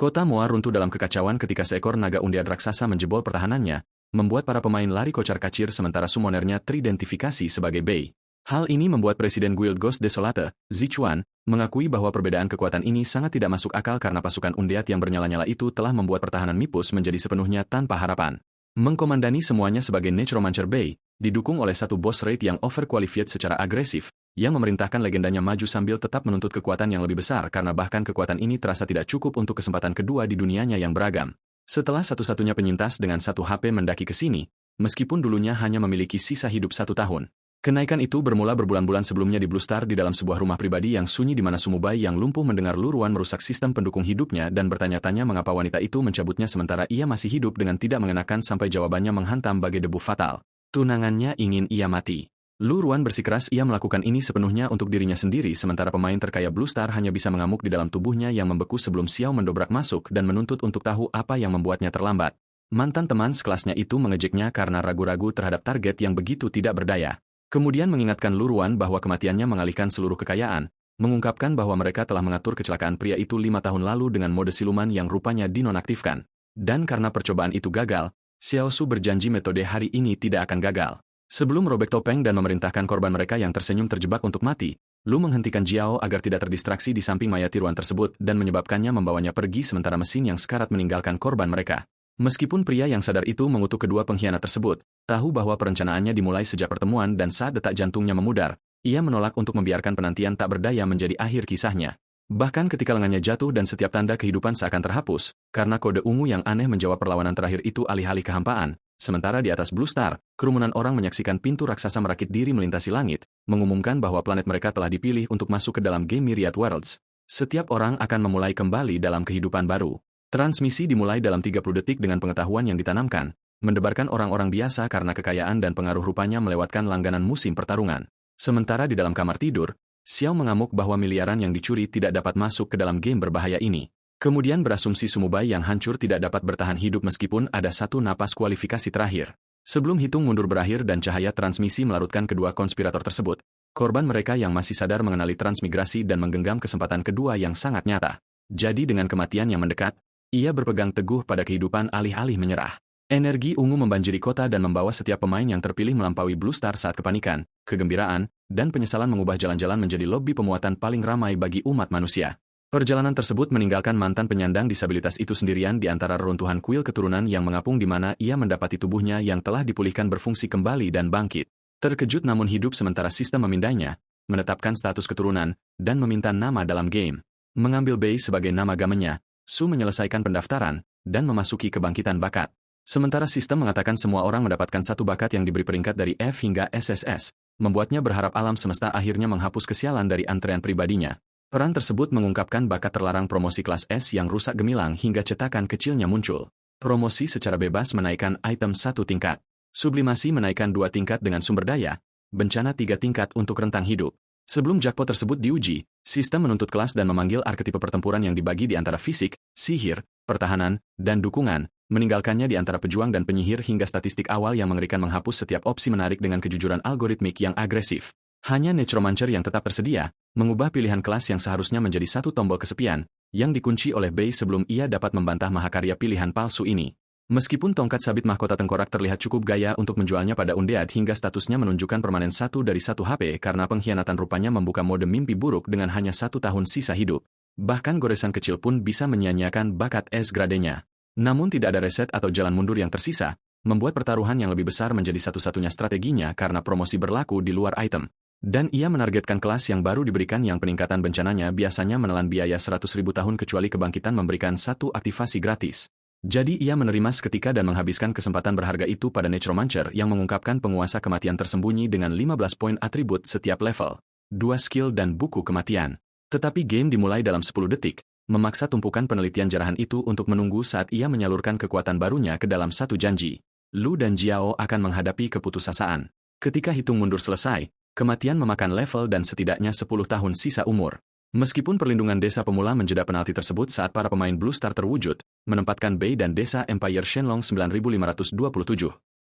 Kota Moa runtuh dalam kekacauan ketika seekor naga undead raksasa menjebol pertahanannya, membuat para pemain lari kocar-kacir sementara summonernya teridentifikasi sebagai Bei. Hal ini membuat Presiden Guild Ghost Desolate, Zichuan, mengakui bahwa perbedaan kekuatan ini sangat tidak masuk akal karena pasukan undead yang bernyala-nyala itu telah membuat pertahanan Mipus menjadi sepenuhnya tanpa harapan. Mengkomandani semuanya sebagai Necromancer Bei, didukung oleh satu boss raid yang overqualified secara agresif, yang memerintahkan legendanya maju sambil tetap menuntut kekuatan yang lebih besar karena bahkan kekuatan ini terasa tidak cukup untuk kesempatan kedua di dunianya yang beragam. Setelah satu-satunya penyintas dengan 1 HP mendaki ke sini, meskipun dulunya hanya memiliki sisa hidup 1 tahun. Kenaikan itu bermula berbulan-bulan sebelumnya di Blue Star di dalam sebuah rumah pribadi yang sunyi di mana Sumubai yang lumpuh mendengar Luruan merusak sistem pendukung hidupnya dan bertanya-tanya mengapa wanita itu mencabutnya sementara ia masih hidup dengan tidak mengenakan sampai jawabannya menghantam bagai debu fatal. Tunangannya ingin ia mati. Luruan bersikeras ia melakukan ini sepenuhnya untuk dirinya sendiri sementara pemain terkaya Blue Star hanya bisa mengamuk di dalam tubuhnya yang membeku sebelum Xiao mendobrak masuk dan menuntut untuk tahu apa yang membuatnya terlambat. Mantan teman sekelasnya itu mengejeknya karena ragu-ragu terhadap target yang begitu tidak berdaya. Kemudian mengingatkan Luruan bahwa kematiannya mengalihkan seluruh kekayaan, mengungkapkan bahwa mereka telah mengatur kecelakaan pria itu 5 tahun lalu dengan mode siluman yang rupanya dinonaktifkan. Dan karena percobaan itu gagal, Xiao Su berjanji metode hari ini tidak akan gagal. Sebelum merobek topeng dan memerintahkan korban mereka yang tersenyum terjebak untuk mati, Lu menghentikan Jiao agar tidak terdistraksi di samping mayat tiruan tersebut dan menyebabkannya membawanya pergi sementara mesin yang sekarat meninggalkan korban mereka. Meskipun pria yang sadar itu mengutuk kedua pengkhianat tersebut, tahu bahwa perencanaannya dimulai sejak pertemuan dan saat detak jantungnya memudar, ia menolak untuk membiarkan penantian tak berdaya menjadi akhir kisahnya. Bahkan ketika lengannya jatuh dan setiap tanda kehidupan seakan terhapus, karena kode ungu yang aneh menjawab perlawanan terakhir itu alih-alih kehampaan, sementara di atas Blue Star, kerumunan orang menyaksikan pintu raksasa merakit diri melintasi langit, mengumumkan bahwa planet mereka telah dipilih untuk masuk ke dalam game Myriad Worlds. Setiap orang akan memulai kembali dalam kehidupan baru. Transmisi dimulai dalam 30 detik dengan pengetahuan yang ditanamkan, mendebarkan orang-orang biasa karena kekayaan dan pengaruh rupanya melewatkan langganan musim pertarungan. Sementara di dalam kamar tidur, Xiao mengamuk bahwa miliaran yang dicuri tidak dapat masuk ke dalam game berbahaya ini. Kemudian berasumsi Sumubai yang hancur tidak dapat bertahan hidup meskipun ada 1 napas kualifikasi terakhir. Sebelum hitung mundur berakhir dan cahaya transmisi melarutkan kedua konspirator tersebut, korban mereka yang masih sadar mengenali transmigrasi dan menggenggam kesempatan kedua yang sangat nyata. Jadi dengan kematian yang mendekat, ia berpegang teguh pada kehidupan alih-alih menyerah. Energi ungu membanjiri kota dan membawa setiap pemain yang terpilih melampaui Blue Star saat kepanikan, kegembiraan, dan penyesalan mengubah jalan-jalan menjadi lobi pemuatan paling ramai bagi umat manusia. Perjalanan tersebut meninggalkan mantan penyandang disabilitas itu sendirian di antara reruntuhan kuil keturunan yang mengapung di mana ia mendapati tubuhnya yang telah dipulihkan berfungsi kembali dan bangkit. Terkejut namun hidup sementara sistem memindainya, menetapkan status keturunan, dan meminta nama dalam game. Mengambil Bei sebagai nama gamennya, Su menyelesaikan pendaftaran, dan memasuki kebangkitan bakat. Sementara sistem mengatakan semua orang mendapatkan 1 bakat yang diberi peringkat dari F hingga SSS, membuatnya berharap alam semesta akhirnya menghapus kesialan dari antrean pribadinya. Peran tersebut mengungkapkan bakat terlarang promosi kelas S yang rusak gemilang hingga cetakan kecilnya muncul. Promosi secara bebas menaikkan item 1 tingkat. Sublimasi menaikkan 2 tingkat dengan sumber daya. Bencana 3 tingkat untuk rentang hidup. Sebelum jackpot tersebut diuji, sistem menuntut kelas dan memanggil arketipe pertempuran yang dibagi di antara fisik, sihir, pertahanan, dan dukungan, meninggalkannya di antara pejuang dan penyihir hingga statistik awal yang mengerikan menghapus setiap opsi menarik dengan kejujuran algoritmik yang agresif. Hanya Necromancer yang tetap tersedia, mengubah pilihan kelas yang seharusnya menjadi 1 tombol kesepian, yang dikunci oleh Bei sebelum ia dapat membantah mahakarya pilihan palsu ini. Meskipun tongkat sabit mahkota tengkorak terlihat cukup gaya untuk menjualnya pada undead hingga statusnya menunjukkan permanen 1 dari 1 HP karena pengkhianatan rupanya membuka mode mimpi buruk dengan hanya 1 tahun sisa hidup. Bahkan goresan kecil pun bisa menyia-nyiakan bakat S gradenya. Namun tidak ada reset atau jalan mundur yang tersisa, membuat pertaruhan yang lebih besar menjadi satu-satunya strateginya karena promosi berlaku di luar item. Dan ia menargetkan kelas yang baru diberikan yang peningkatan bencananya biasanya menelan biaya 100.000 tahun kecuali kebangkitan memberikan 1 aktivasi gratis. Jadi ia menerima seketika dan menghabiskan kesempatan berharga itu pada Necromancer yang mengungkapkan penguasa kematian tersembunyi dengan 15 poin atribut setiap level, 2 skill dan buku kematian. Tetapi game dimulai dalam 10 detik, memaksa tumpukan penelitian jarahan itu untuk menunggu saat ia menyalurkan kekuatan barunya ke dalam 1 janji. Lu dan Jiao akan menghadapi keputusasaan. Ketika hitung mundur selesai, kematian memakan level dan setidaknya 10 tahun sisa umur. Meskipun perlindungan desa pemula menjeda penalti tersebut saat para pemain Blue Star terwujud, menempatkan Bei dan desa Empire Shenlong 9527.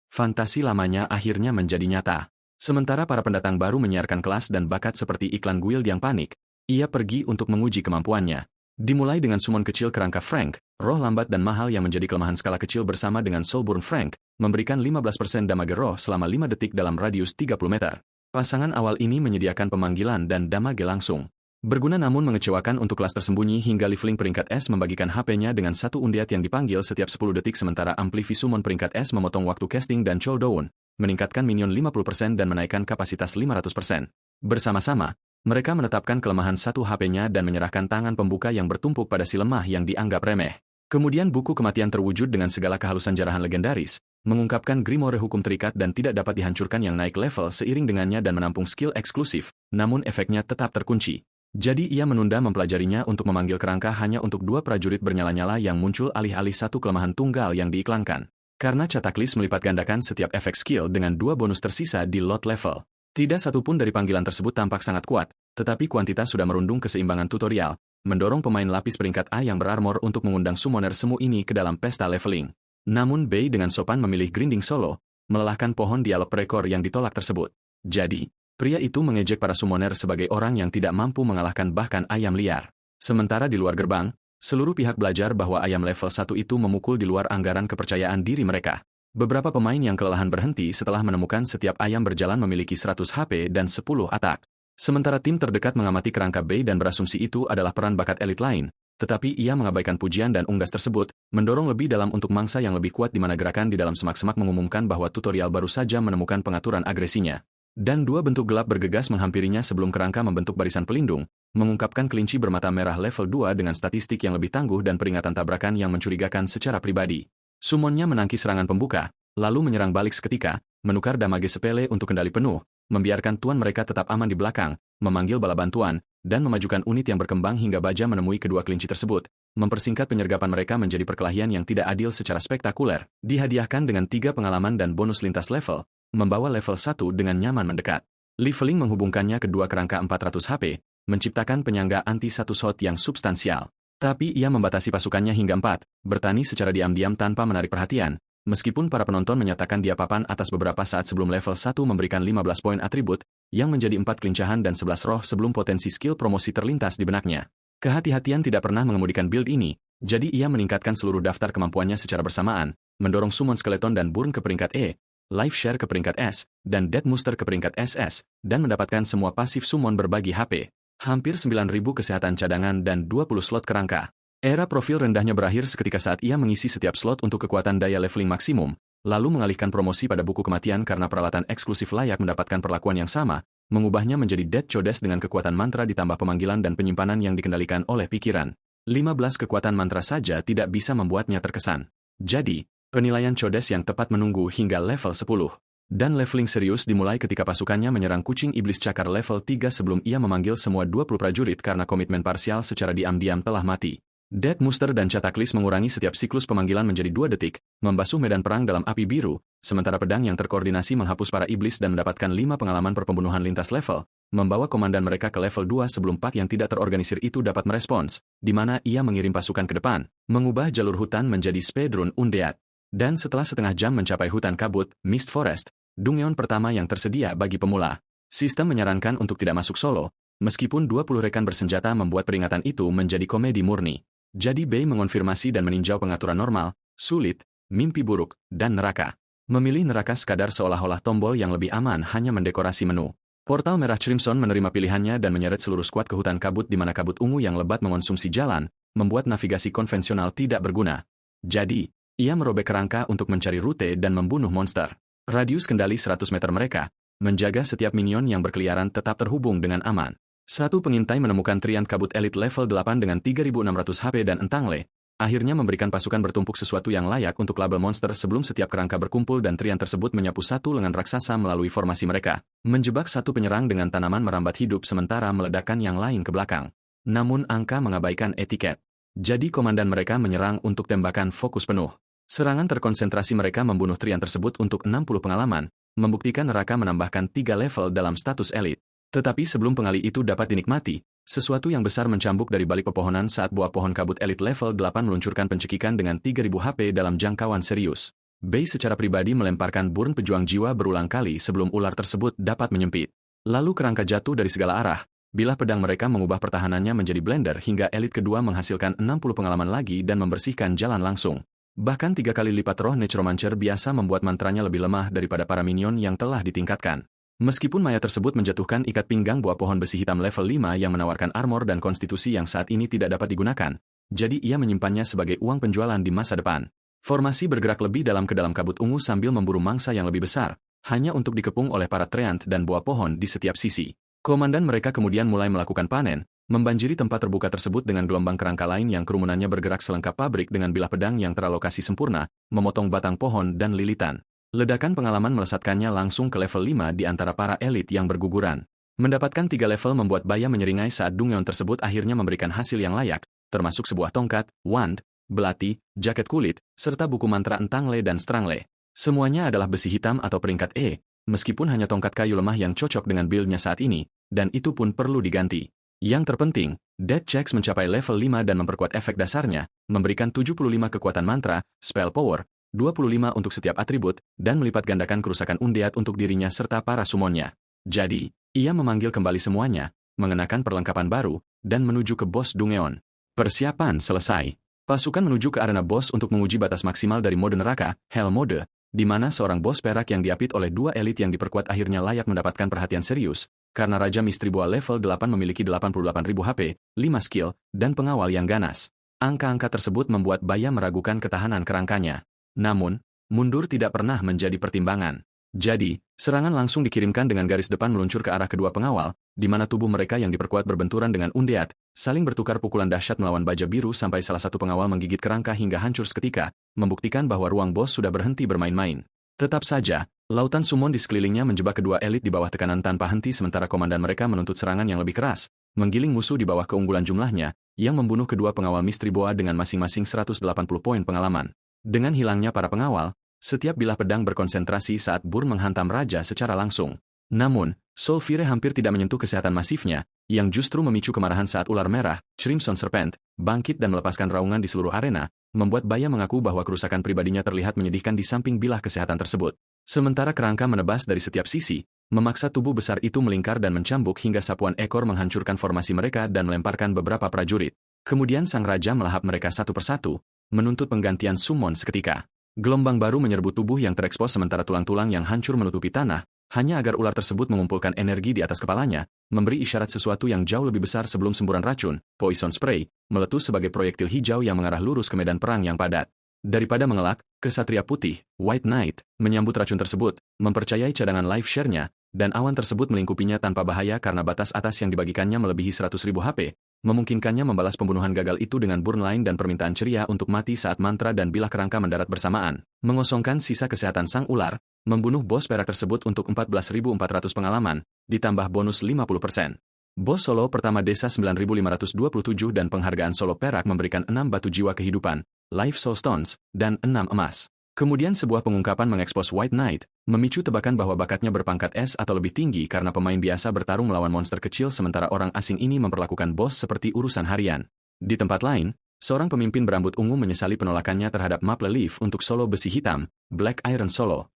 Fantasi lamanya akhirnya menjadi nyata. Sementara para pendatang baru menyiarkan kelas dan bakat seperti iklan guild yang panik, ia pergi untuk menguji kemampuannya. Dimulai dengan summon kecil kerangka Frank, roh lambat dan mahal yang menjadi kelemahan skala kecil bersama dengan Soulburn Frank, memberikan 15% damage roh selama 5 detik dalam radius 30 meter. Pasangan awal ini menyediakan pemanggilan dan damage langsung. Berguna namun mengecewakan untuk kelas tersembunyi hingga Leveling peringkat S membagikan HP-nya dengan satu undiat yang dipanggil setiap 10 detik sementara Amplify Summon peringkat S memotong waktu casting dan cooldown, meningkatkan minion 50% dan menaikkan kapasitas 500%. Bersama-sama, mereka menetapkan kelemahan satu HP-nya dan menyerahkan tangan pembuka yang bertumpuk pada si lemah yang dianggap remeh. Kemudian buku kematian terwujud dengan segala kehalusan jarahan legendaris, mengungkapkan Grimoire hukum terikat dan tidak dapat dihancurkan yang naik level seiring dengannya dan menampung skill eksklusif, namun efeknya tetap terkunci. Jadi ia menunda mempelajarinya untuk memanggil kerangka hanya untuk 2 prajurit bernyala-nyala yang muncul alih-alih satu kelemahan tunggal yang diiklankan. Karena Cataclysm melipat gandakan setiap efek skill dengan 2 bonus tersisa di lot level. Tidak satupun dari panggilan tersebut tampak sangat kuat, tetapi kuantitas sudah merundung keseimbangan tutorial, mendorong pemain lapis peringkat A yang berarmor untuk mengundang summoner semu ini ke dalam pesta leveling. Namun Bei dengan sopan memilih grinding solo, melelahkan pohon dialog prekor yang ditolak tersebut. Jadi, pria itu mengejek para summoner sebagai orang yang tidak mampu mengalahkan bahkan ayam liar. Sementara di luar gerbang, seluruh pihak belajar bahwa ayam level 1 itu memukul di luar anggaran kepercayaan diri mereka. Beberapa pemain yang kelelahan berhenti setelah menemukan setiap ayam berjalan memiliki 100 HP dan 10 atak. Sementara tim terdekat mengamati kerangka Bei dan berasumsi itu adalah peran bakat elit lain, tetapi ia mengabaikan pujian dan unggas tersebut, mendorong lebih dalam untuk mangsa yang lebih kuat di mana gerakan di dalam semak-semak mengumumkan bahwa tutorial baru saja menemukan pengaturan agresinya. Dan 2 bentuk gelap bergegas menghampirinya sebelum kerangka membentuk barisan pelindung, mengungkapkan kelinci bermata merah level 2 dengan statistik yang lebih tangguh dan peringatan tabrakan yang mencurigakan secara pribadi. Summonnya menangkis serangan pembuka, lalu menyerang balik seketika, menukar damage sepele untuk kendali penuh, membiarkan tuan mereka tetap aman di belakang, memanggil bala bantuan, dan memajukan unit yang berkembang hingga baja menemui kedua kelinci tersebut, mempersingkat penyergapan mereka menjadi perkelahian yang tidak adil secara spektakuler, dihadiahkan dengan 3 pengalaman dan bonus lintas level, membawa level 1 dengan nyaman mendekat. Leveling menghubungkannya ke 2 kerangka 400 HP, menciptakan penyangga anti 1 shot yang substansial. Tapi ia membatasi pasukannya hingga 4, bertani secara diam-diam tanpa menarik perhatian, meskipun para penonton menyatakan dia papan atas beberapa saat sebelum level 1 memberikan 15 poin atribut, yang menjadi 4 kelincahan dan 11 roh sebelum potensi skill promosi terlintas di benaknya. Kehati-hatian tidak pernah mengemudikan build ini, jadi ia meningkatkan seluruh daftar kemampuannya secara bersamaan, mendorong summon skeleton dan burn ke peringkat E, life share ke peringkat S, dan death muster ke peringkat SS, dan mendapatkan semua pasif summon berbagi HP. Hampir 9.000 kesehatan cadangan dan 20 slot kerangka. Era profil rendahnya berakhir seketika saat ia mengisi setiap slot untuk kekuatan daya leveling maksimum, lalu mengalihkan promosi pada buku kematian karena peralatan eksklusif layak mendapatkan perlakuan yang sama, mengubahnya menjadi Death Codes dengan kekuatan mantra ditambah pemanggilan dan penyimpanan yang dikendalikan oleh pikiran. 15 kekuatan mantra saja tidak bisa membuatnya terkesan. Jadi, penilaian Codes yang tepat menunggu hingga level 10. Dan leveling serius dimulai ketika pasukannya menyerang kucing iblis cakar level 3 sebelum ia memanggil semua 20 prajurit karena komitmen parsial secara diam-diam telah mati. Death Muster dan Cataclysm mengurangi setiap siklus pemanggilan menjadi 2 detik, membasuh medan perang dalam api biru, sementara pedang yang terkoordinasi menghapus para iblis dan mendapatkan 5 pengalaman perpembunuhan lintas level, membawa komandan mereka ke level 2 sebelum pak yang tidak terorganisir itu dapat merespons, di mana ia mengirim pasukan ke depan, mengubah jalur hutan menjadi speedrun undead. Dan setelah setengah jam mencapai hutan kabut, Mist Forest, Dungeon pertama yang tersedia bagi pemula. Sistem menyarankan untuk tidak masuk solo, meskipun 20 rekan bersenjata membuat peringatan itu menjadi komedi murni. Jadi Bei mengonfirmasi dan meninjau pengaturan normal, sulit, mimpi buruk, dan neraka. Memilih neraka sekadar seolah-olah tombol yang lebih aman hanya mendekorasi menu. Portal merah Crimson menerima pilihannya dan menyeret seluruh skuad ke hutan kabut di mana kabut ungu yang lebat mengonsumsi jalan, membuat navigasi konvensional tidak berguna. Jadi, ia merobek kerangka untuk mencari rute dan membunuh monster. Radius kendali 100 meter mereka, menjaga setiap minion yang berkeliaran tetap terhubung dengan aman. Satu pengintai menemukan Triant kabut elit level 8 dengan 3.600 HP dan entangle, akhirnya memberikan pasukan bertumpuk sesuatu yang layak untuk label monster sebelum setiap kerangka berkumpul dan Triant tersebut menyapu satu lengan raksasa melalui formasi mereka, menjebak satu penyerang dengan tanaman merambat hidup sementara meledakkan yang lain ke belakang. Namun angka mengabaikan etiket. Jadi komandan mereka menyerang untuk tembakan fokus penuh. Serangan terkonsentrasi mereka membunuh Triant tersebut untuk 60 pengalaman, membuktikan neraka menambahkan 3 level dalam status elit. Tetapi sebelum pengali itu dapat dinikmati, sesuatu yang besar mencambuk dari balik pepohonan saat buah pohon kabut elit level 8 meluncurkan pencekikan dengan 3.000 HP dalam jangkauan serius. Bei secara pribadi melemparkan burn pejuang jiwa berulang kali sebelum ular tersebut dapat menyempit. Lalu kerangka jatuh dari segala arah, bilah pedang mereka mengubah pertahanannya menjadi blender hingga elit kedua menghasilkan 60 pengalaman lagi dan membersihkan jalan langsung. Bahkan 3 kali lipat roh Necromancer biasa membuat mantranya lebih lemah daripada para minion yang telah ditingkatkan. Meskipun Maya tersebut menjatuhkan ikat pinggang buah pohon besi hitam level 5 yang menawarkan armor dan konstitusi yang saat ini tidak dapat digunakan, jadi ia menyimpannya sebagai uang penjualan di masa depan. Formasi bergerak lebih dalam ke dalam kabut ungu sambil memburu mangsa yang lebih besar, hanya untuk dikepung oleh para treant dan buah pohon di setiap sisi. Komandan mereka kemudian mulai melakukan panen, membanjiri tempat terbuka tersebut dengan gelombang kerangka lain yang kerumunannya bergerak selengkap pabrik dengan bilah pedang yang teralokasi sempurna, memotong batang pohon dan lilitan. Ledakan pengalaman melesatkannya langsung ke level 5 di antara para elit yang berguguran. Mendapatkan 3 level membuat Baya menyeringai saat Dungeon tersebut akhirnya memberikan hasil yang layak, termasuk sebuah tongkat, wand, belati, jaket kulit, serta buku mantra Entangle dan Strangle. Semuanya adalah besi hitam atau peringkat E, meskipun hanya tongkat kayu lemah yang cocok dengan build-nya saat ini, dan itu pun perlu diganti. Yang terpenting, Death Checks mencapai level 5 dan memperkuat efek dasarnya, memberikan 75 kekuatan mantra, spell power, 25 untuk setiap atribut, dan melipat gandakan kerusakan undead untuk dirinya serta para summonnya. Jadi, ia memanggil kembali semuanya, mengenakan perlengkapan baru, dan menuju ke bos Dungeon. Persiapan selesai. Pasukan menuju ke arena bos untuk menguji batas maksimal dari mode neraka, Hell Mode, di mana seorang bos perak yang diapit oleh 2 elit yang diperkuat akhirnya layak mendapatkan perhatian serius, karena Raja Mistri Boa level 8 memiliki 88.000 HP, 5 skill, dan pengawal yang ganas. Angka-angka tersebut membuat Baya meragukan ketahanan kerangkanya. Namun, mundur tidak pernah menjadi pertimbangan. Jadi, serangan langsung dikirimkan dengan garis depan meluncur ke arah kedua pengawal, di mana tubuh mereka yang diperkuat berbenturan dengan undead, saling bertukar pukulan dahsyat melawan baja biru sampai salah satu pengawal menggigit kerangka hingga hancur seketika, membuktikan bahwa ruang bos sudah berhenti bermain-main. Tetap saja, lautan summon di sekelilingnya menjebak kedua elit di bawah tekanan tanpa henti sementara komandan mereka menuntut serangan yang lebih keras, menggiling musuh di bawah keunggulan jumlahnya, yang membunuh kedua pengawal Mistri Boa dengan masing-masing 180 poin pengalaman. Dengan hilangnya para pengawal, setiap bilah pedang berkonsentrasi saat Burn menghantam Raja secara langsung. Namun, Soulfire hampir tidak menyentuh kesehatan masifnya, yang justru memicu kemarahan saat ular merah, Crimson Serpent, bangkit dan melepaskan raungan di seluruh arena, membuat Baya mengaku bahwa kerusakan pribadinya terlihat menyedihkan di samping bilah kesehatan tersebut. Sementara kerangka menebas dari setiap sisi, memaksa tubuh besar itu melingkar dan mencambuk hingga sapuan ekor menghancurkan formasi mereka dan melemparkan beberapa prajurit. Kemudian sang raja melahap mereka satu persatu, menuntut penggantian summon seketika. Gelombang baru menyerbu tubuh yang terekspos sementara tulang-tulang yang hancur menutupi tanah, hanya agar ular tersebut mengumpulkan energi di atas kepalanya, memberi isyarat sesuatu yang jauh lebih besar sebelum semburan racun, Poison Spray, meletus sebagai proyektil hijau yang mengarah lurus ke medan perang yang padat. Daripada mengelak, Kesatria Putih, White Knight, menyambut racun tersebut, mempercayai cadangan life share-nya, dan awan tersebut melingkupinya tanpa bahaya karena batas atas yang dibagikannya melebihi 100.000 HP, memungkinkannya membalas pembunuhan gagal itu dengan burn line dan permintaan ceria untuk mati saat mantra dan bilah kerangka mendarat bersamaan, mengosongkan sisa kesehatan sang ular, membunuh bos perak tersebut untuk 14.400 pengalaman, ditambah bonus 50%. Bos solo pertama desa 9.527 dan penghargaan solo perak memberikan 6 batu jiwa kehidupan, Life Soul Stones, dan 6 emas. Kemudian sebuah pengungkapan mengekspos White Knight, memicu tebakan bahwa bakatnya berpangkat S atau lebih tinggi karena pemain biasa bertarung melawan monster kecil sementara orang asing ini memperlakukan bos seperti urusan harian. Di tempat lain, seorang pemimpin berambut ungu menyesali penolakannya terhadap Maple Leaf untuk solo besi hitam, Black Iron Solo.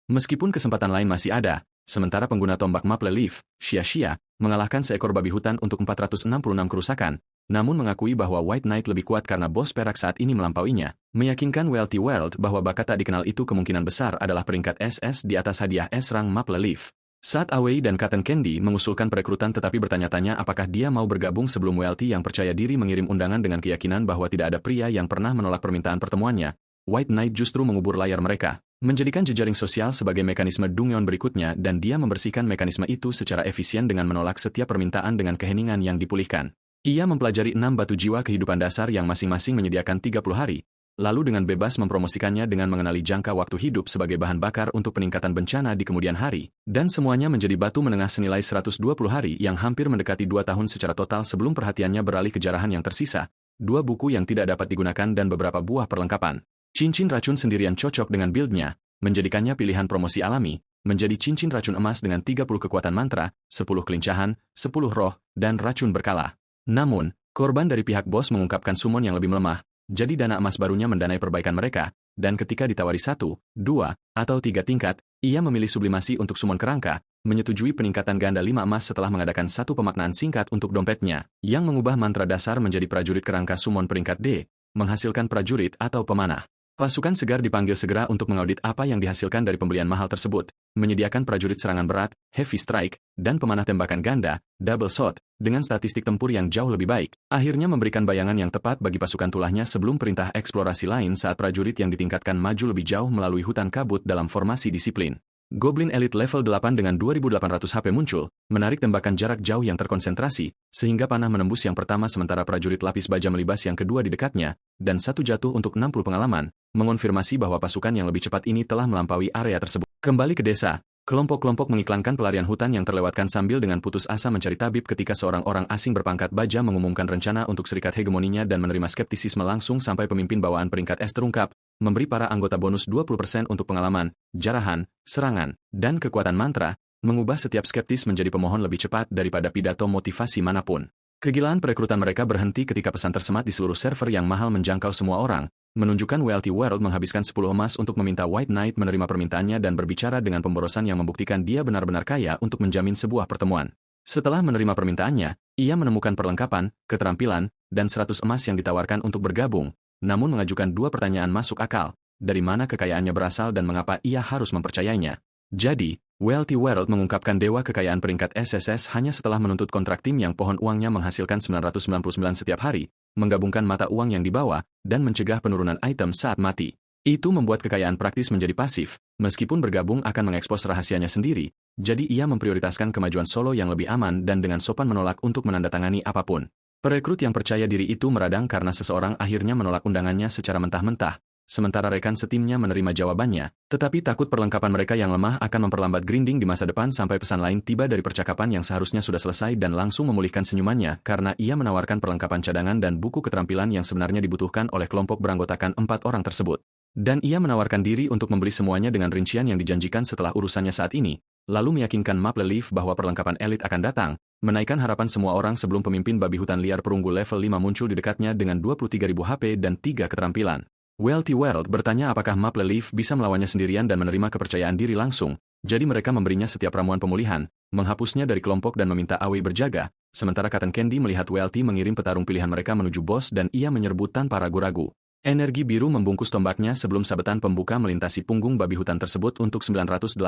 Meskipun kesempatan lain masih ada, sementara pengguna tombak Maple Leaf, Xia, mengalahkan seekor babi hutan untuk 466 kerusakan, namun mengakui bahwa White Knight lebih kuat karena bos perak saat ini melampauinya, meyakinkan Wealthy World bahwa bakat tak dikenal itu kemungkinan besar adalah peringkat SS di atas hadiah S-Rang Maple Leaf. Saat Awei dan Cotton Candy mengusulkan perekrutan tetapi bertanya-tanya apakah dia mau bergabung sebelum Wealthy yang percaya diri mengirim undangan dengan keyakinan bahwa tidak ada pria yang pernah menolak permintaan pertemuannya, White Knight justru mengubur layar mereka, menjadikan jejaring sosial sebagai mekanisme Dungeon berikutnya dan dia membersihkan mekanisme itu secara efisien dengan menolak setiap permintaan dengan keheningan yang dipulihkan. Ia mempelajari 6 batu jiwa kehidupan dasar yang masing-masing menyediakan 30 hari, lalu dengan bebas mempromosikannya dengan mengenali jangka waktu hidup sebagai bahan bakar untuk peningkatan bencana di kemudian hari, dan semuanya menjadi batu menengah senilai 120 hari yang hampir mendekati 2 tahun secara total sebelum perhatiannya beralih ke jarahan yang tersisa, 2 buku yang tidak dapat digunakan dan beberapa buah perlengkapan. Cincin racun sendirian cocok dengan build-nya, menjadikannya pilihan promosi alami, menjadi cincin racun emas dengan 30 kekuatan mantra, 10 kelincahan, 10 roh, dan racun berkala. Namun, korban dari pihak bos mengungkapkan summon yang lebih melemah, jadi dana emas barunya mendanai perbaikan mereka, dan ketika ditawari 1, 2, atau 3 tingkat, ia memilih sublimasi untuk summon kerangka, menyetujui peningkatan ganda 5 emas setelah mengadakan satu pemaknaan singkat untuk dompetnya, yang mengubah mantra dasar menjadi prajurit kerangka summon peringkat D, menghasilkan prajurit atau pemanah. Pasukan segar dipanggil segera untuk mengaudit apa yang dihasilkan dari pembelian mahal tersebut, menyediakan prajurit serangan berat, heavy strike, dan pemanah tembakan ganda, double shot, dengan statistik tempur yang jauh lebih baik, akhirnya memberikan bayangan yang tepat bagi pasukan tulahnya sebelum perintah eksplorasi lain saat prajurit yang ditingkatkan maju lebih jauh melalui hutan kabut dalam formasi disiplin. Goblin Elite level 8 dengan 2800 HP muncul, menarik tembakan jarak jauh yang terkonsentrasi, sehingga panah menembus yang pertama sementara prajurit lapis baja melibas yang kedua di dekatnya, dan satu jatuh untuk 60 pengalaman, mengonfirmasi bahwa pasukan yang lebih cepat ini telah melampaui area tersebut. Kembali ke desa, kelompok-kelompok mengiklankan pelarian hutan yang terlewatkan sambil dengan putus asa mencari tabib ketika seorang orang asing berpangkat baja mengumumkan rencana untuk serikat hegemoninya dan menerima skeptisisme langsung sampai pemimpin bawaan peringkat S terungkap, memberi para anggota bonus 20% untuk pengalaman, jarahan, serangan, dan kekuatan mantra, mengubah setiap skeptis menjadi pemohon lebih cepat daripada pidato motivasi manapun. Kegilaan perekrutan mereka berhenti ketika pesan tersemat di seluruh server yang mahal menjangkau semua orang, menunjukkan Wealthy World menghabiskan 10 emas untuk meminta White Knight menerima permintaannya dan berbicara dengan pemborosan yang membuktikan dia benar-benar kaya untuk menjamin sebuah pertemuan. Setelah menerima permintaannya, ia menemukan perlengkapan, keterampilan, dan 100 emas yang ditawarkan untuk bergabung, namun mengajukan dua pertanyaan masuk akal, dari mana kekayaannya berasal dan mengapa ia harus mempercayainya. Jadi, Wealthy World mengungkapkan dewa kekayaan peringkat SSS hanya setelah menuntut kontrak tim yang pohon uangnya menghasilkan 999 setiap hari, menggabungkan mata uang yang dibawa, dan mencegah penurunan item saat mati. Itu membuat kekayaan praktis menjadi pasif, meskipun bergabung akan mengekspos rahasianya sendiri, jadi ia memprioritaskan kemajuan solo yang lebih aman dan dengan sopan menolak untuk menandatangani apapun. Perekrut yang percaya diri itu meradang karena seseorang akhirnya menolak undangannya secara mentah-mentah, sementara rekan setimnya menerima jawabannya, tetapi takut perlengkapan mereka yang lemah akan memperlambat grinding di masa depan sampai pesan lain tiba dari percakapan yang seharusnya sudah selesai dan langsung memulihkan senyumannya karena ia menawarkan perlengkapan cadangan dan buku keterampilan yang sebenarnya dibutuhkan oleh kelompok beranggotakan 4 orang tersebut. Dan ia menawarkan diri untuk membeli semuanya dengan rincian yang dijanjikan setelah urusannya saat ini, lalu meyakinkan Maple Leaf bahwa perlengkapan elit akan datang, menaikkan harapan semua orang sebelum pemimpin babi hutan liar perunggu level 5 muncul di dekatnya dengan 23.000 HP dan 3 keterampilan. Wealthy World bertanya apakah Maple Leaf bisa melawannya sendirian dan menerima kepercayaan diri langsung, jadi mereka memberinya setiap ramuan pemulihan, menghapusnya dari kelompok dan meminta Aoi berjaga, sementara Cotton Candy melihat Wealthy mengirim petarung pilihan mereka menuju bos dan ia menyerbu tanpa ragu-ragu. Energi biru membungkus tombaknya sebelum sabetan pembuka melintasi punggung babi hutan tersebut untuk 986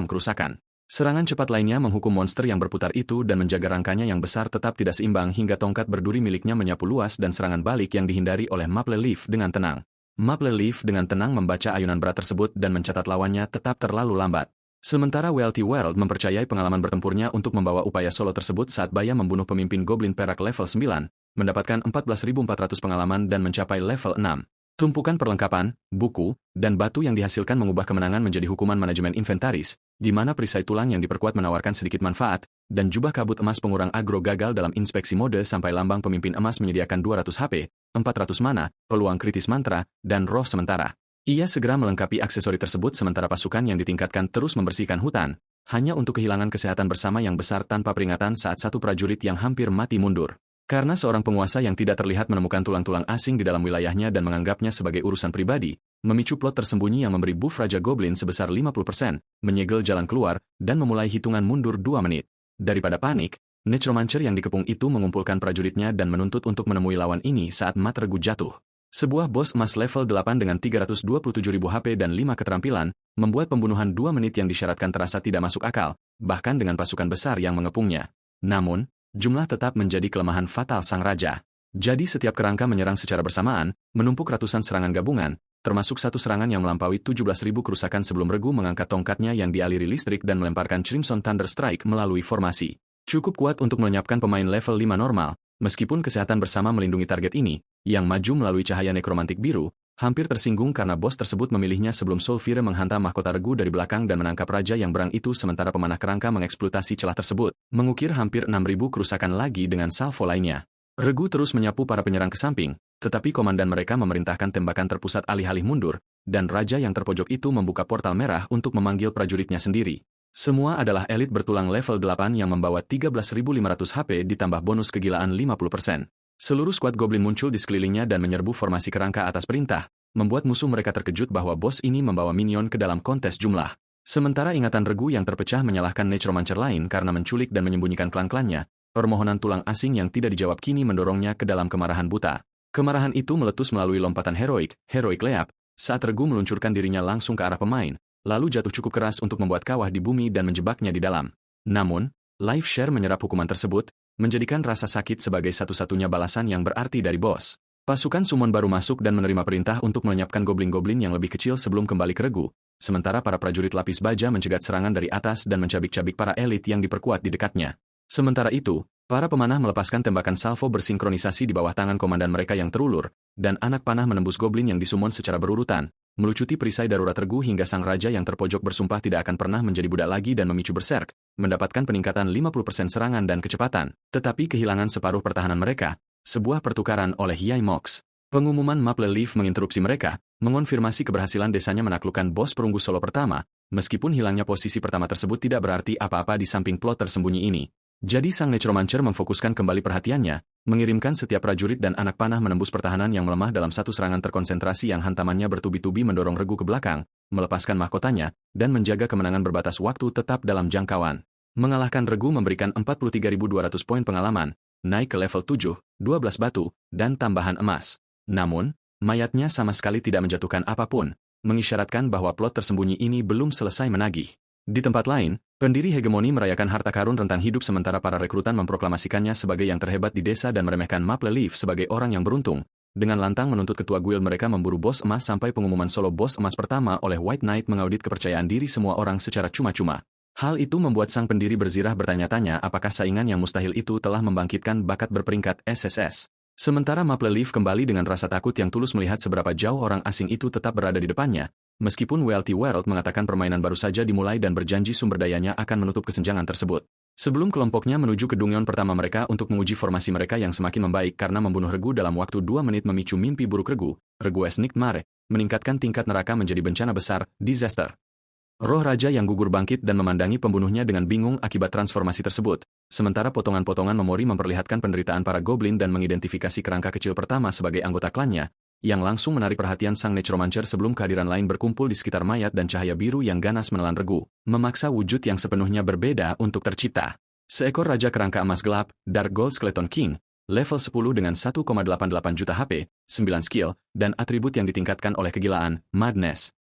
kerusakan. Serangan cepat lainnya menghukum monster yang berputar itu dan menjaga rangkanya yang besar tetap tidak seimbang hingga tongkat berduri miliknya menyapu luas dan serangan balik yang dihindari oleh Maple Leaf dengan tenang. Maple Leaf dengan tenang membaca ayunan berat tersebut dan mencatat lawannya tetap terlalu lambat. Sementara Wealthy World mempercayai pengalaman bertempurnya untuk membawa upaya solo tersebut saat Baya membunuh pemimpin Goblin Perak level 9, mendapatkan 14.400 pengalaman dan mencapai level 6. Tumpukan perlengkapan, buku, dan batu yang dihasilkan mengubah kemenangan menjadi hukuman manajemen inventaris, di mana perisai tulang yang diperkuat menawarkan sedikit manfaat, dan jubah kabut emas pengurang agro gagal dalam inspeksi mode sampai lambang pemimpin emas menyediakan 200 HP, 400 mana, peluang kritis mantra, dan roh sementara. Ia segera melengkapi aksesori tersebut sementara pasukan yang ditingkatkan terus membersihkan hutan, hanya untuk kehilangan kesehatan bersama yang besar tanpa peringatan saat satu prajurit yang hampir mati mundur. Karena seorang penguasa yang tidak terlihat menemukan tulang-tulang asing di dalam wilayahnya dan menganggapnya sebagai urusan pribadi, memicu plot tersembunyi yang memberi buff Raja Goblin sebesar 50%, menyegel jalan keluar, dan memulai hitungan mundur 2 menit. Daripada panik, Necromancer yang dikepung itu mengumpulkan prajuritnya dan menuntut untuk menemui lawan ini saat mat regu jatuh. Sebuah bos emas level 8 dengan 327.000 HP dan 5 keterampilan, membuat pembunuhan 2 menit yang disyaratkan terasa tidak masuk akal, bahkan dengan pasukan besar yang mengepungnya. Namun, jumlah tetap menjadi kelemahan fatal sang raja. Jadi setiap kerangka menyerang secara bersamaan, menumpuk ratusan serangan gabungan, termasuk satu serangan yang melampaui 17.000 kerusakan sebelum regu mengangkat tongkatnya yang dialiri listrik dan melemparkan Crimson Thunder Strike melalui formasi. Cukup kuat untuk melenyapkan pemain level 5 normal, meskipun kesehatan bersama melindungi target ini, yang maju melalui cahaya nekromantik biru, hampir tersinggung karena bos tersebut memilihnya sebelum Soulfire menghantam mahkota regu dari belakang dan menangkap raja yang berang itu sementara pemanah kerangka mengeksploitasi celah tersebut, mengukir hampir 6.000 kerusakan lagi dengan salvo lainnya. Regu terus menyapu para penyerang ke samping, tetapi komandan mereka memerintahkan tembakan terpusat alih-alih mundur, dan raja yang terpojok itu membuka portal merah untuk memanggil prajuritnya sendiri. Semua adalah elit bertulang level 8 yang membawa 13.500 HP ditambah bonus kegilaan 50%. Seluruh skuad goblin muncul di sekelilingnya dan menyerbu formasi kerangka atas perintah, membuat musuh mereka terkejut bahwa bos ini membawa minion ke dalam kontes jumlah. Sementara ingatan Regu yang terpecah menyalahkan Necromancer lain karena menculik dan menyembunyikan klan-klannya, permohonan tulang asing yang tidak dijawab kini mendorongnya ke dalam kemarahan buta. Kemarahan itu meletus melalui lompatan heroik leap, saat Regu meluncurkan dirinya langsung ke arah pemain, lalu jatuh cukup keras untuk membuat kawah di bumi dan menjebaknya di dalam. Namun, Life Share menyerap hukuman tersebut, menjadikan rasa sakit sebagai satu-satunya balasan yang berarti dari bos. Pasukan summon baru masuk dan menerima perintah untuk melenyapkan goblin-goblin yang lebih kecil sebelum kembali ke Regu, sementara para prajurit lapis baja mencegat serangan dari atas dan mencabik-cabik para elit yang diperkuat di dekatnya. Sementara itu, para pemanah melepaskan tembakan salvo bersinkronisasi di bawah tangan komandan mereka yang terulur, dan anak panah menembus goblin yang disummon secara berurutan, melucuti perisai darurat Regu hingga sang raja yang terpojok bersumpah tidak akan pernah menjadi budak lagi dan memicu berserk, mendapatkan peningkatan 50% serangan dan kecepatan, tetapi kehilangan separuh pertahanan mereka, sebuah pertukaran oleh Yai Mox. Pengumuman Maple Leaf menginterupsi mereka, mengonfirmasi keberhasilan desanya menaklukkan bos perunggu solo pertama, meskipun hilangnya posisi pertama tersebut tidak berarti apa-apa di samping plot tersembunyi ini. Jadi sang Necromancer memfokuskan kembali perhatiannya, mengirimkan setiap prajurit dan anak panah menembus pertahanan yang melemah dalam satu serangan terkonsentrasi yang hantamannya bertubi-tubi mendorong Regu ke belakang, melepaskan mahkotanya, dan menjaga kemenangan berbatas waktu tetap dalam jangkauan. Mengalahkan Regu memberikan 43.200 poin pengalaman, naik ke level 7, 12 batu, dan tambahan emas. Namun, mayatnya sama sekali tidak menjatuhkan apapun, mengisyaratkan bahwa plot tersembunyi ini belum selesai menagih. Di tempat lain, pendiri hegemoni merayakan harta karun rentan hidup sementara para rekrutan memproklamasikannya sebagai yang terhebat di desa dan meremehkan Maple Leaf sebagai orang yang beruntung. Dengan lantang menuntut ketua guild mereka memburu bos emas sampai pengumuman solo bos emas pertama oleh White Knight mengaudit kepercayaan diri semua orang secara cuma-cuma. Hal itu membuat sang pendiri berzirah bertanya-tanya apakah saingan yang mustahil itu telah membangkitkan bakat berperingkat SSS. Sementara Maple Leaf kembali dengan rasa takut yang tulus melihat seberapa jauh orang asing itu tetap berada di depannya, meskipun Wealthy World mengatakan permainan baru saja dimulai dan berjanji sumber dayanya akan menutup kesenjangan tersebut. Sebelum kelompoknya menuju ke dungeon pertama mereka untuk menguji formasi mereka yang semakin membaik karena membunuh Regu dalam waktu 2 menit memicu mimpi buruk Regu Nightmare, meningkatkan tingkat neraka menjadi bencana besar, disaster. Roh Raja yang gugur bangkit dan memandangi pembunuhnya dengan bingung akibat transformasi tersebut, sementara potongan-potongan memori memperlihatkan penderitaan para goblin dan mengidentifikasi kerangka kecil pertama sebagai anggota klannya, yang langsung menarik perhatian sang Necromancer sebelum kehadiran lain berkumpul di sekitar mayat dan cahaya biru yang ganas menelan Regu, memaksa wujud yang sepenuhnya berbeda untuk tercipta. Seekor Raja Kerangka Emas Gelap, Dark Gold Skeleton King, level 10 dengan 1,88 juta HP, 9 skill, dan atribut yang ditingkatkan oleh kegilaan, Madness.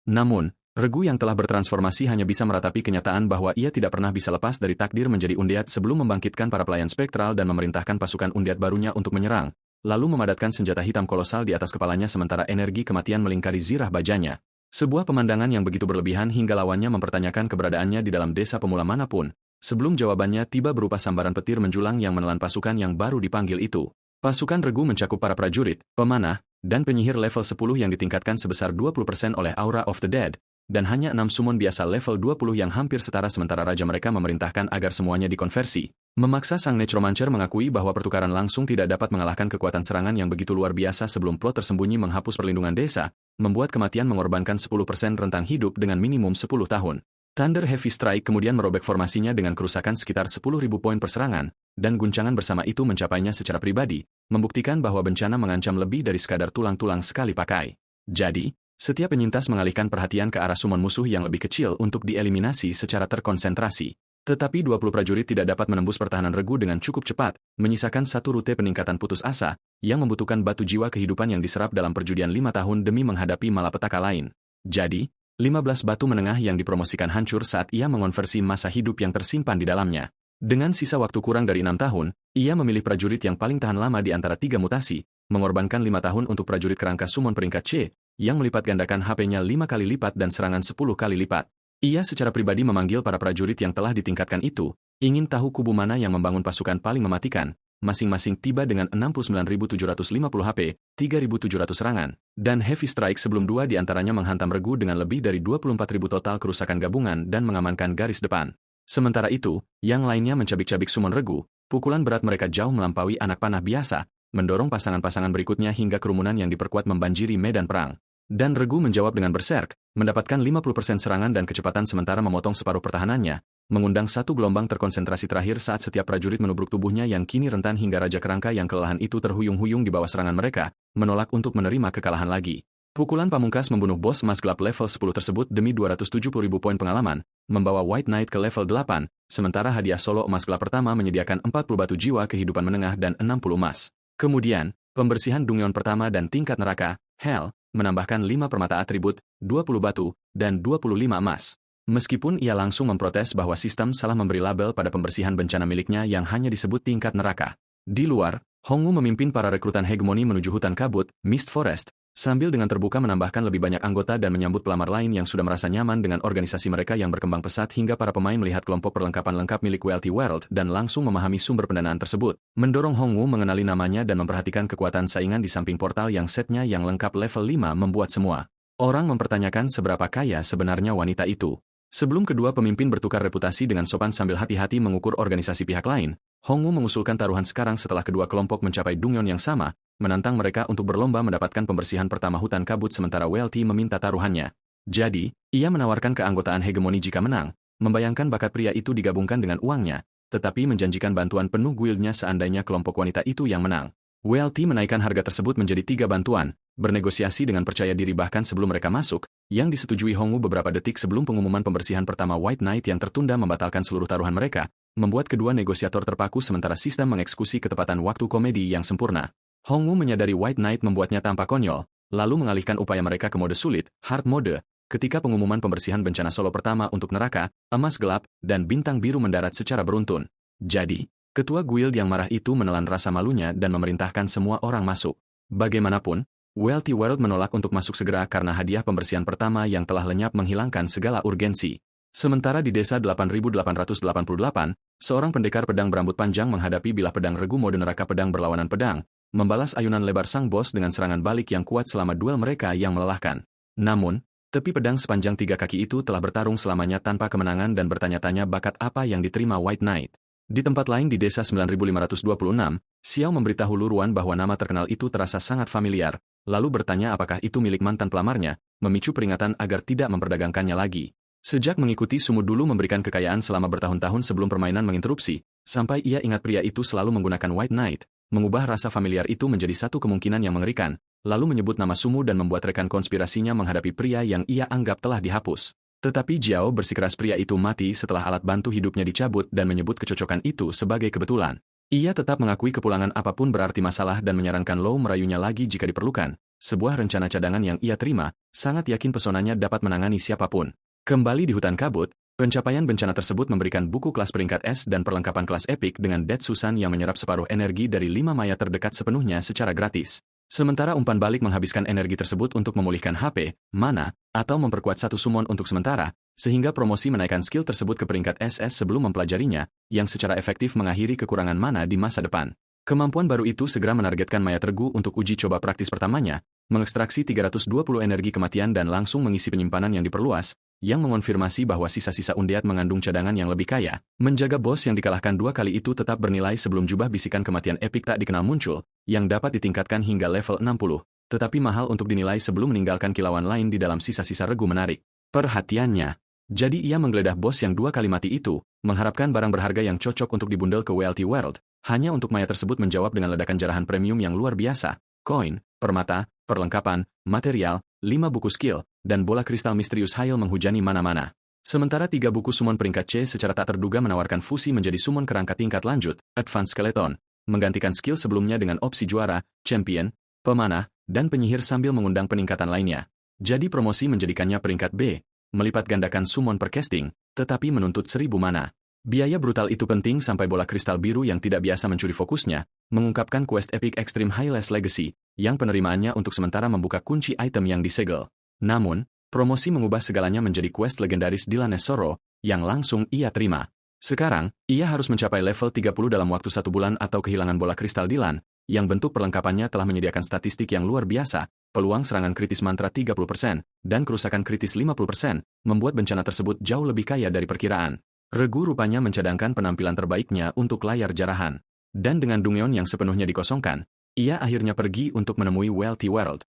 Namun, Regu yang telah bertransformasi hanya bisa meratapi kenyataan bahwa ia tidak pernah bisa lepas dari takdir menjadi undead sebelum membangkitkan para pelayan spektral dan memerintahkan pasukan undead barunya untuk menyerang, lalu memadatkan senjata hitam kolosal di atas kepalanya sementara energi kematian melingkari zirah bajanya. Sebuah pemandangan yang begitu berlebihan hingga lawannya mempertanyakan keberadaannya di dalam desa pemula manapun, sebelum jawabannya tiba berupa sambaran petir menjulang yang menelan pasukan yang baru dipanggil itu. Pasukan Regu mencakup para prajurit, pemanah, dan penyihir level 10 yang ditingkatkan sebesar 20% oleh Aura of the Dead, dan hanya 6 summon biasa level 20 yang hampir setara sementara raja mereka memerintahkan agar semuanya dikonversi. Memaksa sang Necromancer mengakui bahwa pertukaran langsung tidak dapat mengalahkan kekuatan serangan yang begitu luar biasa sebelum plot tersembunyi menghapus perlindungan desa, membuat kematian mengorbankan 10% rentang hidup dengan minimum 10 tahun. Thunder Heavy Strike kemudian merobek formasinya dengan kerusakan sekitar 10.000 poin perserangan, dan guncangan bersama itu mencapainya secara pribadi, membuktikan bahwa bencana mengancam lebih dari sekadar tulang-tulang sekali pakai. Jadi, setiap penyintas mengalihkan perhatian ke arah summon musuh yang lebih kecil untuk dieliminasi secara terkonsentrasi. Tetapi 20 prajurit tidak dapat menembus pertahanan Regu dengan cukup cepat, menyisakan satu rute peningkatan putus asa, yang membutuhkan batu jiwa kehidupan yang diserap dalam perjudian 5 tahun demi menghadapi malapetaka lain. Jadi, 15 batu menengah yang dipromosikan hancur saat ia mengonversi masa hidup yang tersimpan di dalamnya. Dengan sisa waktu kurang dari 6 tahun, ia memilih prajurit yang paling tahan lama di antara 3 mutasi, mengorbankan 5 tahun untuk prajurit kerangka summon peringkat C, yang melipat gandakan HP-nya 5 kali lipat dan serangan 10 kali lipat. Ia secara pribadi memanggil para prajurit yang telah ditingkatkan itu, ingin tahu kubu mana yang membangun pasukan paling mematikan, masing-masing tiba dengan 69.750 HP, 3.700 serangan, dan Heavy Strike sebelum 2 di antaranya menghantam Regu dengan lebih dari 24.000 total kerusakan gabungan dan mengamankan garis depan. Sementara itu, yang lainnya mencabik-cabik summon Regu, pukulan berat mereka jauh melampaui anak panah biasa, mendorong pasangan-pasangan berikutnya hingga kerumunan yang diperkuat membanjiri medan perang. Dan Regu menjawab dengan berserk, mendapatkan 50% serangan dan kecepatan sementara memotong separuh pertahanannya, mengundang satu gelombang terkonsentrasi terakhir saat setiap prajurit menubruk tubuhnya yang kini rentan hingga Raja Kerangka yang kelelahan itu terhuyung-huyung di bawah serangan mereka, menolak untuk menerima kekalahan lagi. Pukulan pamungkas membunuh bos emas gelap level 10 tersebut demi 270.000 poin pengalaman, membawa White Knight ke level 8, sementara hadiah solo emas gelap pertama menyediakan 40 batu jiwa kehidupan menengah dan 60 emas. Kemudian, pembersihan Dungeon pertama dan tingkat neraka, Hell, menambahkan 5 permata atribut, 20 batu, dan 25 emas. Meskipun ia langsung memprotes bahwa sistem salah memberi label pada pembersihan bencana miliknya yang hanya disebut tingkat neraka. Di luar, Hongwu memimpin para rekrutan hegemoni menuju hutan kabut, Mist Forest, sambil dengan terbuka menambahkan lebih banyak anggota dan menyambut pelamar lain yang sudah merasa nyaman dengan organisasi mereka yang berkembang pesat hingga para pemain melihat kelompok perlengkapan lengkap milik Wealthy World dan langsung memahami sumber pendanaan tersebut, mendorong Hongwu mengenali namanya dan memperhatikan kekuatan saingan di samping portal yang setnya yang lengkap level 5 membuat semua orang mempertanyakan seberapa kaya sebenarnya wanita itu. Sebelum kedua pemimpin bertukar reputasi dengan sopan sambil hati-hati mengukur organisasi pihak lain, Hongwu mengusulkan taruhan sekarang setelah kedua kelompok mencapai Dungeon yang sama, menantang mereka untuk berlomba mendapatkan pembersihan pertama hutan kabut sementara Wealthy meminta taruhannya. Jadi, ia menawarkan keanggotaan hegemoni jika menang, membayangkan bakat pria itu digabungkan dengan uangnya, tetapi menjanjikan bantuan penuh guildnya seandainya kelompok wanita itu yang menang. Wealthy menaikkan harga tersebut menjadi 3 bantuan, bernegosiasi dengan percaya diri bahkan sebelum mereka masuk, yang disetujui Hongwu beberapa detik sebelum pengumuman pembersihan pertama White Knight yang tertunda membatalkan seluruh taruhan mereka, membuat kedua negosiator terpaku sementara sistem mengeksekusi ketepatan waktu komedi yang sempurna. Hongwu menyadari White Knight membuatnya tampak konyol, lalu mengalihkan upaya mereka ke mode sulit, hard mode, ketika pengumuman pembersihan bencana solo pertama untuk neraka, emas gelap, dan bintang biru mendarat secara beruntun. Jadi, ketua guild yang marah itu menelan rasa malunya dan memerintahkan semua orang masuk. Bagaimanapun, Wealthy World menolak untuk masuk segera karena hadiah pembersihan pertama yang telah lenyap menghilangkan segala urgensi. Sementara di desa 8888, seorang pendekar pedang berambut panjang menghadapi bilah pedang regu mode neraka pedang berlawanan pedang, membalas ayunan lebar sang bos dengan serangan balik yang kuat selama duel mereka yang melelahkan. Namun, tepi pedang sepanjang 3 kaki itu telah bertarung selamanya tanpa kemenangan dan bertanya-tanya bakat apa yang diterima White Knight. Di tempat lain di desa 9526, Xiao memberitahu Luruan bahwa nama terkenal itu terasa sangat familiar, lalu bertanya apakah itu milik mantan pelamarnya, memicu peringatan agar tidak memperdagangkannya lagi. Sejak mengikuti Sumu dulu memberikan kekayaan selama bertahun-tahun sebelum permainan menginterupsi, sampai ia ingat pria itu selalu menggunakan White Knight, mengubah rasa familiar itu menjadi satu kemungkinan yang mengerikan, lalu menyebut nama Sumu dan membuat rekan konspirasinya menghadapi pria yang ia anggap telah dihapus. Tetapi Jiao bersikeras pria itu mati setelah alat bantu hidupnya dicabut dan menyebut kecocokan itu sebagai kebetulan. Ia tetap mengakui kepulangan apapun berarti masalah dan menyarankan Lou merayunya lagi jika diperlukan. Sebuah rencana cadangan yang ia terima, sangat yakin pesonanya dapat menangani siapapun. Kembali di hutan kabut, pencapaian bencana tersebut memberikan buku kelas peringkat S dan perlengkapan kelas epik dengan Dead Susan yang menyerap separuh energi dari 5 mayat terdekat sepenuhnya secara gratis. Sementara umpan balik menghabiskan energi tersebut untuk memulihkan HP, mana, atau memperkuat satu summon untuk sementara, sehingga promosi menaikkan skill tersebut ke peringkat SS sebelum mempelajarinya, yang secara efektif mengakhiri kekurangan mana di masa depan. Kemampuan baru itu segera menargetkan mayat regu untuk uji coba praktis pertamanya, mengekstraksi 320 energi kematian dan langsung mengisi penyimpanan yang diperluas, yang mengonfirmasi bahwa sisa-sisa undead mengandung cadangan yang lebih kaya. Menjaga bos yang dikalahkan 2 kali itu tetap bernilai sebelum jubah bisikan kematian epik tak dikenal muncul, yang dapat ditingkatkan hingga level 60, tetapi mahal untuk dinilai sebelum meninggalkan kilauan lain di dalam sisa-sisa regu menarik perhatiannya. Jadi ia menggeledah bos yang 2 kali mati itu, mengharapkan barang berharga yang cocok untuk dibundel ke Wealthy World, hanya untuk mayat tersebut menjawab dengan ledakan jarahan premium yang luar biasa, koin, permata, perlengkapan, material, 5 buku skill, dan bola kristal misterius hail menghujani mana-mana. Sementara 3 buku summon peringkat C secara tak terduga menawarkan fusi menjadi summon kerangka tingkat lanjut, Advanced Skeleton, menggantikan skill sebelumnya dengan opsi juara, champion, pemanah, dan penyihir sambil mengundang peningkatan lainnya. Jadi promosi menjadikannya peringkat B, melipat gandakan summon per casting, tetapi menuntut 1000 mana. Biaya brutal itu penting sampai bola kristal biru yang tidak biasa mencuri fokusnya, mengungkapkan quest Epic Extreme Highless Legacy, yang penerimaannya untuk sementara membuka kunci item yang disegel. Namun, promosi mengubah segalanya menjadi quest legendaris Dylan Sorrow, yang langsung ia terima. Sekarang, ia harus mencapai level 30 dalam waktu 1 bulan atau kehilangan bola kristal Dylan, yang bentuk perlengkapannya telah menyediakan statistik yang luar biasa, peluang serangan kritis mantra 30%, dan kerusakan kritis 50%, membuat bencana tersebut jauh lebih kaya dari perkiraan. Regu rupanya mencadangkan penampilan terbaiknya untuk layar jarahan. Dan dengan Dungeon yang sepenuhnya dikosongkan, ia akhirnya pergi untuk menemui Wealthy World.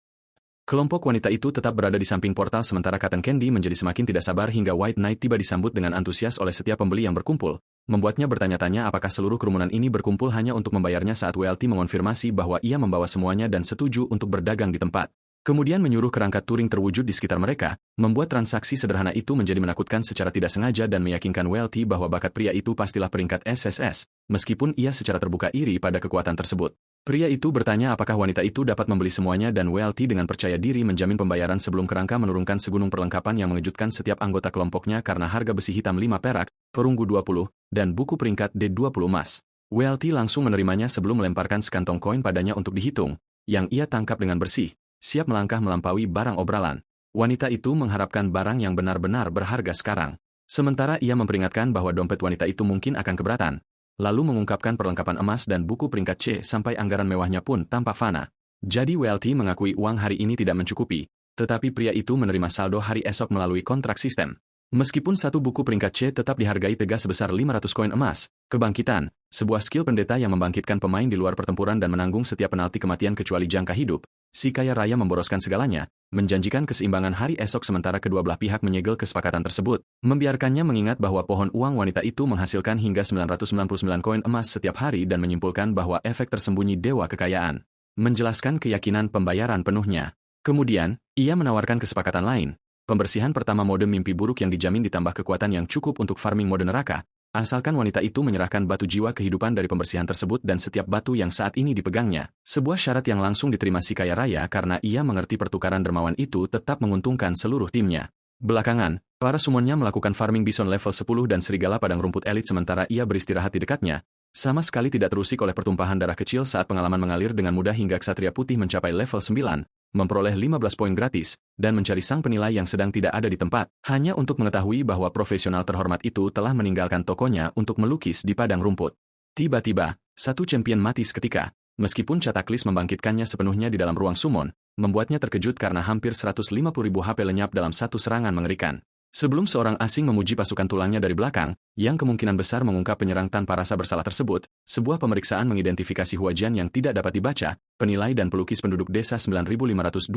Kelompok wanita itu tetap berada di samping portal sementara Cotton Candy menjadi semakin tidak sabar hingga White Knight tiba disambut dengan antusias oleh setiap pembeli yang berkumpul, membuatnya bertanya-tanya apakah seluruh kerumunan ini berkumpul hanya untuk membayarnya saat Wealthy mengonfirmasi bahwa ia membawa semuanya dan setuju untuk berdagang di tempat. Kemudian menyuruh kerangka Turing terwujud di sekitar mereka, membuat transaksi sederhana itu menjadi menakutkan secara tidak sengaja dan meyakinkan Welty bahwa bakat pria itu pastilah peringkat SSS, meskipun ia secara terbuka iri pada kekuatan tersebut. Pria itu bertanya apakah wanita itu dapat membeli semuanya dan Welty dengan percaya diri menjamin pembayaran sebelum kerangka menurunkan segunung perlengkapan yang mengejutkan setiap anggota kelompoknya karena harga besi hitam 5 perak, perunggu 20, dan buku peringkat D20 emas. Welty langsung menerimanya sebelum melemparkan sekantong koin padanya untuk dihitung, yang ia tangkap dengan bersih, siap melangkah melampaui barang obrolan. Wanita itu mengharapkan barang yang benar-benar berharga sekarang. Sementara ia memperingatkan bahwa dompet wanita itu mungkin akan keberatan, lalu mengungkapkan perlengkapan emas dan buku peringkat C sampai anggaran mewahnya pun tampak fana. Jadi Welty mengakui uang hari ini tidak mencukupi, tetapi pria itu menerima saldo hari esok melalui kontrak sistem. Meskipun satu buku peringkat C tetap dihargai tegas sebesar 500 koin emas, kebangkitan, sebuah skill pendeta yang membangkitkan pemain di luar pertempuran dan menanggung setiap penalti kematian kecuali jangka hidup, si kaya raya memboroskan segalanya, menjanjikan keseimbangan hari esok sementara kedua belah pihak menyegel kesepakatan tersebut, membiarkannya mengingat bahwa pohon uang wanita itu menghasilkan hingga 999 koin emas setiap hari dan menyimpulkan bahwa efek tersembunyi dewa kekayaan. Menjelaskan keyakinan pembayaran penuhnya. Kemudian, ia menawarkan kesepakatan lain. Pembersihan pertama mode mimpi buruk yang dijamin ditambah kekuatan yang cukup untuk farming mode neraka, asalkan wanita itu menyerahkan batu jiwa kehidupan dari pembersihan tersebut dan setiap batu yang saat ini dipegangnya. Sebuah syarat yang langsung diterima si kaya raya karena ia mengerti pertukaran dermawan itu tetap menguntungkan seluruh timnya. Belakangan, para summonnya melakukan farming bison level 10 dan serigala padang rumput elit sementara ia beristirahat di dekatnya, sama sekali tidak terusik oleh pertumpahan darah kecil saat pengalaman mengalir dengan mudah hingga ksatria putih mencapai level 9, memperoleh 15 poin gratis, dan mencari sang penilai yang sedang tidak ada di tempat, hanya untuk mengetahui bahwa profesional terhormat itu telah meninggalkan tokonya untuk melukis di padang rumput. Tiba-tiba, satu champion mati seketika, meskipun Cataclysm membangkitkannya sepenuhnya di dalam ruang summon, membuatnya terkejut karena hampir 150.000 HP lenyap dalam satu serangan mengerikan. Sebelum seorang asing memuji pasukan tulangnya dari belakang, yang kemungkinan besar mengungkap penyerang tanpa rasa bersalah tersebut, sebuah pemeriksaan mengidentifikasi Huajian yang tidak dapat dibaca, penilai dan pelukis penduduk desa 9527.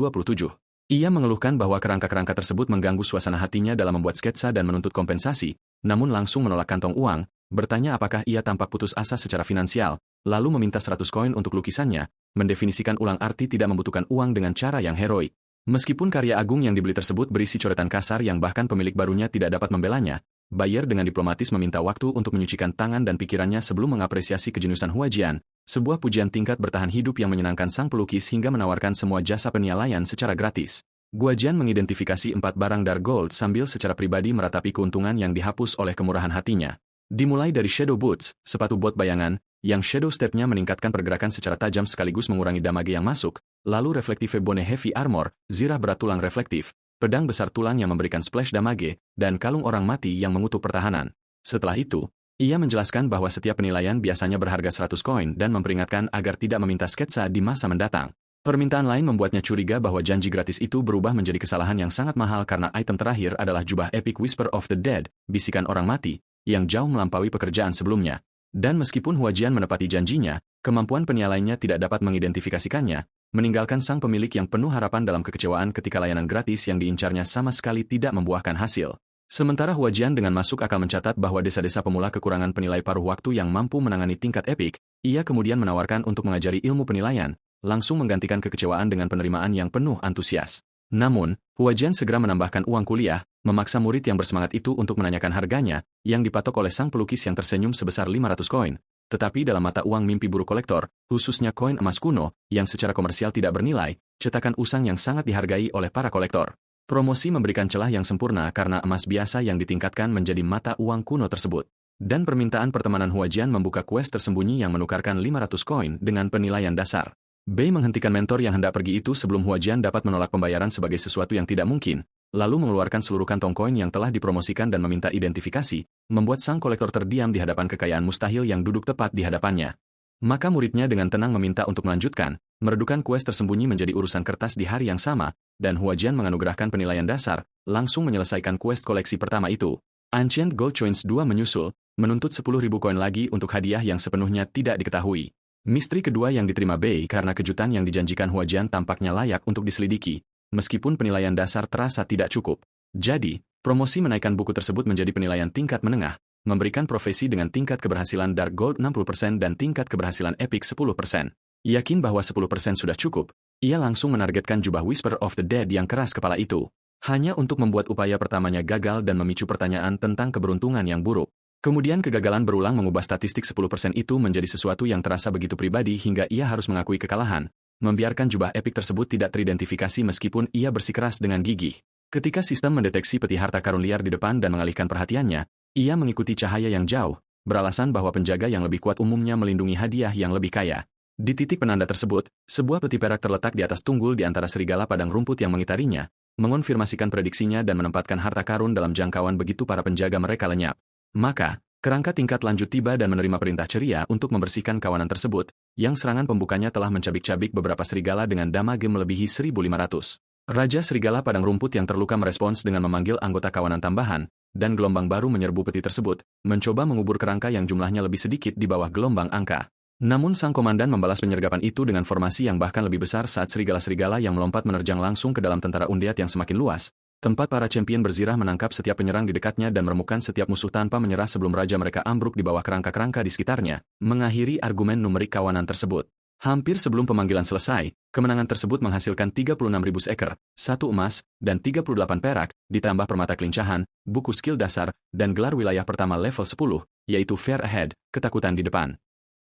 Ia mengeluhkan bahwa kerangka-kerangka tersebut mengganggu suasana hatinya dalam membuat sketsa dan menuntut kompensasi, namun langsung menolak kantong uang, bertanya apakah ia tampak putus asa secara finansial, lalu meminta 100 koin untuk lukisannya, mendefinisikan ulang arti tidak membutuhkan uang dengan cara yang heroik. Meskipun karya agung yang dibeli tersebut berisi coretan kasar yang bahkan pemilik barunya tidak dapat membelanya, Bayer dengan diplomatis meminta waktu untuk menyucikan tangan dan pikirannya sebelum mengapresiasi kejeniusan Huajian, sebuah pujian tingkat bertahan hidup yang menyenangkan sang pelukis hingga menawarkan semua jasa penilaian secara gratis. Huajian mengidentifikasi 4 barang dark gold sambil secara pribadi meratapi keuntungan yang dihapus oleh kemurahan hatinya. Dimulai dari Shadow Boots, sepatu bot bayangan, yang shadow step-nya meningkatkan pergerakan secara tajam sekaligus mengurangi damage yang masuk, lalu reflektif bone heavy armor, zirah berat tulang reflektif, pedang besar tulang yang memberikan splash damage, dan kalung orang mati yang mengutuk pertahanan. Setelah itu, ia menjelaskan bahwa setiap penilaian biasanya berharga 100 koin dan memperingatkan agar tidak meminta sketsa di masa mendatang. Permintaan lain membuatnya curiga bahwa janji gratis itu berubah menjadi kesalahan yang sangat mahal karena item terakhir adalah jubah Epic Whisper of the Dead, bisikan orang mati, yang jauh melampaui pekerjaan sebelumnya. Dan meskipun Huajian menepati janjinya, kemampuan penilaiannya tidak dapat mengidentifikasikannya, meninggalkan sang pemilik yang penuh harapan dalam kekecewaan ketika layanan gratis yang diincarnya sama sekali tidak membuahkan hasil. Sementara Huajian dengan masuk akal mencatat bahwa desa-desa pemula kekurangan penilai paruh waktu yang mampu menangani tingkat epik, ia kemudian menawarkan untuk mengajari ilmu penilaian, langsung menggantikan kekecewaan dengan penerimaan yang penuh antusias. Namun, Huajian segera menambahkan uang kuliah, memaksa murid yang bersemangat itu untuk menanyakan harganya, yang dipatok oleh sang pelukis yang tersenyum sebesar 500 koin. Tetapi dalam mata uang mimpi buruk kolektor, khususnya koin emas kuno, yang secara komersial tidak bernilai, cetakan usang yang sangat dihargai oleh para kolektor. Promosi memberikan celah yang sempurna karena emas biasa yang ditingkatkan menjadi mata uang kuno tersebut. Dan permintaan pertemanan Huajian membuka quest tersembunyi yang menukarkan 500 koin dengan penilaian dasar. Bei menghentikan mentor yang hendak pergi itu sebelum Huajian dapat menolak pembayaran sebagai sesuatu yang tidak mungkin, lalu mengeluarkan seluruh kantong koin yang telah dipromosikan dan meminta identifikasi, membuat sang kolektor terdiam di hadapan kekayaan mustahil yang duduk tepat di hadapannya. Maka muridnya dengan tenang meminta untuk melanjutkan, meredukan quest tersembunyi menjadi urusan kertas di hari yang sama, dan Huajian menganugerahkan penilaian dasar, langsung menyelesaikan quest koleksi pertama itu. Ancient Gold Coins 2 menyusul, menuntut 10.000 koin lagi untuk hadiah yang sepenuhnya tidak diketahui. Misteri kedua yang diterima Bei karena kejutan yang dijanjikan Huajian tampaknya layak untuk diselidiki, meskipun penilaian dasar terasa tidak cukup. Jadi, promosi menaikkan buku tersebut menjadi penilaian tingkat menengah, memberikan profesi dengan tingkat keberhasilan Dark Gold 60% dan tingkat keberhasilan Epic 10%. Yakin bahwa 10% sudah cukup, Ia langsung menargetkan jubah Whisper of the Dead yang keras kepala itu. Hanya untuk membuat upaya pertamanya gagal dan memicu pertanyaan tentang keberuntungan yang buruk. Kemudian kegagalan berulang mengubah statistik 10% itu menjadi sesuatu yang terasa begitu pribadi hingga ia harus mengakui kekalahan, membiarkan jubah epik tersebut tidak teridentifikasi meskipun ia bersikeras dengan gigih. Ketika sistem mendeteksi peti harta karun liar di depan dan mengalihkan perhatiannya, ia mengikuti cahaya yang jauh, beralasan bahwa penjaga yang lebih kuat umumnya melindungi hadiah yang lebih kaya. Di titik penanda tersebut, sebuah peti perak terletak di atas tunggul di antara serigala padang rumput yang mengitarinya, mengonfirmasikan prediksinya dan menempatkan harta karun dalam jangkauan begitu para penjaga mereka lenyap. Maka, kerangka tingkat lanjut tiba dan menerima perintah ceria untuk membersihkan kawanan tersebut, yang serangan pembukanya telah mencabik-cabik beberapa serigala dengan damage melebihi 1.500. Raja Serigala Padang Rumput yang terluka merespons dengan memanggil anggota kawanan tambahan, dan gelombang baru menyerbu peti tersebut, mencoba mengubur kerangka yang jumlahnya lebih sedikit di bawah gelombang angka. Namun sang komandan membalas penyergapan itu dengan formasi yang bahkan lebih besar saat serigala-serigala yang melompat menerjang langsung ke dalam tentara Undead yang semakin luas, tempat para champion berzirah menangkap setiap penyerang di dekatnya dan meremukkan setiap musuh tanpa menyerah sebelum raja mereka ambruk di bawah kerangka-kerangka di sekitarnya, mengakhiri argumen numerik kawanan tersebut. Hampir sebelum pemanggilan selesai, kemenangan tersebut menghasilkan 36.000 seker, 1 emas, dan 38 perak, ditambah permata kelincahan, buku skill dasar, dan gelar wilayah pertama level 10, yaitu Fear Ahead, ketakutan di depan.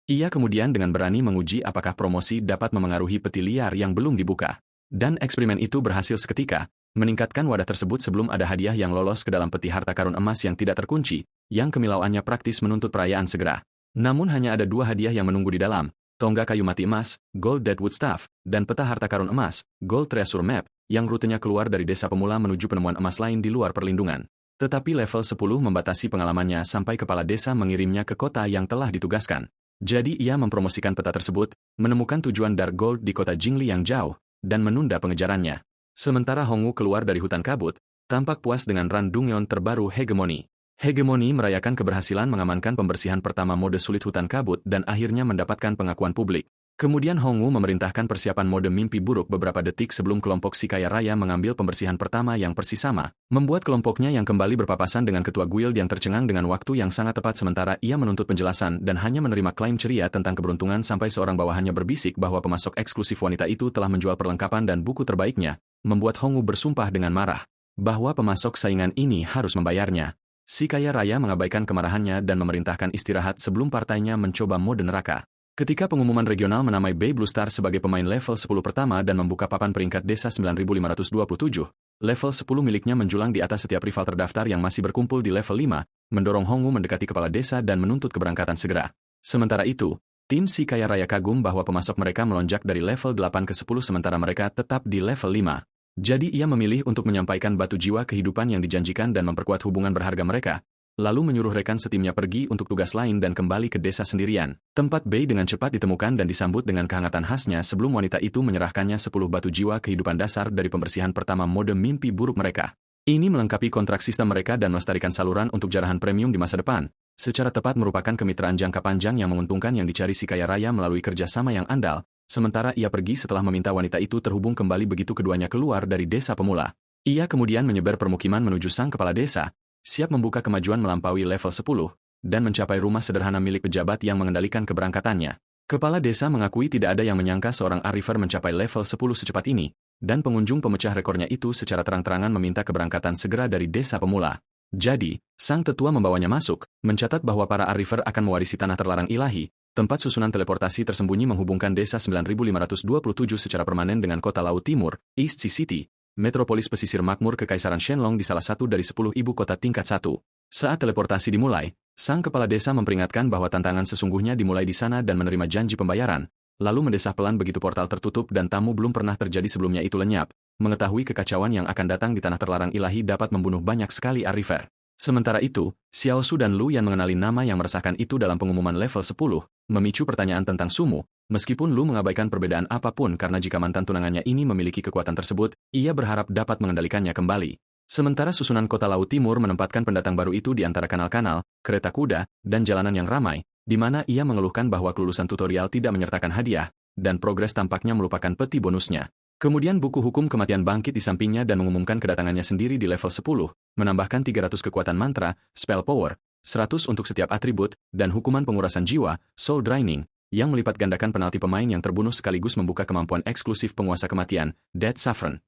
Ia kemudian dengan berani menguji apakah promosi dapat memengaruhi peti liar yang belum dibuka. Dan eksperimen itu berhasil seketika, meningkatkan wadah tersebut sebelum ada hadiah yang lolos ke dalam peti harta karun emas yang tidak terkunci, yang kemilauannya praktis menuntut perayaan segera. Namun hanya ada 2 hadiah yang menunggu di dalam, tonggak kayu mati emas, Gold Deadwood Staff, dan peta harta karun emas, Gold Treasure Map, yang rutenya keluar dari desa pemula menuju penemuan emas lain di luar perlindungan. Tetapi level 10 membatasi pengalamannya sampai kepala desa mengirimnya ke kota yang telah ditugaskan. Jadi ia mempromosikan peta tersebut, menemukan tujuan Dark Gold di kota Jingli yang jauh, dan menunda pengejarannya. Sementara Hongwu keluar dari hutan kabut, tampak puas dengan Ran Dungyeon terbaru Hegemoni. Hegemoni merayakan keberhasilan mengamankan pembersihan pertama mode sulit hutan kabut dan akhirnya mendapatkan pengakuan publik. Kemudian Hongwu memerintahkan persiapan mode mimpi buruk beberapa detik sebelum kelompok si kaya raya mengambil pembersihan pertama yang persis sama, membuat kelompoknya yang kembali berpapasan dengan ketua guild yang tercengang dengan waktu yang sangat tepat sementara ia menuntut penjelasan dan hanya menerima klaim ceria tentang keberuntungan sampai seorang bawahannya berbisik bahwa pemasok eksklusif wanita itu telah menjual perlengkapan dan buku terbaiknya, membuat Hongwu bersumpah dengan marah bahwa pemasok saingan ini harus membayarnya. Si kaya raya mengabaikan kemarahannya dan memerintahkan istirahat sebelum partainya mencoba mode neraka. Ketika pengumuman regional menamai Bay Blue Star sebagai pemain level 10 pertama dan membuka papan peringkat desa 9527, level 10 miliknya menjulang di atas setiap rival terdaftar yang masih berkumpul di level 5, mendorong Hongwu mendekati kepala desa dan menuntut keberangkatan segera. Sementara itu, tim si kaya raya kagum bahwa pemasok mereka melonjak dari level 8 ke 10 sementara mereka tetap di level 5. Jadi ia memilih untuk menyampaikan batu jiwa kehidupan yang dijanjikan dan memperkuat hubungan berharga mereka, lalu menyuruh rekan setimnya pergi untuk tugas lain dan kembali ke desa sendirian. Tempat Bei dengan cepat ditemukan dan disambut dengan kehangatan khasnya sebelum wanita itu menyerahkannya 10 batu jiwa kehidupan dasar dari pembersihan pertama mode mimpi buruk mereka. Ini melengkapi kontrak sistem mereka dan melestarikan saluran untuk jarahan premium di masa depan. Secara tepat merupakan kemitraan jangka panjang yang menguntungkan yang dicari si kaya raya melalui kerjasama yang andal, sementara ia pergi setelah meminta wanita itu terhubung kembali begitu keduanya keluar dari desa pemula. Ia kemudian menyebar permukiman menuju sang kepala desa, siap membuka kemajuan melampaui level 10, dan mencapai rumah sederhana milik pejabat yang mengendalikan keberangkatannya. Kepala desa mengakui tidak ada yang menyangka seorang Arriver mencapai level 10 secepat ini, dan pengunjung pemecah rekornya itu secara terang-terangan meminta keberangkatan segera dari desa pemula. Jadi, sang tetua membawanya masuk, mencatat bahwa para Arriver akan mewarisi tanah terlarang ilahi, tempat susunan teleportasi tersembunyi menghubungkan desa 9527 secara permanen dengan kota Laut Timur, East Sea City, metropolis pesisir makmur Kekaisaran Shenlong di salah satu dari 10 ibu kota tingkat 1. Saat teleportasi dimulai, sang kepala desa memperingatkan bahwa tantangan sesungguhnya dimulai di sana dan menerima janji pembayaran, lalu mendesah pelan begitu portal tertutup dan tamu belum pernah terjadi sebelumnya itu lenyap, mengetahui kekacauan yang akan datang di tanah terlarang ilahi dapat membunuh banyak sekali Arriver. Sementara itu, Xiao Su dan Lu Yan mengenali nama yang meresahkan itu dalam pengumuman level 10, memicu pertanyaan tentang Sumu, meskipun Lu mengabaikan perbedaan apapun karena jika mantan tunangannya ini memiliki kekuatan tersebut, ia berharap dapat mengendalikannya kembali. Sementara susunan kota Laut Timur menempatkan pendatang baru itu di antara kanal-kanal, kereta kuda, dan jalanan yang ramai, di mana ia mengeluhkan bahwa kelulusan tutorial tidak menyertakan hadiah, dan progres tampaknya melupakan peti bonusnya. Kemudian buku hukum kematian bangkit di sampingnya dan mengumumkan kedatangannya sendiri di level 10, menambahkan 300 kekuatan mantra, spell power, 100 untuk setiap atribut, dan hukuman pengurasan jiwa, soul draining, yang melipat gandakan penalti pemain yang terbunuh sekaligus membuka kemampuan eksklusif penguasa kematian, Dead Saffron.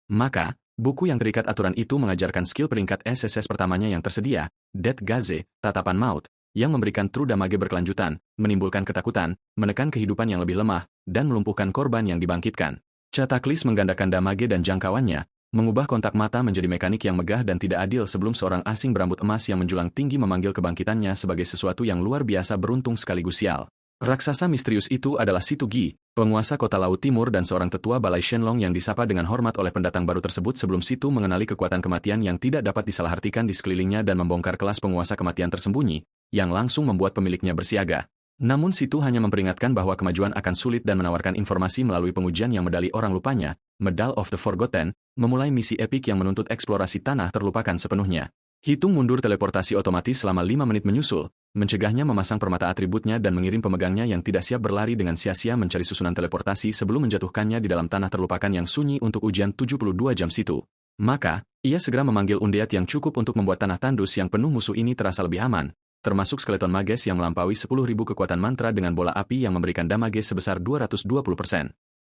Maka, buku yang terikat aturan itu mengajarkan skill peringkat SSS pertamanya yang tersedia, Dead Gaze, Tatapan Maut, yang memberikan true damage berkelanjutan, menimbulkan ketakutan, menekan kehidupan yang lebih lemah, dan melumpuhkan korban yang dibangkitkan. Cataclysm menggandakan damage dan jangkauannya, mengubah kontak mata menjadi mekanik yang megah dan tidak adil sebelum seorang asing berambut emas yang menjulang tinggi memanggil kebangkitannya sebagai sesuatu yang luar biasa beruntung sekaligus sial. Raksasa misterius itu adalah Situgi, penguasa kota Laut Timur dan seorang tetua Balai Shenlong yang disapa dengan hormat oleh pendatang baru tersebut sebelum Situ mengenali kekuatan kematian yang tidak dapat disalahartikan di sekelilingnya dan membongkar kelas penguasa kematian tersembunyi, yang langsung membuat pemiliknya bersiaga. Namun Situ hanya memperingatkan bahwa kemajuan akan sulit dan menawarkan informasi melalui pengujian yang medali orang lupanya, Medal of the Forgotten, memulai misi epik yang menuntut eksplorasi tanah terlupakan sepenuhnya. Hitung mundur teleportasi otomatis selama 5 menit menyusul, mencegahnya memasang permata atributnya dan mengirim pemegangnya yang tidak siap berlari dengan sia-sia mencari susunan teleportasi sebelum menjatuhkannya di dalam tanah terlupakan yang sunyi untuk ujian 72 jam Situ. Maka, ia segera memanggil undead yang cukup untuk membuat tanah tandus yang penuh musuh ini terasa lebih aman, termasuk skeleton mages yang melampaui 10.000 kekuatan mantra dengan bola api yang memberikan damage sebesar 220%.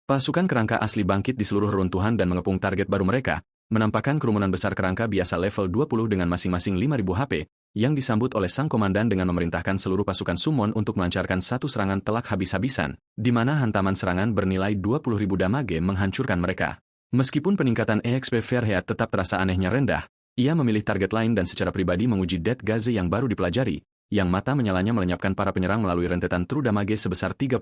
Pasukan kerangka asli bangkit di seluruh reruntuhan dan mengepung target baru mereka, menampakkan kerumunan besar kerangka biasa level 20 dengan masing-masing 5.000 HP, yang disambut oleh sang komandan dengan memerintahkan seluruh pasukan summon untuk melancarkan satu serangan telak habis-habisan, di mana hantaman serangan bernilai 20.000 damage menghancurkan mereka. Meskipun peningkatan EXP Verhead tetap terasa anehnya rendah, ia memilih target lain dan secara pribadi menguji Dead Gaze yang baru dipelajari, yang mata menyalanya melenyapkan para penyerang melalui rentetan true damage sebesar 30.000,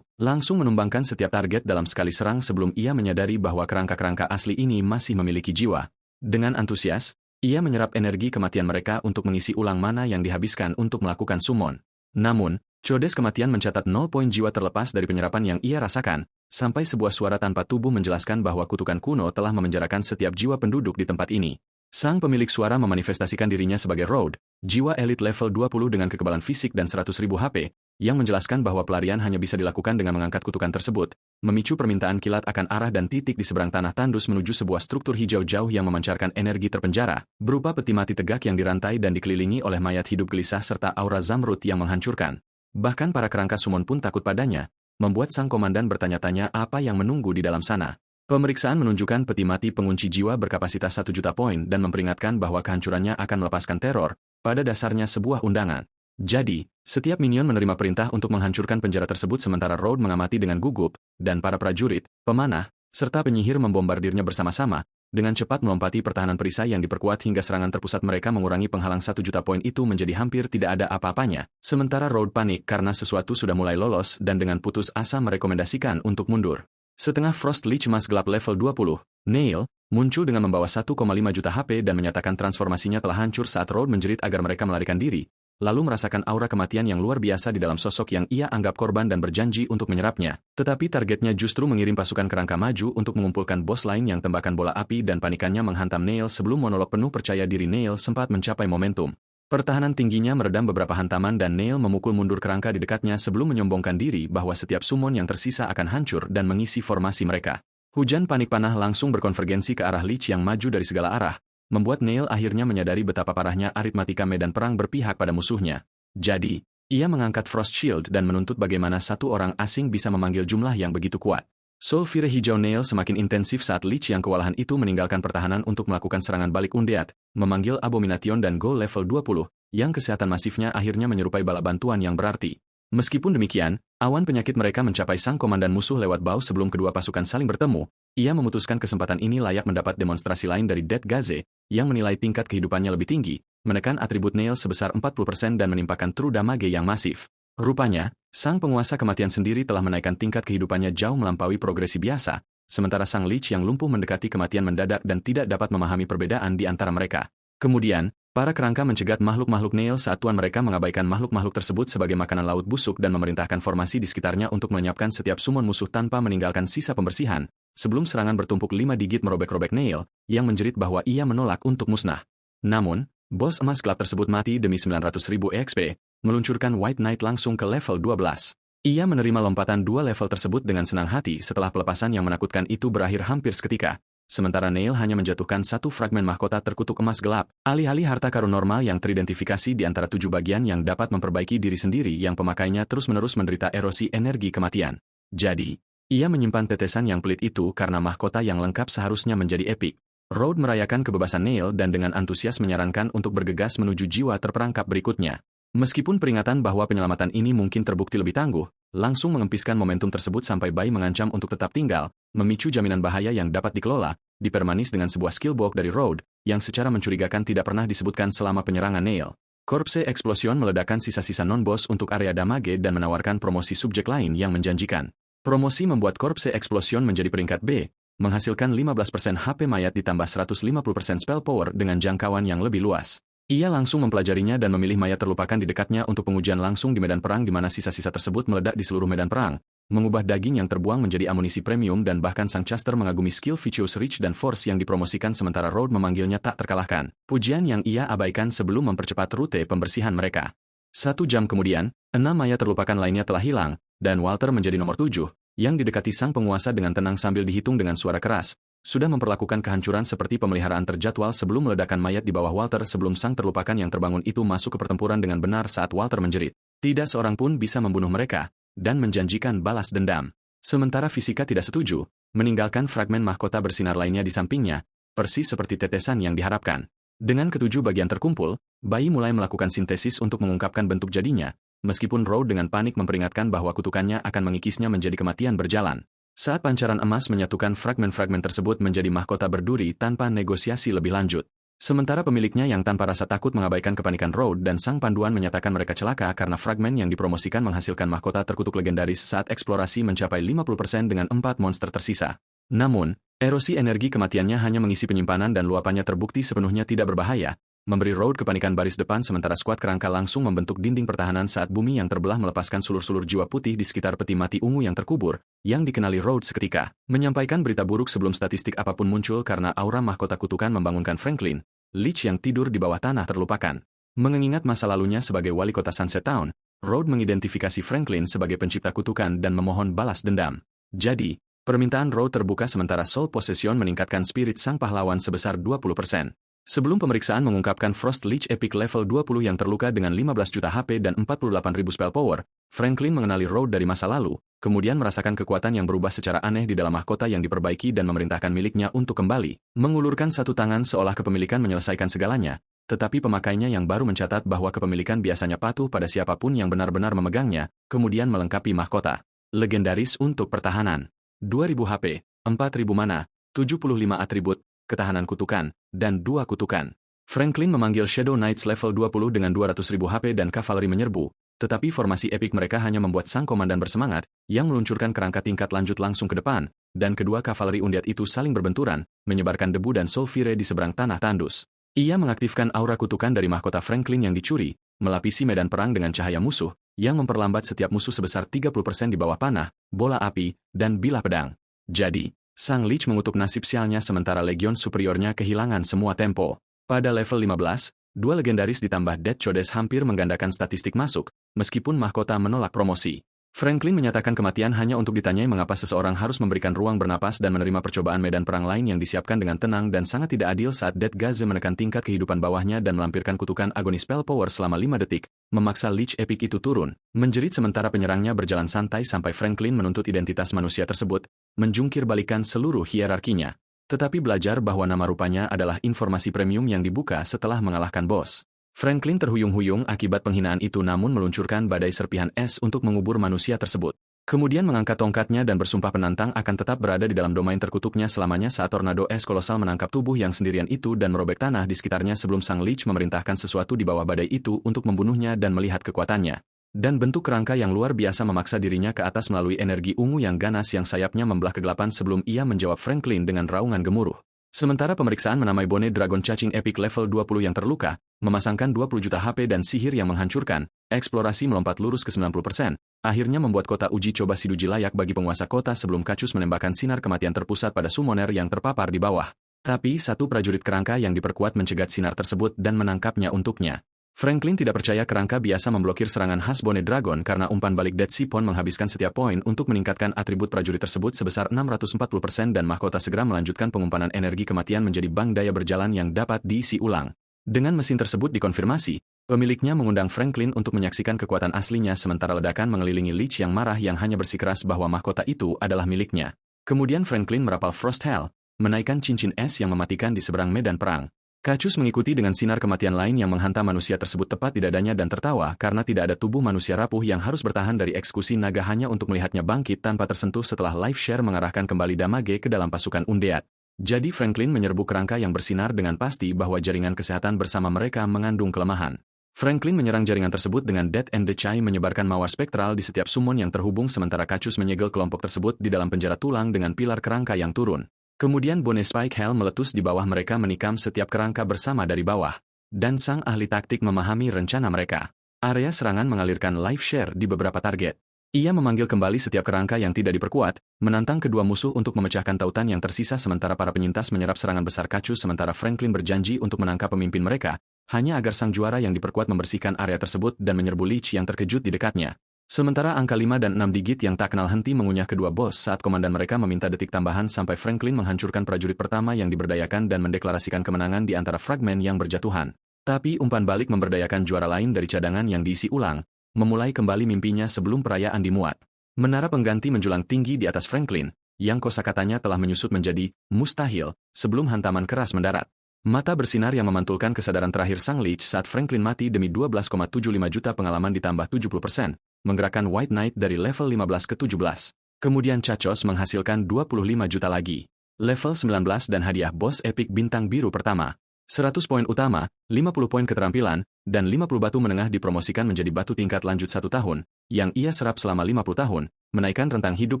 langsung menumbangkan setiap target dalam sekali serang sebelum ia menyadari bahwa kerangka-kerangka asli ini masih memiliki jiwa. Dengan antusias, ia menyerap energi kematian mereka untuk mengisi ulang mana yang dihabiskan untuk melakukan summon. Namun, Codes kematian mencatat 0 poin jiwa terlepas dari penyerapan yang ia rasakan, sampai sebuah suara tanpa tubuh menjelaskan bahwa kutukan kuno telah memenjarakan setiap jiwa penduduk di tempat ini. Sang pemilik suara memanifestasikan dirinya sebagai Road, jiwa elit level 20 dengan kekebalan fisik dan 100.000 HP, yang menjelaskan bahwa pelarian hanya bisa dilakukan dengan mengangkat kutukan tersebut, memicu permintaan kilat akan arah dan titik di seberang tanah tandus menuju sebuah struktur hijau jauh yang memancarkan energi terpenjara, berupa peti mati tegak yang dirantai dan dikelilingi oleh mayat hidup gelisah serta aura zamrud yang menghancurkan. Bahkan para kerangka summon pun takut padanya, membuat sang komandan bertanya-tanya apa yang menunggu di dalam sana. Pemeriksaan menunjukkan peti mati pengunci jiwa berkapasitas 1 juta poin dan memperingatkan bahwa kehancurannya akan melepaskan teror, pada dasarnya sebuah undangan. Jadi, setiap minion menerima perintah untuk menghancurkan penjara tersebut sementara Road mengamati dengan gugup, dan para prajurit, pemanah, serta penyihir membombardirnya bersama-sama, dengan cepat melompati pertahanan perisai yang diperkuat hingga serangan terpusat mereka mengurangi penghalang 1 juta poin itu menjadi hampir tidak ada apa-apanya, sementara Road panik karena sesuatu sudah mulai lolos dan dengan putus asa merekomendasikan untuk mundur. Setengah Frost Lich emas gelap level 20, Neil, muncul dengan membawa 1,5 juta HP dan menyatakan transformasinya telah hancur saat Road menjerit agar mereka melarikan diri, lalu merasakan aura kematian yang luar biasa di dalam sosok yang ia anggap korban dan berjanji untuk menyerapnya. Tetapi targetnya justru mengirim pasukan kerangka maju untuk mengumpulkan bos lain yang tembakan bola api dan panikannya menghantam Neil sebelum monolog penuh percaya diri Neil sempat mencapai momentum. Pertahanan tingginya meredam beberapa hantaman dan Neil memukul mundur kerangka di dekatnya sebelum menyombongkan diri bahwa setiap summon yang tersisa akan hancur dan mengisi formasi mereka. Hujan panik panah langsung berkonvergensi ke arah Lich yang maju dari segala arah, membuat Neil akhirnya menyadari betapa parahnya aritmatika medan perang berpihak pada musuhnya. Jadi, ia mengangkat Frost Shield dan menuntut bagaimana satu orang asing bisa memanggil jumlah yang begitu kuat. Soul Fire hijau Neil semakin intensif saat Lich yang kewalahan itu meninggalkan pertahanan untuk melakukan serangan balik undead, memanggil Abomination dan Ghoul level 20, yang kesehatan masifnya akhirnya menyerupai bala bantuan yang berarti. Meskipun demikian, awan penyakit mereka mencapai sang komandan musuh lewat bau sebelum kedua pasukan saling bertemu, ia memutuskan kesempatan ini layak mendapat demonstrasi lain dari Dead Gaze, yang menilai tingkat kehidupannya lebih tinggi, menekan atribut Neil sebesar 40% dan menimpakan true damage yang masif. Rupanya, sang penguasa kematian sendiri telah menaikkan tingkat kehidupannya jauh melampaui progresi biasa, sementara sang Lich yang lumpuh mendekati kematian mendadak dan tidak dapat memahami perbedaan di antara mereka. Kemudian, para kerangka mencegat makhluk-makhluk Neil saat tuan mereka mengabaikan makhluk-makhluk tersebut sebagai makanan laut busuk dan memerintahkan formasi di sekitarnya untuk melenyapkan setiap summon musuh tanpa meninggalkan sisa pembersihan, sebelum serangan bertumpuk 5 digit merobek-robek Neil, yang menjerit bahwa ia menolak untuk musnah. Namun, bos emas gelap tersebut mati demi 900.000 EXP, meluncurkan White Knight langsung ke level 12. Ia menerima lompatan 2 level tersebut dengan senang hati setelah pelepasan yang menakutkan itu berakhir hampir seketika, sementara Neil hanya menjatuhkan satu fragmen mahkota terkutuk emas gelap, alih-alih harta karun normal yang teridentifikasi di antara 7 bagian yang dapat memperbaiki diri sendiri yang pemakainya terus-menerus menderita erosi energi kematian. Jadi, ia menyimpan tetesan yang pelit itu karena mahkota yang lengkap seharusnya menjadi epik. Road merayakan kebebasan Neil dan dengan antusias menyarankan untuk bergegas menuju jiwa terperangkap berikutnya. Meskipun peringatan bahwa penyelamatan ini mungkin terbukti lebih tangguh, langsung mengempiskan momentum tersebut sampai Bai mengancam untuk tetap tinggal, memicu jaminan bahaya yang dapat dikelola, dipermanis dengan sebuah skill block dari Road, yang secara mencurigakan tidak pernah disebutkan selama penyerangan Neil. Corpse Explosion meledakkan sisa-sisa non-boss untuk area damage dan menawarkan promosi subjek lain yang menjanjikan. Promosi membuat Corpse Explosion menjadi peringkat B, menghasilkan 15% HP mayat ditambah 150% spell power dengan jangkauan yang lebih luas. Ia langsung mempelajarinya dan memilih mayat terlupakan di dekatnya untuk pengujian langsung di medan perang di mana sisa-sisa tersebut meledak di seluruh medan perang, mengubah daging yang terbuang menjadi amunisi premium dan bahkan sang caster mengagumi skill Vicious Reach dan Force yang dipromosikan sementara Road memanggilnya tak terkalahkan, pujian yang ia abaikan sebelum mempercepat rute pembersihan mereka. 1 jam kemudian, 6 mayat terlupakan lainnya telah hilang, dan Walter menjadi nomor 7, yang didekati sang penguasa dengan tenang sambil dihitung dengan suara keras. Sudah memperlakukan kehancuran seperti pemeliharaan terjadwal sebelum meledakan mayat di bawah Walter sebelum sang terlupakan yang terbangun itu masuk ke pertempuran dengan benar saat Walter menjerit. Tidak seorang pun bisa membunuh mereka, dan menjanjikan balas dendam. Sementara Fisika tidak setuju, meninggalkan fragmen mahkota bersinar lainnya di sampingnya, persis seperti tetesan yang diharapkan. Dengan ketujuh bagian terkumpul, Bai mulai melakukan sintesis untuk mengungkapkan bentuk jadinya, meskipun Road dengan panik memperingatkan bahwa kutukannya akan mengikisnya menjadi kematian berjalan. Saat pancaran emas menyatukan fragmen-fragmen tersebut menjadi mahkota berduri tanpa negosiasi lebih lanjut. Sementara pemiliknya yang tanpa rasa takut mengabaikan kepanikan Road dan sang panduan menyatakan mereka celaka karena fragmen yang dipromosikan menghasilkan mahkota terkutuk legendaris saat eksplorasi mencapai 50% dengan 4 monster tersisa. Namun, erosi energi kematiannya hanya mengisi penyimpanan dan luapannya terbukti sepenuhnya tidak berbahaya, memberi Road kepanikan baris depan sementara skuad kerangka langsung membentuk dinding pertahanan saat bumi yang terbelah melepaskan sulur-sulur jiwa putih di sekitar peti mati ungu yang terkubur, yang dikenali Road seketika. Menyampaikan berita buruk sebelum statistik apapun muncul karena aura mahkota kutukan membangunkan Franklin, Lich yang tidur di bawah tanah terlupakan. Mengingat masa lalunya sebagai wali kota Sunset Town, Road mengidentifikasi Franklin sebagai pencipta kutukan dan memohon balas dendam. Jadi, permintaan Road terbuka sementara Soul Possession meningkatkan spirit sang pahlawan sebesar 20%. Sebelum pemeriksaan mengungkapkan Frost Lich Epic level 20 yang terluka dengan 15 juta HP dan 48.000 spell power, Franklin mengenali Road dari masa lalu, kemudian merasakan kekuatan yang berubah secara aneh di dalam mahkota yang diperbaiki dan memerintahkan miliknya untuk kembali, mengulurkan satu tangan seolah kepemilikan menyelesaikan segalanya, tetapi pemakainya yang baru mencatat bahwa kepemilikan biasanya patuh pada siapapun yang benar-benar memegangnya, kemudian melengkapi mahkota. Legendaris untuk pertahanan. 2000 HP, 4000 mana, 75 atribut, ketahanan kutukan, dan 2 kutukan. Franklin memanggil Shadow Knights level 20 dengan 200.000 HP dan kavaleri menyerbu, tetapi formasi epik mereka hanya membuat sang komandan bersemangat, yang meluncurkan kerangka tingkat lanjut langsung ke depan, dan kedua kavaleri undead itu saling berbenturan, menyebarkan debu dan sulfire di seberang tanah tandus. Ia mengaktifkan aura kutukan dari mahkota Franklin yang dicuri, melapisi medan perang dengan cahaya musuh, yang memperlambat setiap musuh sebesar 30% di bawah panah, bola api, dan bilah pedang. Jadi, sang Lich mengutuk nasib sialnya sementara legion superiornya kehilangan semua tempo. Pada level 15, 2 legendaris ditambah Death Codes hampir menggandakan statistik masuk, meskipun mahkota menolak promosi. Franklin menyatakan kematian hanya untuk ditanyai mengapa seseorang harus memberikan ruang bernapas dan menerima percobaan medan perang lain yang disiapkan dengan tenang dan sangat tidak adil saat Death Gaze menekan tingkat kehidupan bawahnya dan melampirkan kutukan agoni spell power selama 5 detik, memaksa Lich Epic itu turun, menjerit sementara penyerangnya berjalan santai sampai Franklin menuntut identitas manusia tersebut, menjungkir balikan seluruh hierarkinya. Tetapi belajar bahwa nama rupanya adalah informasi premium yang dibuka setelah mengalahkan bos. Franklin terhuyung-huyung akibat penghinaan itu namun meluncurkan badai serpihan es untuk mengubur manusia tersebut. Kemudian mengangkat tongkatnya dan bersumpah penantang akan tetap berada di dalam domain terkutuknya selamanya saat tornado es kolosal menangkap tubuh yang sendirian itu dan merobek tanah di sekitarnya sebelum sang Lich memerintahkan sesuatu di bawah badai itu untuk membunuhnya dan melihat kekuatannya. Dan bentuk kerangka yang luar biasa memaksa dirinya ke atas melalui energi ungu yang ganas yang sayapnya membelah kegelapan sebelum ia menjawab Franklin dengan raungan gemuruh. Sementara pemeriksaan menamai Bone Dragon Cacing Epic level 20 yang terluka, memasangkan 20 juta HP dan sihir yang menghancurkan, eksplorasi melompat lurus ke 90%, akhirnya membuat kota uji coba Siduji layak bagi penguasa kota sebelum Kacus menembakkan sinar kematian terpusat pada summoner yang terpapar di bawah. Tapi satu prajurit kerangka yang diperkuat mencegat sinar tersebut dan menangkapnya untuknya. Franklin tidak percaya kerangka biasa memblokir serangan khas Bone Dragon karena umpan balik Dead Sipon menghabiskan setiap poin untuk meningkatkan atribut prajurit tersebut sebesar 640% dan mahkota segera melanjutkan pengumpanan energi kematian menjadi bank daya berjalan yang dapat diisi ulang. Dengan mesin tersebut dikonfirmasi, pemiliknya mengundang Franklin untuk menyaksikan kekuatan aslinya sementara ledakan mengelilingi Leech yang marah yang hanya bersikeras bahwa mahkota itu adalah miliknya. Kemudian Franklin merapal Frost Hell, menaikkan cincin es yang mematikan di seberang medan perang. Kacus mengikuti dengan sinar kematian lain yang menghantam manusia tersebut tepat di dadanya dan tertawa karena tidak ada tubuh manusia rapuh yang harus bertahan dari eksekusi naga hanya untuk melihatnya bangkit tanpa tersentuh setelah Life Share mengarahkan kembali damage ke dalam pasukan undead. Jadi Franklin menyerbu kerangka yang bersinar dengan pasti bahwa jaringan kesehatan bersama mereka mengandung kelemahan. Franklin menyerang jaringan tersebut dengan Death and the Chai menyebarkan mawar spektral di setiap summon yang terhubung sementara Kacus menyegel kelompok tersebut di dalam penjara tulang dengan pilar kerangka yang turun. Kemudian Bone Spike Hell meletus di bawah mereka menikam setiap kerangka bersama dari bawah. Dan sang ahli taktik memahami rencana mereka. Area serangan mengalirkan Life Share di beberapa target. Ia memanggil kembali setiap kerangka yang tidak diperkuat, menantang kedua musuh untuk memecahkan tautan yang tersisa sementara para penyintas menyerap serangan besar Kacus sementara Franklin berjanji untuk menangkap pemimpin mereka, hanya agar sang juara yang diperkuat membersihkan area tersebut dan menyerbu Leech yang terkejut di dekatnya. Sementara angka 5 dan 6 digit yang tak kenal henti mengunyah kedua bos saat komandan mereka meminta detik tambahan sampai Franklin menghancurkan prajurit pertama yang diberdayakan dan mendeklarasikan kemenangan di antara fragmen yang berjatuhan. Tapi umpan balik memberdayakan juara lain dari cadangan yang diisi ulang, memulai kembali mimpinya sebelum perayaan dimuat. Menara pengganti menjulang tinggi di atas Franklin, yang kosakatanya telah menyusut menjadi mustahil sebelum hantaman keras mendarat. Mata bersinar yang memantulkan kesadaran terakhir sang Leech saat Franklin mati demi 12,75 juta pengalaman ditambah 70%. Menggerakkan White Knight dari level 15 ke 17. Kemudian Chachos menghasilkan 25 juta lagi. Level 19 dan hadiah bos epic bintang biru pertama. 100 poin utama, 50 poin keterampilan, dan 50 batu menengah dipromosikan menjadi batu tingkat lanjut 1 tahun, yang ia serap selama 50 tahun, menaikkan rentang hidup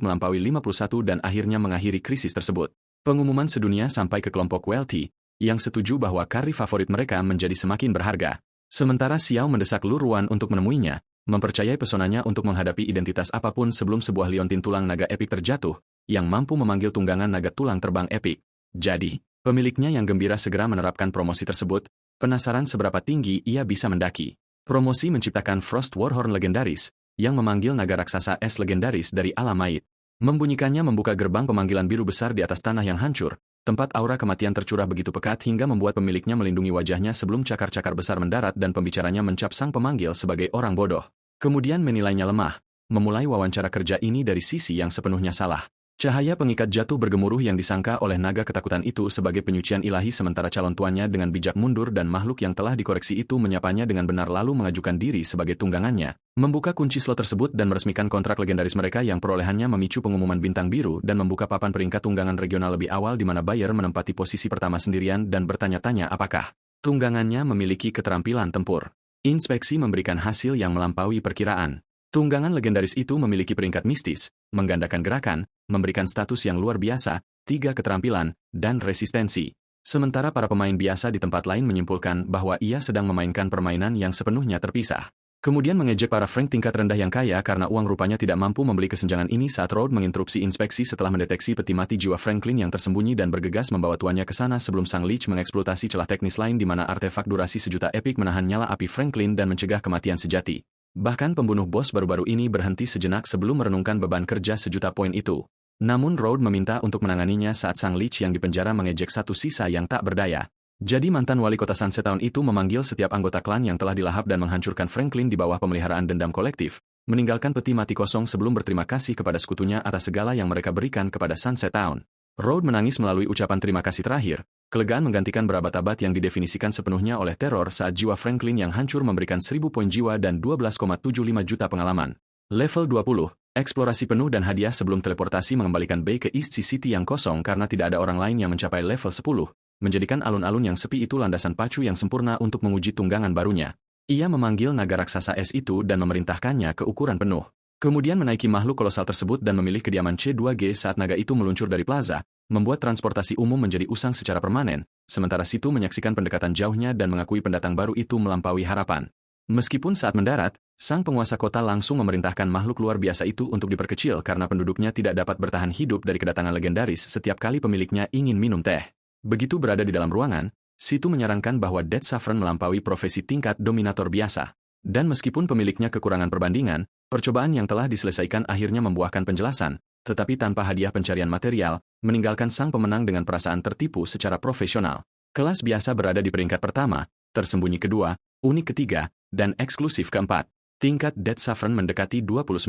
melampaui 51 dan akhirnya mengakhiri krisis tersebut. Pengumuman sedunia sampai ke kelompok Wealthy, yang setuju bahwa kari favorit mereka menjadi semakin berharga. Sementara Xiao mendesak Lu Ruan untuk menemuinya, mempercayai pesonanya untuk menghadapi identitas apapun sebelum sebuah liontin tulang naga epik terjatuh, yang mampu memanggil tunggangan naga tulang terbang epik. Jadi, pemiliknya yang gembira segera menerapkan promosi tersebut, penasaran seberapa tinggi ia bisa mendaki. Promosi menciptakan Frost Warhorn legendaris, yang memanggil naga raksasa es legendaris dari alam mayit. Membunyikannya membuka gerbang pemanggilan biru besar di atas tanah yang hancur, tempat aura kematian tercurah begitu pekat hingga membuat pemiliknya melindungi wajahnya sebelum cakar-cakar besar mendarat dan pembicaranya mencap sang pemanggil sebagai orang bodoh. Kemudian menilainya lemah, memulai wawancara kerja ini dari sisi yang sepenuhnya salah. Cahaya pengikat jatuh bergemuruh yang disangka oleh naga ketakutan itu sebagai penyucian ilahi sementara calon tuannya dengan bijak mundur dan makhluk yang telah dikoreksi itu menyapanya dengan benar lalu mengajukan diri sebagai tunggangannya, membuka kunci slot tersebut dan meresmikan kontrak legendaris mereka yang perolehannya memicu pengumuman bintang biru dan membuka papan peringkat tunggangan regional lebih awal di mana Bayer menempati posisi pertama sendirian dan bertanya-tanya apakah tunggangannya memiliki keterampilan tempur. Inspeksi memberikan hasil yang melampaui perkiraan. Tunggangan legendaris itu memiliki peringkat mistis, menggandakan gerakan, memberikan status yang luar biasa, 3 keterampilan, dan resistensi. Sementara para pemain biasa di tempat lain menyimpulkan bahwa ia sedang memainkan permainan yang sepenuhnya terpisah. Kemudian mengejek para Frank tingkat rendah yang kaya karena uang rupanya tidak mampu membeli kesenjangan ini saat Rhodes menginterupsi inspeksi setelah mendeteksi peti mati jiwa Franklin yang tersembunyi dan bergegas membawa tuannya ke sana sebelum sang Leech mengeksploitasi celah teknis lain di mana artefak durasi sejuta epik menahan nyala api Franklin dan mencegah kematian sejati. Bahkan pembunuh bos baru-baru ini berhenti sejenak sebelum merenungkan beban kerja sejuta poin itu. Namun Rhodes meminta untuk menanganinya saat sang Leech yang dipenjara mengejek satu sisa yang tak berdaya. Jadi mantan wali kota Sunset Town itu memanggil setiap anggota klan yang telah dilahap dan menghancurkan Franklin di bawah pemeliharaan dendam kolektif, meninggalkan peti mati kosong sebelum berterima kasih kepada sekutunya atas segala yang mereka berikan kepada Sunset Town. Rhodes menangis melalui ucapan terima kasih terakhir, kelegaan menggantikan berabad-abad yang didefinisikan sepenuhnya oleh teror saat jiwa Franklin yang hancur memberikan 1000 poin jiwa dan 12,75 juta pengalaman. Level 20, eksplorasi penuh dan hadiah sebelum teleportasi mengembalikan Bay ke East Sea City yang kosong karena tidak ada orang lain yang mencapai level 10, menjadikan alun-alun yang sepi itu landasan pacu yang sempurna untuk menguji tunggangan barunya. Ia memanggil naga raksasa es itu dan memerintahkannya ke ukuran penuh. Kemudian menaiki makhluk kolosal tersebut dan memilih kediaman C2G saat naga itu meluncur dari plaza, membuat transportasi umum menjadi usang secara permanen, sementara situ menyaksikan pendekatan jauhnya dan mengakui pendatang baru itu melampaui harapan. Meskipun saat mendarat, sang penguasa kota langsung memerintahkan makhluk luar biasa itu untuk diperkecil karena penduduknya tidak dapat bertahan hidup dari kedatangan legendaris setiap kali pemiliknya ingin minum teh. Begitu berada di dalam ruangan, Situ menyarankan bahwa Dead Saffron melampaui profesi tingkat dominator biasa. Dan meskipun pemiliknya kekurangan perbandingan, percobaan yang telah diselesaikan akhirnya membuahkan penjelasan, tetapi tanpa hadiah pencarian material, meninggalkan sang pemenang dengan perasaan tertipu secara profesional. Kelas biasa berada di peringkat pertama, tersembunyi kedua, unik ketiga, dan eksklusif keempat. Tingkat Dead Saffron mendekati 29.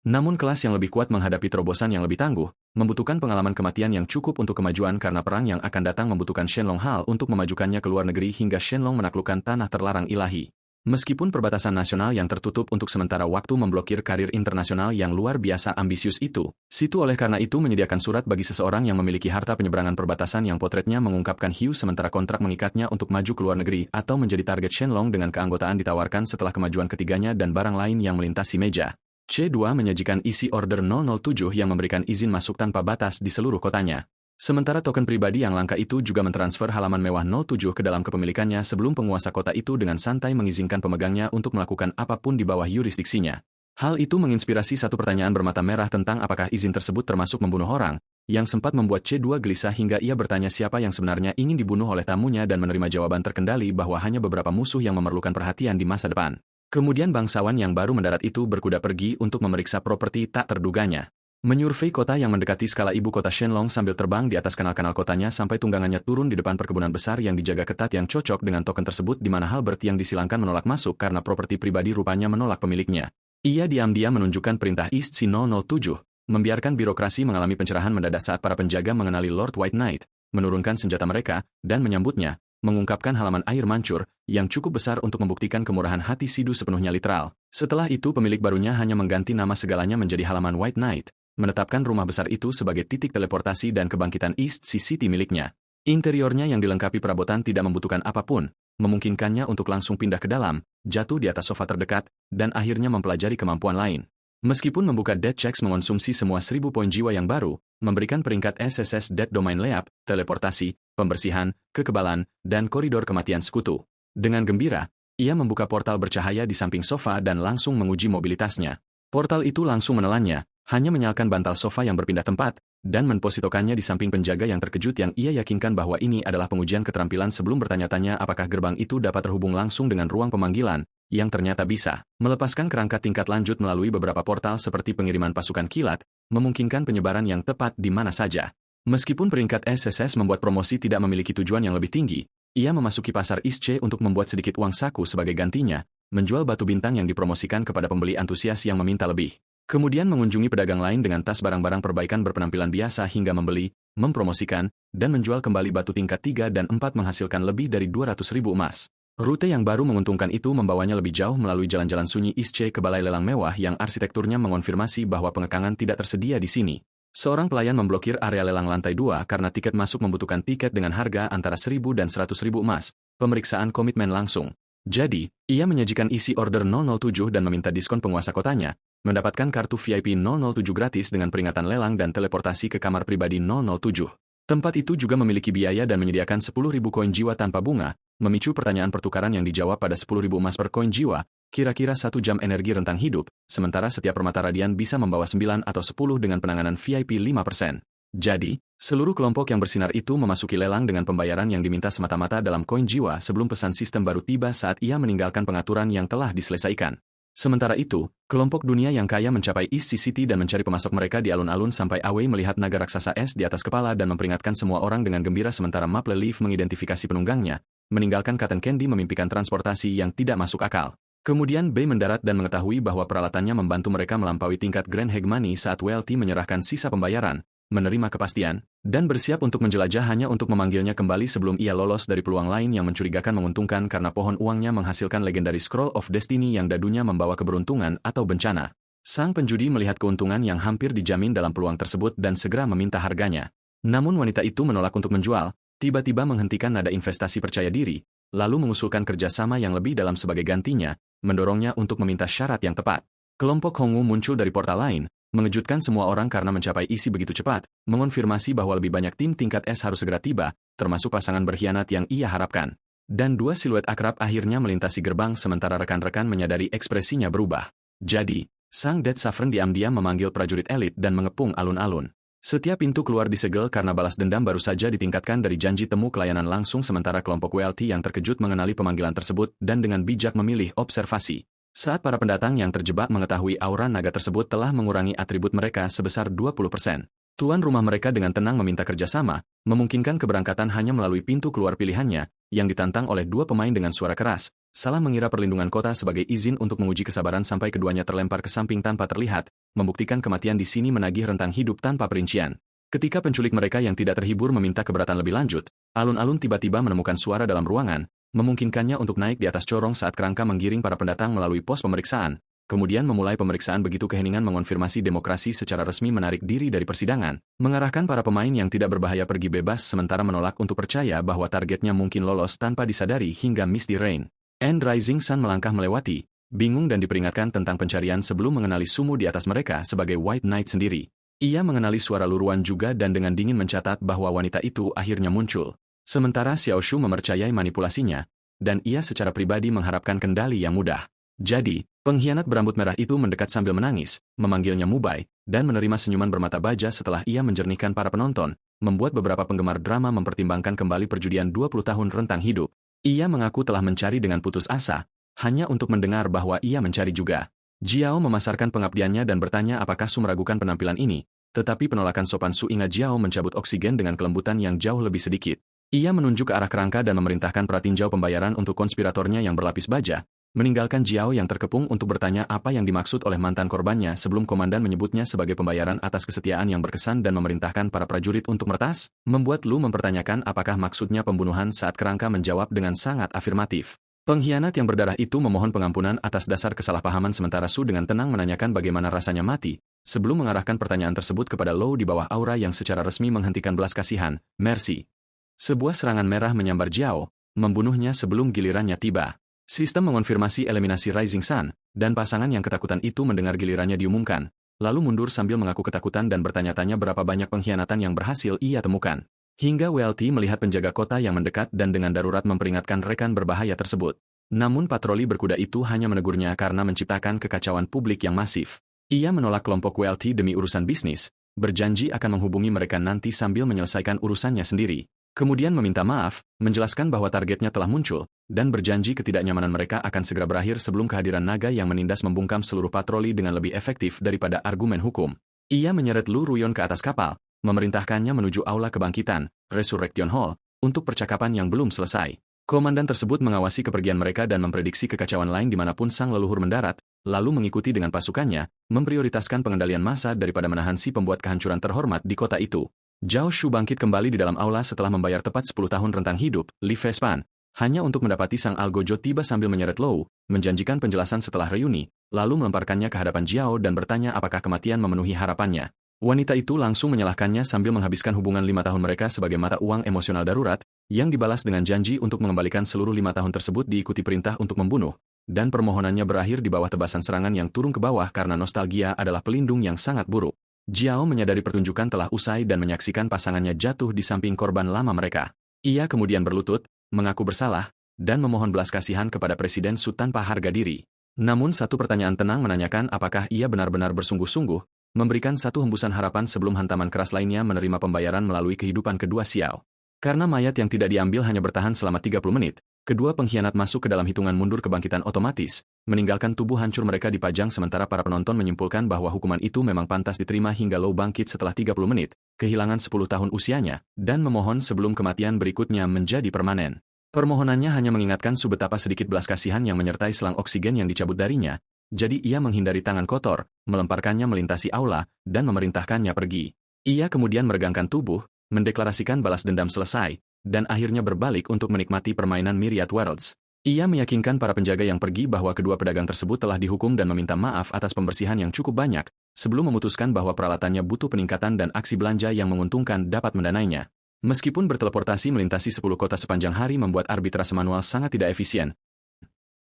Namun kelas yang lebih kuat menghadapi terobosan yang lebih tangguh, membutuhkan pengalaman kematian yang cukup untuk kemajuan karena perang yang akan datang membutuhkan Shenlong Hal untuk memajukannya ke luar negeri hingga Shenlong menaklukkan tanah terlarang ilahi. Meskipun perbatasan nasional yang tertutup untuk sementara waktu memblokir karir internasional yang luar biasa ambisius itu, Situ oleh karena itu menyediakan surat bagi seseorang yang memiliki harta penyeberangan perbatasan yang potretnya mengungkapkan hiu sementara kontrak mengikatnya untuk maju ke luar negeri atau menjadi target Shenlong dengan keanggotaan ditawarkan setelah kemajuan ketiganya dan barang lain yang melintasi meja. C2 menyajikan isi order 007 yang memberikan izin masuk tanpa batas di seluruh kotanya. Sementara token pribadi yang langka itu juga mentransfer halaman mewah 07 ke dalam kepemilikannya sebelum penguasa kota itu dengan santai mengizinkan pemegangnya untuk melakukan apapun di bawah yurisdiksinya. Hal itu menginspirasi satu pertanyaan bermata merah tentang apakah izin tersebut termasuk membunuh orang, yang sempat membuat C2 gelisah hingga ia bertanya siapa yang sebenarnya ingin dibunuh oleh tamunya dan menerima jawaban terkendali bahwa hanya beberapa musuh yang memerlukan perhatian di masa depan. Kemudian bangsawan yang baru mendarat itu berkuda pergi untuk memeriksa properti tak terduganya. Menyurvei kota yang mendekati skala ibu kota Shenlong sambil terbang di atas kanal-kanal kotanya sampai tunggangannya turun di depan perkebunan besar yang dijaga ketat yang cocok dengan token tersebut di mana Halbert yang disilangkan menolak masuk karena properti pribadi rupanya menolak pemiliknya. Ia diam-diam menunjukkan perintah East C007, membiarkan birokrasi mengalami pencerahan mendadak saat para penjaga mengenali Lord White Knight, menurunkan senjata mereka, dan menyambutnya, mengungkapkan halaman air mancur, yang cukup besar untuk membuktikan kemurahan hati Sidu sepenuhnya literal. Setelah itu pemilik barunya hanya mengganti nama segalanya menjadi halaman White Knight, menetapkan rumah besar itu sebagai titik teleportasi dan kebangkitan East Sea City miliknya. Interiornya yang dilengkapi perabotan tidak membutuhkan apapun, memungkinkannya untuk langsung pindah ke dalam, jatuh di atas sofa terdekat, dan akhirnya mempelajari kemampuan lain. Meskipun membuka Dead Checks mengonsumsi semua 1000 poin jiwa yang baru, memberikan peringkat SSS Dead Domain Layup, teleportasi, pembersihan, kekebalan, dan koridor kematian sekutu. Dengan gembira, ia membuka portal bercahaya di samping sofa dan langsung menguji mobilitasnya. Portal itu langsung menelannya, hanya menyalakan bantal sofa yang berpindah tempat, dan mempositokannya di samping penjaga yang terkejut yang ia yakinkan bahwa ini adalah pengujian keterampilan sebelum bertanya-tanya apakah gerbang itu dapat terhubung langsung dengan ruang pemanggilan, yang ternyata bisa. Melepaskan kerangka tingkat lanjut melalui beberapa portal seperti pengiriman pasukan kilat, memungkinkan penyebaran yang tepat di mana saja. Meskipun peringkat SSS membuat promosi tidak memiliki tujuan yang lebih tinggi, ia memasuki pasar ISC untuk membuat sedikit uang saku sebagai gantinya, menjual batu bintang yang dipromosikan kepada pembeli antusias yang meminta lebih. Kemudian mengunjungi pedagang lain dengan tas barang-barang perbaikan berpenampilan biasa hingga membeli, mempromosikan, dan menjual kembali batu tingkat 3 dan 4 menghasilkan lebih dari 200.000 emas. Rute yang baru menguntungkan itu membawanya lebih jauh melalui jalan-jalan sunyi ISC ke balai lelang mewah yang arsitekturnya mengonfirmasi bahwa pengekangan tidak tersedia di sini. Seorang pelayan memblokir area lelang lantai 2 karena tiket masuk membutuhkan tiket dengan harga antara 1.000 dan 100.000 emas, pemeriksaan komitmen langsung. Jadi, ia menyajikan isi order 007 dan meminta diskon penguasa kotanya, mendapatkan kartu VIP 007 gratis dengan peringatan lelang dan teleportasi ke kamar pribadi 007. Tempat itu juga memiliki biaya dan menyediakan 10.000 koin jiwa tanpa bunga, memicu pertanyaan pertukaran yang dijawab pada 10.000 emas per koin jiwa, kira-kira 1 jam energi rentang hidup, sementara setiap permata radian bisa membawa 9 atau 10 dengan penanganan VIP 5%. Jadi, seluruh kelompok yang bersinar itu memasuki lelang dengan pembayaran yang diminta semata-mata dalam koin jiwa sebelum pesan sistem baru tiba saat ia meninggalkan pengaturan yang telah diselesaikan. Sementara itu, kelompok dunia yang kaya mencapai East Sea City dan mencari pemasok mereka di alun-alun sampai Awei melihat naga raksasa es di atas kepala dan memperingatkan semua orang dengan gembira sementara Maple Leaf mengidentifikasi penunggangnya, meninggalkan Cotton Candy memimpikan transportasi yang tidak masuk akal. Kemudian Bay mendarat dan mengetahui bahwa peralatannya membantu mereka melampaui tingkat Grand Hegemony saat WLT menyerahkan sisa pembayaran, menerima kepastian, dan bersiap untuk menjelajah hanya untuk memanggilnya kembali sebelum ia lolos dari peluang lain yang mencurigakan menguntungkan karena pohon uangnya menghasilkan legendary Scroll of Destiny yang dadunya membawa keberuntungan atau bencana. Sang penjudi melihat keuntungan yang hampir dijamin dalam peluang tersebut dan segera meminta harganya. Namun wanita itu menolak untuk menjual, tiba-tiba menghentikan nada investasi percaya diri, lalu mengusulkan kerjasama yang lebih dalam sebagai gantinya, mendorongnya untuk meminta syarat yang tepat. Kelompok Hongu muncul dari portal lain, mengejutkan semua orang karena mencapai isi begitu cepat, mengonfirmasi bahwa lebih banyak tim tingkat S harus segera tiba, termasuk pasangan berkhianat yang ia harapkan. Dan dua siluet akrab akhirnya melintasi gerbang sementara rekan-rekan menyadari ekspresinya berubah. Jadi, sang Dead Saffron diam-diam memanggil prajurit elit dan mengepung alun-alun. Setiap pintu keluar disegel karena balas dendam baru saja ditingkatkan dari janji temu kelayanan langsung sementara kelompok WLT yang terkejut mengenali pemanggilan tersebut dan dengan bijak memilih observasi. Saat para pendatang yang terjebak mengetahui aura naga tersebut telah mengurangi atribut mereka sebesar 20%. Tuan rumah mereka dengan tenang meminta kerjasama, memungkinkan keberangkatan hanya melalui pintu keluar pilihannya, yang ditantang oleh dua pemain dengan suara keras. Salah mengira perlindungan kota sebagai izin untuk menguji kesabaran sampai keduanya terlempar ke samping tanpa terlihat, membuktikan kematian di sini menagih rentang hidup tanpa perincian. Ketika penculik mereka yang tidak terhibur meminta keberatan lebih lanjut, alun-alun tiba-tiba menemukan suara dalam ruangan, memungkinkannya untuk naik di atas corong saat kerangka menggiring para pendatang melalui pos pemeriksaan, kemudian memulai pemeriksaan begitu keheningan mengonfirmasi demokrasi secara resmi menarik diri dari persidangan, mengarahkan para pemain yang tidak berbahaya pergi bebas sementara menolak untuk percaya bahwa targetnya mungkin lolos tanpa disadari hingga Misty Rain and Rising Sun melangkah melewati, bingung dan diperingatkan tentang pencarian sebelum mengenali sumu di atas mereka sebagai White Knight sendiri. Ia mengenali suara luruan juga dan dengan dingin mencatat bahwa wanita itu akhirnya muncul. Sementara Xiao Shu mempercayai manipulasinya, dan ia secara pribadi mengharapkan kendali yang mudah. Jadi, pengkhianat berambut merah itu mendekat sambil menangis, memanggilnya Mubai, dan menerima senyuman bermata baja setelah ia menjernihkan para penonton, membuat beberapa penggemar drama mempertimbangkan kembali perjudian 20 tahun rentang hidup. Ia mengaku telah mencari dengan putus asa, hanya untuk mendengar bahwa ia mencari juga. Jiao memasarkan pengabdiannya dan bertanya apakah Su meragukan penampilan ini, tetapi penolakan sopan Su ingat Jiao mencabut oksigen dengan kelembutan yang jauh lebih sedikit. Ia menunjuk ke arah kerangka dan memerintahkan pratinjau pembayaran untuk konspiratornya yang berlapis baja, meninggalkan Jiao yang terkepung untuk bertanya apa yang dimaksud oleh mantan korbannya sebelum komandan menyebutnya sebagai pembayaran atas kesetiaan yang berkesan dan memerintahkan para prajurit untuk meretas, membuat Lu mempertanyakan apakah maksudnya pembunuhan saat kerangka menjawab dengan sangat afirmatif. Pengkhianat yang berdarah itu memohon pengampunan atas dasar kesalahpahaman sementara Su dengan tenang menanyakan bagaimana rasanya mati, sebelum mengarahkan pertanyaan tersebut kepada Lou di bawah aura yang secara resmi menghentikan belas kasihan, mercy. Sebuah serangan merah menyambar Jiao, membunuhnya sebelum gilirannya tiba. Sistem mengonfirmasi eliminasi Rising Sun, dan pasangan yang ketakutan itu mendengar gilirannya diumumkan, lalu mundur sambil mengaku ketakutan dan bertanya-tanya berapa banyak pengkhianatan yang berhasil ia temukan. Hingga WLT melihat penjaga kota yang mendekat dan dengan darurat memperingatkan rekan berbahaya tersebut. Namun patroli berkuda itu hanya menegurnya karena menciptakan kekacauan publik yang masif. Ia menolak kelompok WLT demi urusan bisnis, berjanji akan menghubungi mereka nanti sambil menyelesaikan urusannya sendiri. Kemudian meminta maaf, menjelaskan bahwa targetnya telah muncul, dan berjanji ketidaknyamanan mereka akan segera berakhir sebelum kehadiran naga yang menindas membungkam seluruh patroli dengan lebih efektif daripada argumen hukum. Ia menyeret Lu Ruyon ke atas kapal, memerintahkannya menuju aula kebangkitan, Resurrection Hall, untuk percakapan yang belum selesai. Komandan tersebut mengawasi kepergian mereka dan memprediksi kekacauan lain dimanapun sang leluhur mendarat, lalu mengikuti dengan pasukannya, memprioritaskan pengendalian massa daripada menahan si pembuat kehancuran terhormat di kota itu. Zhao Shu bangkit kembali di dalam aula setelah membayar tepat 10 tahun rentang hidup, Li Vespan, hanya untuk mendapati sang algojo tiba sambil menyeret Lou, menjanjikan penjelasan setelah reuni, lalu melemparkannya ke hadapan Jiao dan bertanya apakah kematian memenuhi harapannya. Wanita itu langsung menyalahkannya sambil menghabiskan hubungan 5 tahun mereka sebagai mata uang emosional darurat, yang dibalas dengan janji untuk mengembalikan seluruh 5 tahun tersebut diikuti perintah untuk membunuh, dan permohonannya berakhir di bawah tebasan serangan yang turun ke bawah karena nostalgia adalah pelindung yang sangat buruk. Jiao menyadari pertunjukan telah usai dan menyaksikan pasangannya jatuh di samping korban lama mereka. Ia kemudian berlutut, mengaku bersalah, dan memohon belas kasihan kepada Presiden Su tanpa harga diri. Namun satu pertanyaan tenang menanyakan apakah ia benar-benar bersungguh-sungguh, memberikan satu hembusan harapan sebelum hantaman keras lainnya menerima pembayaran melalui kehidupan kedua Xiao. Karena mayat yang tidak diambil hanya bertahan selama 30 menit, kedua pengkhianat masuk ke dalam hitungan mundur kebangkitan otomatis, meninggalkan tubuh hancur mereka dipajang sementara para penonton menyimpulkan bahwa hukuman itu memang pantas diterima hingga Lou bangkit setelah 30 menit, kehilangan 10 tahun usianya, dan memohon sebelum kematian berikutnya menjadi permanen. Permohonannya hanya mengingatkan Su betapa sedikit belas kasihan yang menyertai selang oksigen yang dicabut darinya, jadi ia menghindari tangan kotor, melemparkannya melintasi aula, dan memerintahkannya pergi. Ia kemudian meregangkan tubuh, mendeklarasikan balas dendam selesai, dan akhirnya berbalik untuk menikmati permainan Myriad Worlds. Ia meyakinkan para penjaga yang pergi bahwa kedua pedagang tersebut telah dihukum dan meminta maaf atas pembersihan yang cukup banyak, sebelum memutuskan bahwa peralatannya butuh peningkatan dan aksi belanja yang menguntungkan dapat mendanainya. Meskipun berteleportasi melintasi 10 kota sepanjang hari membuat arbitrase manual sangat tidak efisien,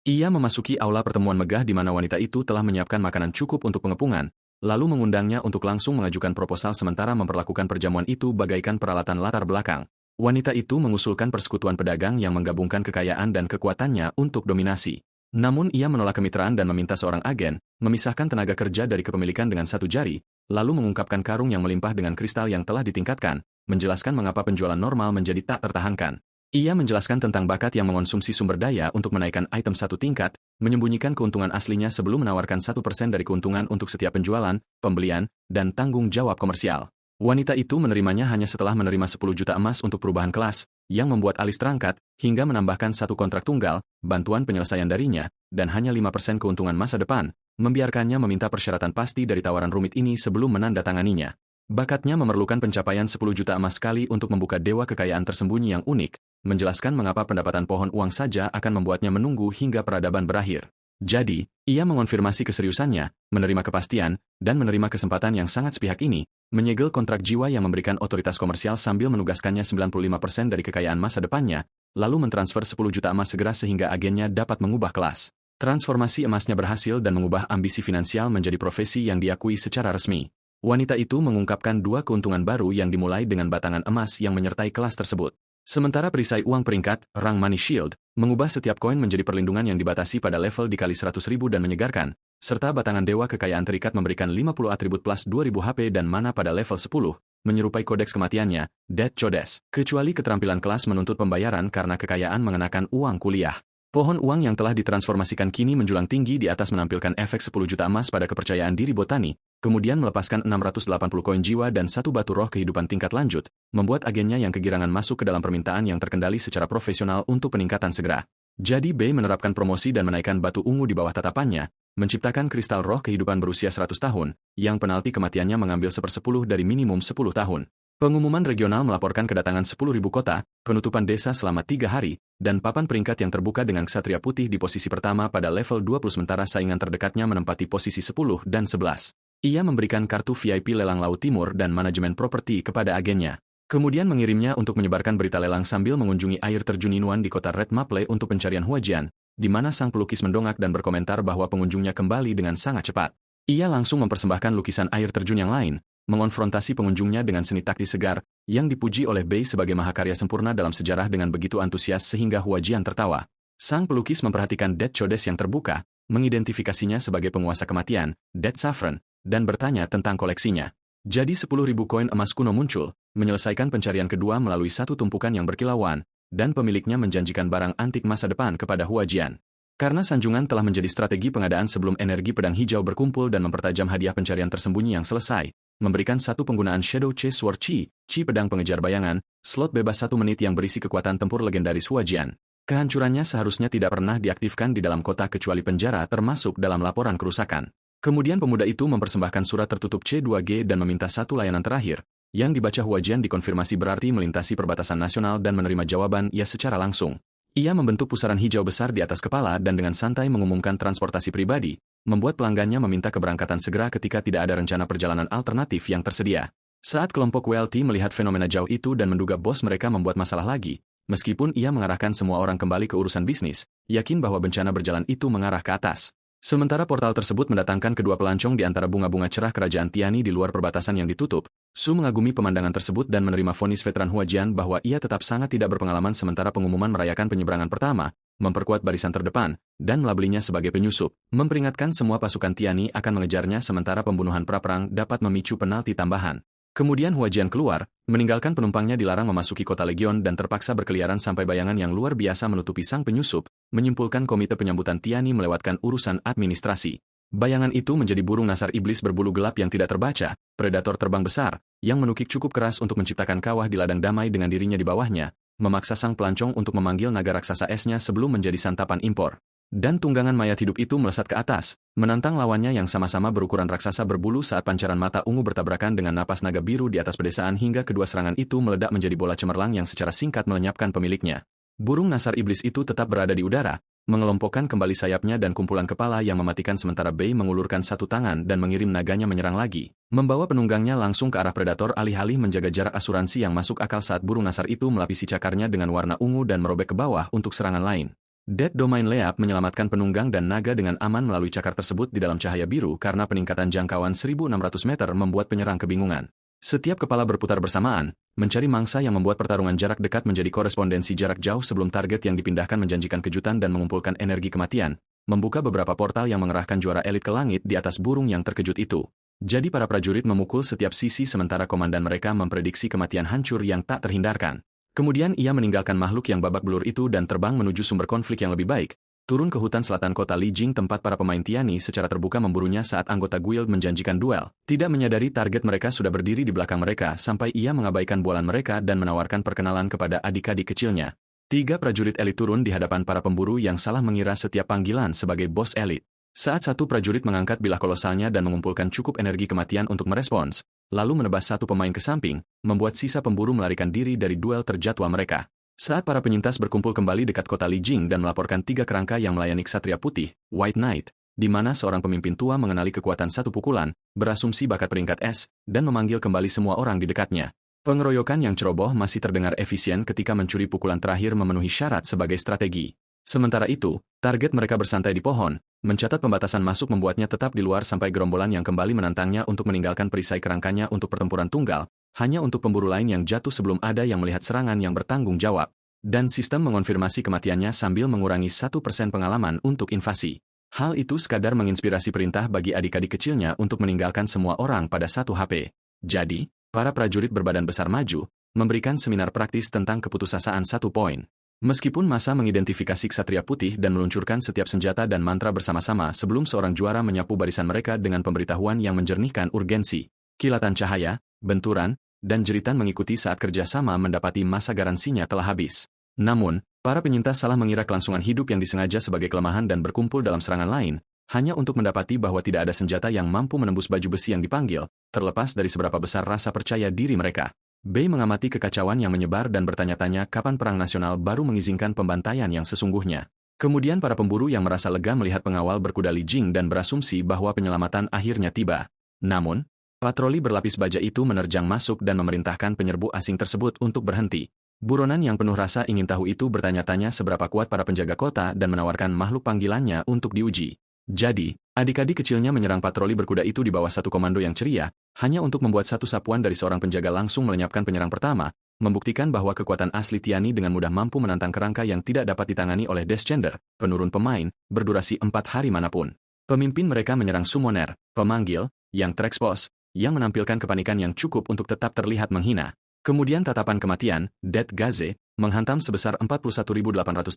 ia memasuki aula pertemuan megah di mana wanita itu telah menyiapkan makanan cukup untuk pengepungan, lalu mengundangnya untuk langsung mengajukan proposal sementara memperlakukan perjamuan itu bagaikan peralatan latar belakang. Wanita itu mengusulkan persekutuan pedagang yang menggabungkan kekayaan dan kekuatannya untuk dominasi. Namun ia menolak kemitraan dan meminta seorang agen memisahkan tenaga kerja dari kepemilikan dengan satu jari, lalu mengungkapkan karung yang melimpah dengan kristal yang telah ditingkatkan, menjelaskan mengapa penjualan normal menjadi tak tertahankan. Ia menjelaskan tentang bakat yang mengonsumsi sumber daya untuk menaikkan item satu tingkat, menyembunyikan keuntungan aslinya sebelum menawarkan 1% dari keuntungan untuk setiap penjualan, pembelian, dan tanggung jawab komersial. Wanita itu menerimanya hanya setelah menerima 10 juta emas untuk perubahan kelas, yang membuat Alice terangkat, hingga menambahkan satu kontrak tunggal, bantuan penyelesaian darinya, dan hanya 5% keuntungan masa depan, membiarkannya meminta persyaratan pasti dari tawaran rumit ini sebelum menandatanganinya. Bakatnya memerlukan pencapaian 10 juta emas sekali untuk membuka dewa kekayaan tersembunyi yang unik, menjelaskan mengapa pendapatan pohon uang saja akan membuatnya menunggu hingga peradaban berakhir. Jadi, ia mengonfirmasi keseriusannya, menerima kepastian, dan menerima kesempatan yang sangat sepihak ini, menyegel kontrak jiwa yang memberikan otoritas komersial sambil menugaskannya 95% dari kekayaan masa depannya, lalu mentransfer 10 juta emas segera sehingga agennya dapat mengubah kelas. Transformasi emasnya berhasil dan mengubah ambisi finansial menjadi profesi yang diakui secara resmi. Wanita itu mengungkapkan dua keuntungan baru yang dimulai dengan batangan emas yang menyertai kelas tersebut. Sementara perisai uang peringkat, Rang Money Shield, mengubah setiap koin menjadi perlindungan yang dibatasi pada level dikali 100.000 dan menyegarkan, serta batangan dewa kekayaan terikat memberikan 50 atribut plus 2000 HP dan mana pada level 10, menyerupai kodeks kematiannya, Death Codes, kecuali keterampilan kelas menuntut pembayaran karena kekayaan mengenakan uang kuliah. Pohon uang yang telah ditransformasikan kini menjulang tinggi di atas menampilkan efek 10 juta emas pada kepercayaan diri botani, kemudian melepaskan 680 koin jiwa dan satu batu roh kehidupan tingkat lanjut, membuat agennya yang kegirangan masuk ke dalam permintaan yang terkendali secara profesional untuk peningkatan segera. Jadi Bei menerapkan promosi dan menaikkan batu ungu di bawah tatapannya, menciptakan kristal roh kehidupan berusia 100 tahun, yang penalti kematiannya mengambil 1/10 dari minimum 10 tahun. Pengumuman regional melaporkan kedatangan 10.000 kota, penutupan desa selama 3 hari, dan papan peringkat yang terbuka dengan ksatria putih di posisi pertama pada level 20 sementara saingan terdekatnya menempati posisi 10 dan 11. Ia memberikan kartu VIP lelang Laut Timur dan manajemen properti kepada agennya. Kemudian mengirimnya untuk menyebarkan berita lelang sambil mengunjungi air terjun Inuan di kota Red Maple untuk pencarian Huajian, di mana sang pelukis mendongak dan berkomentar bahwa pengunjungnya kembali dengan sangat cepat. Ia langsung mempersembahkan lukisan air terjun yang lain, mengonfrontasi pengunjungnya dengan seni taktis segar, yang dipuji oleh Bei sebagai mahakarya sempurna dalam sejarah dengan begitu antusias sehingga Huajian tertawa. Sang pelukis memperhatikan Death Codes yang terbuka, mengidentifikasinya sebagai penguasa kematian, Death Saffron, dan bertanya tentang koleksinya. Jadi 10.000 koin emas kuno muncul, menyelesaikan pencarian kedua melalui satu tumpukan yang berkilauan, dan pemiliknya menjanjikan barang antik masa depan kepada Huajian. Karena sanjungan telah menjadi strategi pengadaan sebelum energi pedang hijau berkumpul dan mempertajam hadiah pencarian tersembunyi yang selesai, memberikan satu penggunaan Shadow Chase Sword Chi pedang pengejar bayangan, slot bebas 1 menit yang berisi kekuatan tempur legendaris Huajian. Kehancurannya seharusnya tidak pernah diaktifkan di dalam kota kecuali penjara termasuk dalam laporan kerusakan. Kemudian pemuda itu mempersembahkan surat tertutup C2G dan meminta satu layanan terakhir, yang dibaca Huajian dikonfirmasi berarti melintasi perbatasan nasional dan menerima jawaban ya secara langsung. Ia membentuk pusaran hijau besar di atas kepala dan dengan santai mengumumkan transportasi pribadi, membuat pelanggannya meminta keberangkatan segera ketika tidak ada rencana perjalanan alternatif yang tersedia. Saat kelompok WLT melihat fenomena jauh itu dan menduga bos mereka membuat masalah lagi, meskipun ia mengarahkan semua orang kembali ke urusan bisnis, yakin bahwa bencana berjalan itu mengarah ke atas. Sementara portal tersebut mendatangkan kedua pelancong di antara bunga-bunga cerah kerajaan Tiani di luar perbatasan yang ditutup, Su mengagumi pemandangan tersebut dan menerima vonis veteran Huajian bahwa ia tetap sangat tidak berpengalaman sementara pengumuman merayakan penyeberangan pertama, memperkuat barisan terdepan, dan melabelinya sebagai penyusup, memperingatkan semua pasukan Tiani akan mengejarnya sementara pembunuhan praperang dapat memicu penalti tambahan. Kemudian Huajian keluar, meninggalkan penumpangnya dilarang memasuki kota Legion dan terpaksa berkeliaran sampai bayangan yang luar biasa menutupi sang penyusup, menyimpulkan komite penyambutan Tiani melewatkan urusan administrasi. Bayangan itu menjadi burung nasar iblis berbulu gelap yang tidak terbaca, predator terbang besar, yang menukik cukup keras untuk menciptakan kawah di ladang damai dengan dirinya di bawahnya, memaksa sang pelancong untuk memanggil naga raksasa esnya sebelum menjadi santapan impor. Dan tunggangan mayat hidup itu melesat ke atas, menantang lawannya yang sama-sama berukuran raksasa berbulu saat pancaran mata ungu bertabrakan dengan napas naga biru di atas pedesaan hingga kedua serangan itu meledak menjadi bola cemerlang yang secara singkat melenyapkan pemiliknya. Burung nasar iblis itu tetap berada di udara, mengelompokkan kembali sayapnya dan kumpulan kepala yang mematikan sementara Bei mengulurkan satu tangan dan mengirim naganya menyerang lagi, membawa penunggangnya langsung ke arah predator alih-alih menjaga jarak asuransi yang masuk akal saat burung nasar itu melapisi cakarnya dengan warna ungu dan merobek ke bawah untuk serangan lain. Dead Domain Leap menyelamatkan penunggang dan naga dengan aman melalui cakar tersebut di dalam cahaya biru karena peningkatan jangkauan 1.600 meter membuat penyerang kebingungan. Setiap kepala berputar bersamaan, mencari mangsa yang membuat pertarungan jarak dekat menjadi korespondensi jarak jauh sebelum target yang dipindahkan menjanjikan kejutan dan mengumpulkan energi kematian, membuka beberapa portal yang mengerahkan juara elit ke langit di atas burung yang terkejut itu. Jadi para prajurit memukul setiap sisi sementara komandan mereka memprediksi kematian hancur yang tak terhindarkan. Kemudian ia meninggalkan makhluk yang babak belur itu dan terbang menuju sumber konflik yang lebih baik, turun ke hutan selatan kota Li Jing tempat para pemain Tiani secara terbuka memburunya saat anggota guild menjanjikan duel. Tidak menyadari target mereka sudah berdiri di belakang mereka sampai ia mengabaikan bualan mereka dan menawarkan perkenalan kepada adik-adik kecilnya. 3 prajurit elit turun di hadapan para pemburu yang salah mengira setiap panggilan sebagai bos elit. Saat satu prajurit mengangkat bilah kolosalnya dan mengumpulkan cukup energi kematian untuk merespons, lalu menebas satu pemain ke samping, membuat sisa pemburu melarikan diri dari duel terjadwal mereka. Saat para penyintas berkumpul kembali dekat kota Li Jing dan melaporkan 3 kerangka yang melayani Ksatria Putih, White Knight, di mana seorang pemimpin tua mengenali kekuatan satu pukulan, berasumsi bakat peringkat S, dan memanggil kembali semua orang di dekatnya. Pengeroyokan yang ceroboh masih terdengar efisien ketika mencuri pukulan terakhir memenuhi syarat sebagai strategi. Sementara itu, target mereka bersantai di pohon, mencatat pembatasan masuk membuatnya tetap di luar sampai gerombolan yang kembali menantangnya untuk meninggalkan perisai kerangkanya untuk pertempuran tunggal, hanya untuk pemburu lain yang jatuh sebelum ada yang melihat serangan yang bertanggung jawab. Dan sistem mengonfirmasi kematiannya sambil mengurangi 1% pengalaman untuk invasi. Hal itu sekadar menginspirasi perintah bagi adik-adik kecilnya untuk meninggalkan semua orang pada 1 HP. Jadi, para prajurit berbadan besar maju, memberikan seminar praktis tentang keputusasaan 1 poin. Meskipun masa mengidentifikasi Ksatria Putih dan meluncurkan setiap senjata dan mantra bersama-sama sebelum seorang juara menyapu barisan mereka dengan pemberitahuan yang menjernihkan urgensi. Kilatan cahaya, benturan, dan jeritan mengikuti saat kerjasama mendapati masa garansinya telah habis. Namun, para penyintas salah mengira kelangsungan hidup yang disengaja sebagai kelemahan dan berkumpul dalam serangan lain, hanya untuk mendapati bahwa tidak ada senjata yang mampu menembus baju besi yang dipanggil, terlepas dari seberapa besar rasa percaya diri mereka. Bei mengamati kekacauan yang menyebar dan bertanya-tanya kapan perang nasional baru mengizinkan pembantaian yang sesungguhnya. Kemudian para pemburu yang merasa lega melihat pengawal berkuda Li Jing dan berasumsi bahwa penyelamatan akhirnya tiba. Namun, patroli berlapis baja itu menerjang masuk dan memerintahkan penyerbu asing tersebut untuk berhenti. Buronan yang penuh rasa ingin tahu itu bertanya-tanya seberapa kuat para penjaga kota dan menawarkan makhluk panggilannya untuk diuji. Jadi, adik-adik kecilnya menyerang patroli berkuda itu di bawah satu komando yang ceria, hanya untuk membuat satu sapuan dari seorang penjaga langsung melenyapkan penyerang pertama, membuktikan bahwa kekuatan asli Tiani dengan mudah mampu menantang kerangka yang tidak dapat ditangani oleh Descender, penurun pemain, berdurasi 4 hari manapun. Pemimpin mereka menyerang summoner, pemanggil, yang Trexpos, yang menampilkan kepanikan yang cukup untuk tetap terlihat menghina. Kemudian tatapan kematian, Death Gaze, menghantam sebesar 41.870,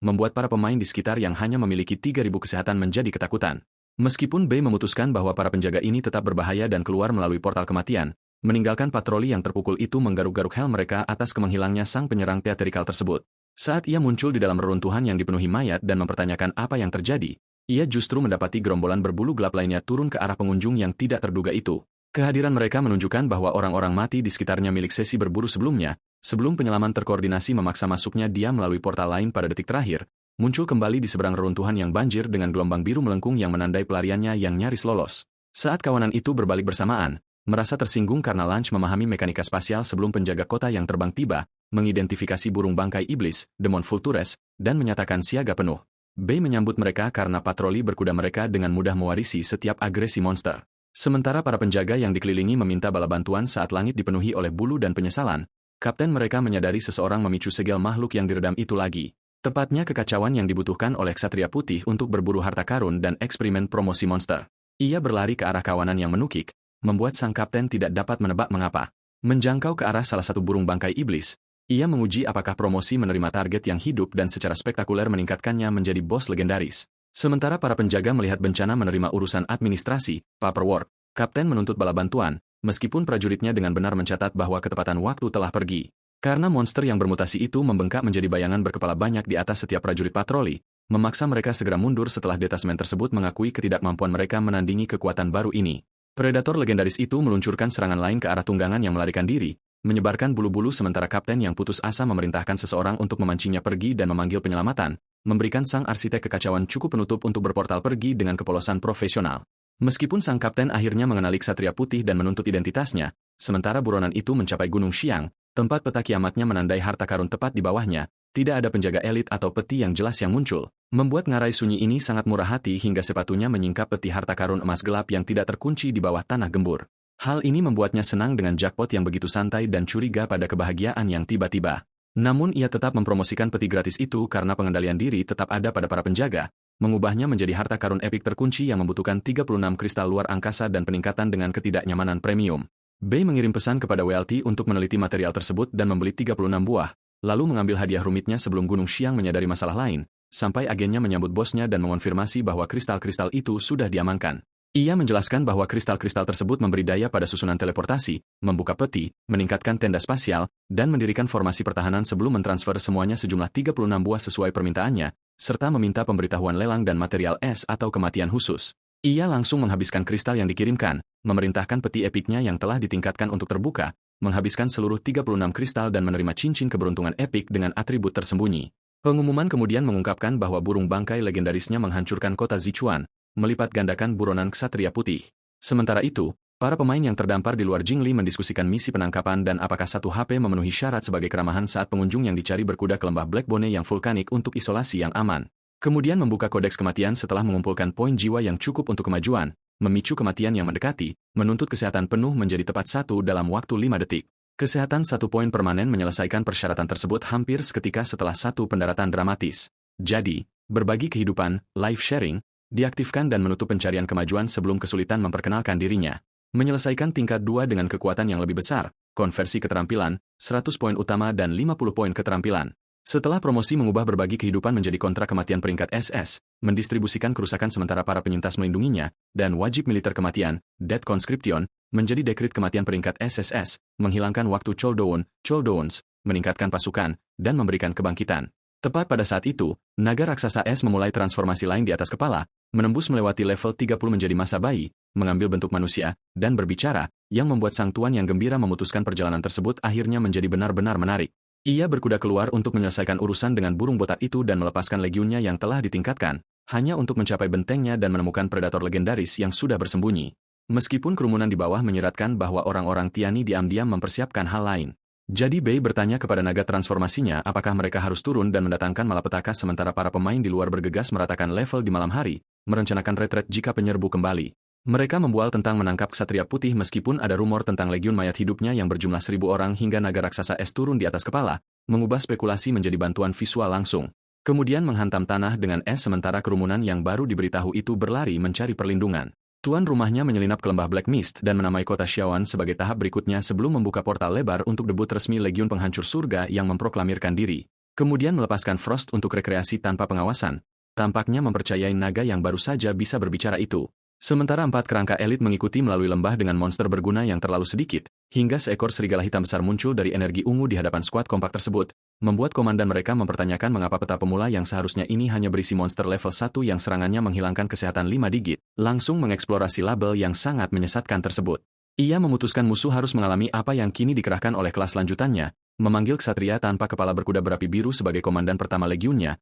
membuat para pemain di sekitar yang hanya memiliki 3.000 kesehatan menjadi ketakutan. Meskipun Bei memutuskan bahwa para penjaga ini tetap berbahaya dan keluar melalui portal kematian, meninggalkan patroli yang terpukul itu menggaruk-garuk helm mereka atas kemenghilangnya sang penyerang teatrikal tersebut. Saat ia muncul di dalam reruntuhan yang dipenuhi mayat dan mempertanyakan apa yang terjadi, ia justru mendapati gerombolan berbulu gelap lainnya turun ke arah pengunjung yang tidak terduga itu. Kehadiran mereka menunjukkan bahwa orang-orang mati di sekitarnya milik sesi berburu sebelumnya, sebelum penyelaman terkoordinasi memaksa masuknya dia melalui portal lain pada detik terakhir, muncul kembali di seberang reruntuhan yang banjir dengan gelombang biru melengkung yang menandai pelariannya yang nyaris lolos. Saat kawanan itu berbalik bersamaan, merasa tersinggung karena Lunch memahami mekanika spasial sebelum penjaga kota yang terbang tiba, mengidentifikasi burung bangkai iblis, Demon Vultures, dan menyatakan siaga penuh. Bei menyambut mereka karena patroli berkuda mereka dengan mudah mewarisi setiap agresi monster. Sementara para penjaga yang dikelilingi meminta bala bantuan saat langit dipenuhi oleh bulu dan penyesalan, kapten mereka menyadari seseorang memicu segel makhluk yang diredam itu lagi. Tepatnya kekacauan yang dibutuhkan oleh Ksatria Putih untuk berburu harta karun dan eksperimen promosi monster. Ia berlari ke arah kawanan yang menukik, membuat sang kapten tidak dapat menebak mengapa. Menjangkau ke arah salah satu burung bangkai iblis, ia menguji apakah promosi menerima target yang hidup dan secara spektakuler meningkatkannya menjadi bos legendaris. Sementara para penjaga melihat bencana menerima urusan administrasi, paperwork, kapten menuntut bala bantuan, meskipun prajuritnya dengan benar mencatat bahwa ketepatan waktu telah pergi. Karena monster yang bermutasi itu membengkak menjadi bayangan berkepala banyak di atas setiap prajurit patroli, memaksa mereka segera mundur setelah detasmen tersebut mengakui ketidakmampuan mereka menandingi kekuatan baru ini. Predator legendaris itu meluncurkan serangan lain ke arah tunggangan yang melarikan diri, menyebarkan bulu-bulu sementara kapten yang putus asa memerintahkan seseorang untuk memancingnya pergi dan memanggil penyelamatan, memberikan sang arsitek kekacauan cukup penutup untuk berportal pergi dengan kepolosan profesional. Meskipun sang kapten akhirnya mengenali Ksatria Putih dan menuntut identitasnya, sementara buronan itu mencapai Gunung Xiang, tempat peta kiamatnya menandai harta karun tepat di bawahnya, tidak ada penjaga elit atau peti yang jelas yang muncul, membuat ngarai sunyi ini sangat murah hati hingga sepatunya menyingkap peti harta karun emas gelap yang tidak terkunci di bawah tanah gembur. Hal ini membuatnya senang dengan jackpot yang begitu santai dan curiga pada kebahagiaan yang tiba-tiba. Namun ia tetap mempromosikan peti gratis itu karena pengendalian diri tetap ada pada para penjaga, mengubahnya menjadi harta karun epik terkunci yang membutuhkan 36 kristal luar angkasa dan peningkatan dengan ketidaknyamanan premium. Bei mengirim pesan kepada WLT untuk meneliti material tersebut dan membeli 36 buah, lalu mengambil hadiah rumitnya sebelum Gunung Xiang menyadari masalah lain, sampai agennya menyambut bosnya dan mengonfirmasi bahwa kristal-kristal itu sudah diamankan. Ia menjelaskan bahwa kristal-kristal tersebut memberi daya pada susunan teleportasi, membuka peti, meningkatkan tenda spasial, dan mendirikan formasi pertahanan sebelum mentransfer semuanya sejumlah 36 buah sesuai permintaannya, serta meminta pemberitahuan lelang dan material es atau kematian khusus. Ia langsung menghabiskan kristal yang dikirimkan, memerintahkan peti epiknya yang telah ditingkatkan untuk terbuka, menghabiskan seluruh 36 kristal dan menerima cincin keberuntungan epik dengan atribut tersembunyi. Pengumuman kemudian mengungkapkan bahwa burung bangkai legendarisnya menghancurkan kota Zichuan, melipat gandakan buronan ksatria putih. Sementara itu, para pemain yang terdampar di luar Jingli mendiskusikan misi penangkapan dan apakah satu HP memenuhi syarat sebagai keramahan saat pengunjung yang dicari berkuda ke lembah Black Bone yang vulkanik untuk isolasi yang aman. Kemudian membuka kodeks kematian setelah mengumpulkan poin jiwa yang cukup untuk kemajuan, memicu kematian yang mendekati, menuntut kesehatan penuh menjadi tepat 1 dalam waktu 5 detik. Kesehatan 1 poin permanen menyelesaikan persyaratan tersebut hampir seketika setelah 1 pendaratan dramatis. Jadi, berbagi kehidupan, life sharing, diaktifkan dan menutup pencarian kemajuan sebelum kesulitan memperkenalkan dirinya. Menyelesaikan tingkat 2 dengan kekuatan yang lebih besar, konversi keterampilan, 100 poin utama dan 50 poin keterampilan. Setelah promosi mengubah berbagi kehidupan menjadi kontrak kematian peringkat SS, mendistribusikan kerusakan sementara para penyintas melindunginya, dan wajib militer kematian, Death Conscription, menjadi dekrit kematian peringkat SSS, menghilangkan waktu Choldowns, meningkatkan pasukan, dan memberikan kebangkitan. Tepat pada saat itu, naga raksasa es memulai transformasi lain di atas kepala, menembus melewati level 30 menjadi masa bayi, mengambil bentuk manusia, dan berbicara, yang membuat sang tuan yang gembira memutuskan perjalanan tersebut akhirnya menjadi benar-benar menarik. Ia berkuda keluar untuk menyelesaikan urusan dengan burung botak itu dan melepaskan legiunnya yang telah ditingkatkan, hanya untuk mencapai bentengnya dan menemukan predator legendaris yang sudah bersembunyi. Meskipun kerumunan di bawah menyiratkan bahwa orang-orang Tiani diam-diam mempersiapkan hal lain. Jadi Bei bertanya kepada naga transformasinya apakah mereka harus turun dan mendatangkan malapetaka sementara para pemain di luar bergegas meratakan level di malam hari, merencanakan retret jika penyerbu kembali. Mereka membual tentang menangkap ksatria putih meskipun ada rumor tentang legiun mayat hidupnya yang berjumlah 1000 orang hingga naga raksasa es turun di atas kepala, mengubah spekulasi menjadi bantuan visual langsung. Kemudian menghantam tanah dengan es sementara kerumunan yang baru diberitahu itu berlari mencari perlindungan. Tuan rumahnya menyelinap ke lembah Black Mist dan menamai kota Xiaoan sebagai tahap berikutnya sebelum membuka portal lebar untuk debut resmi Legiun Penghancur Surga yang memproklamirkan diri. Kemudian melepaskan Frost untuk rekreasi tanpa pengawasan, tampaknya mempercayai naga yang baru saja bisa berbicara itu. Sementara 4 kerangka elit mengikuti melalui lembah dengan monster berguna yang terlalu sedikit, hingga seekor serigala hitam besar muncul dari energi ungu di hadapan skuad kompak tersebut, membuat komandan mereka mempertanyakan mengapa peta pemula yang seharusnya ini hanya berisi monster level 1 yang serangannya menghilangkan kesehatan 5 digit, langsung mengeksplorasi label yang sangat menyesatkan tersebut. Ia memutuskan musuh harus mengalami apa yang kini dikerahkan oleh kelas lanjutannya, memanggil ksatria tanpa kepala berkuda berapi biru sebagai komandan pertama legiunnya,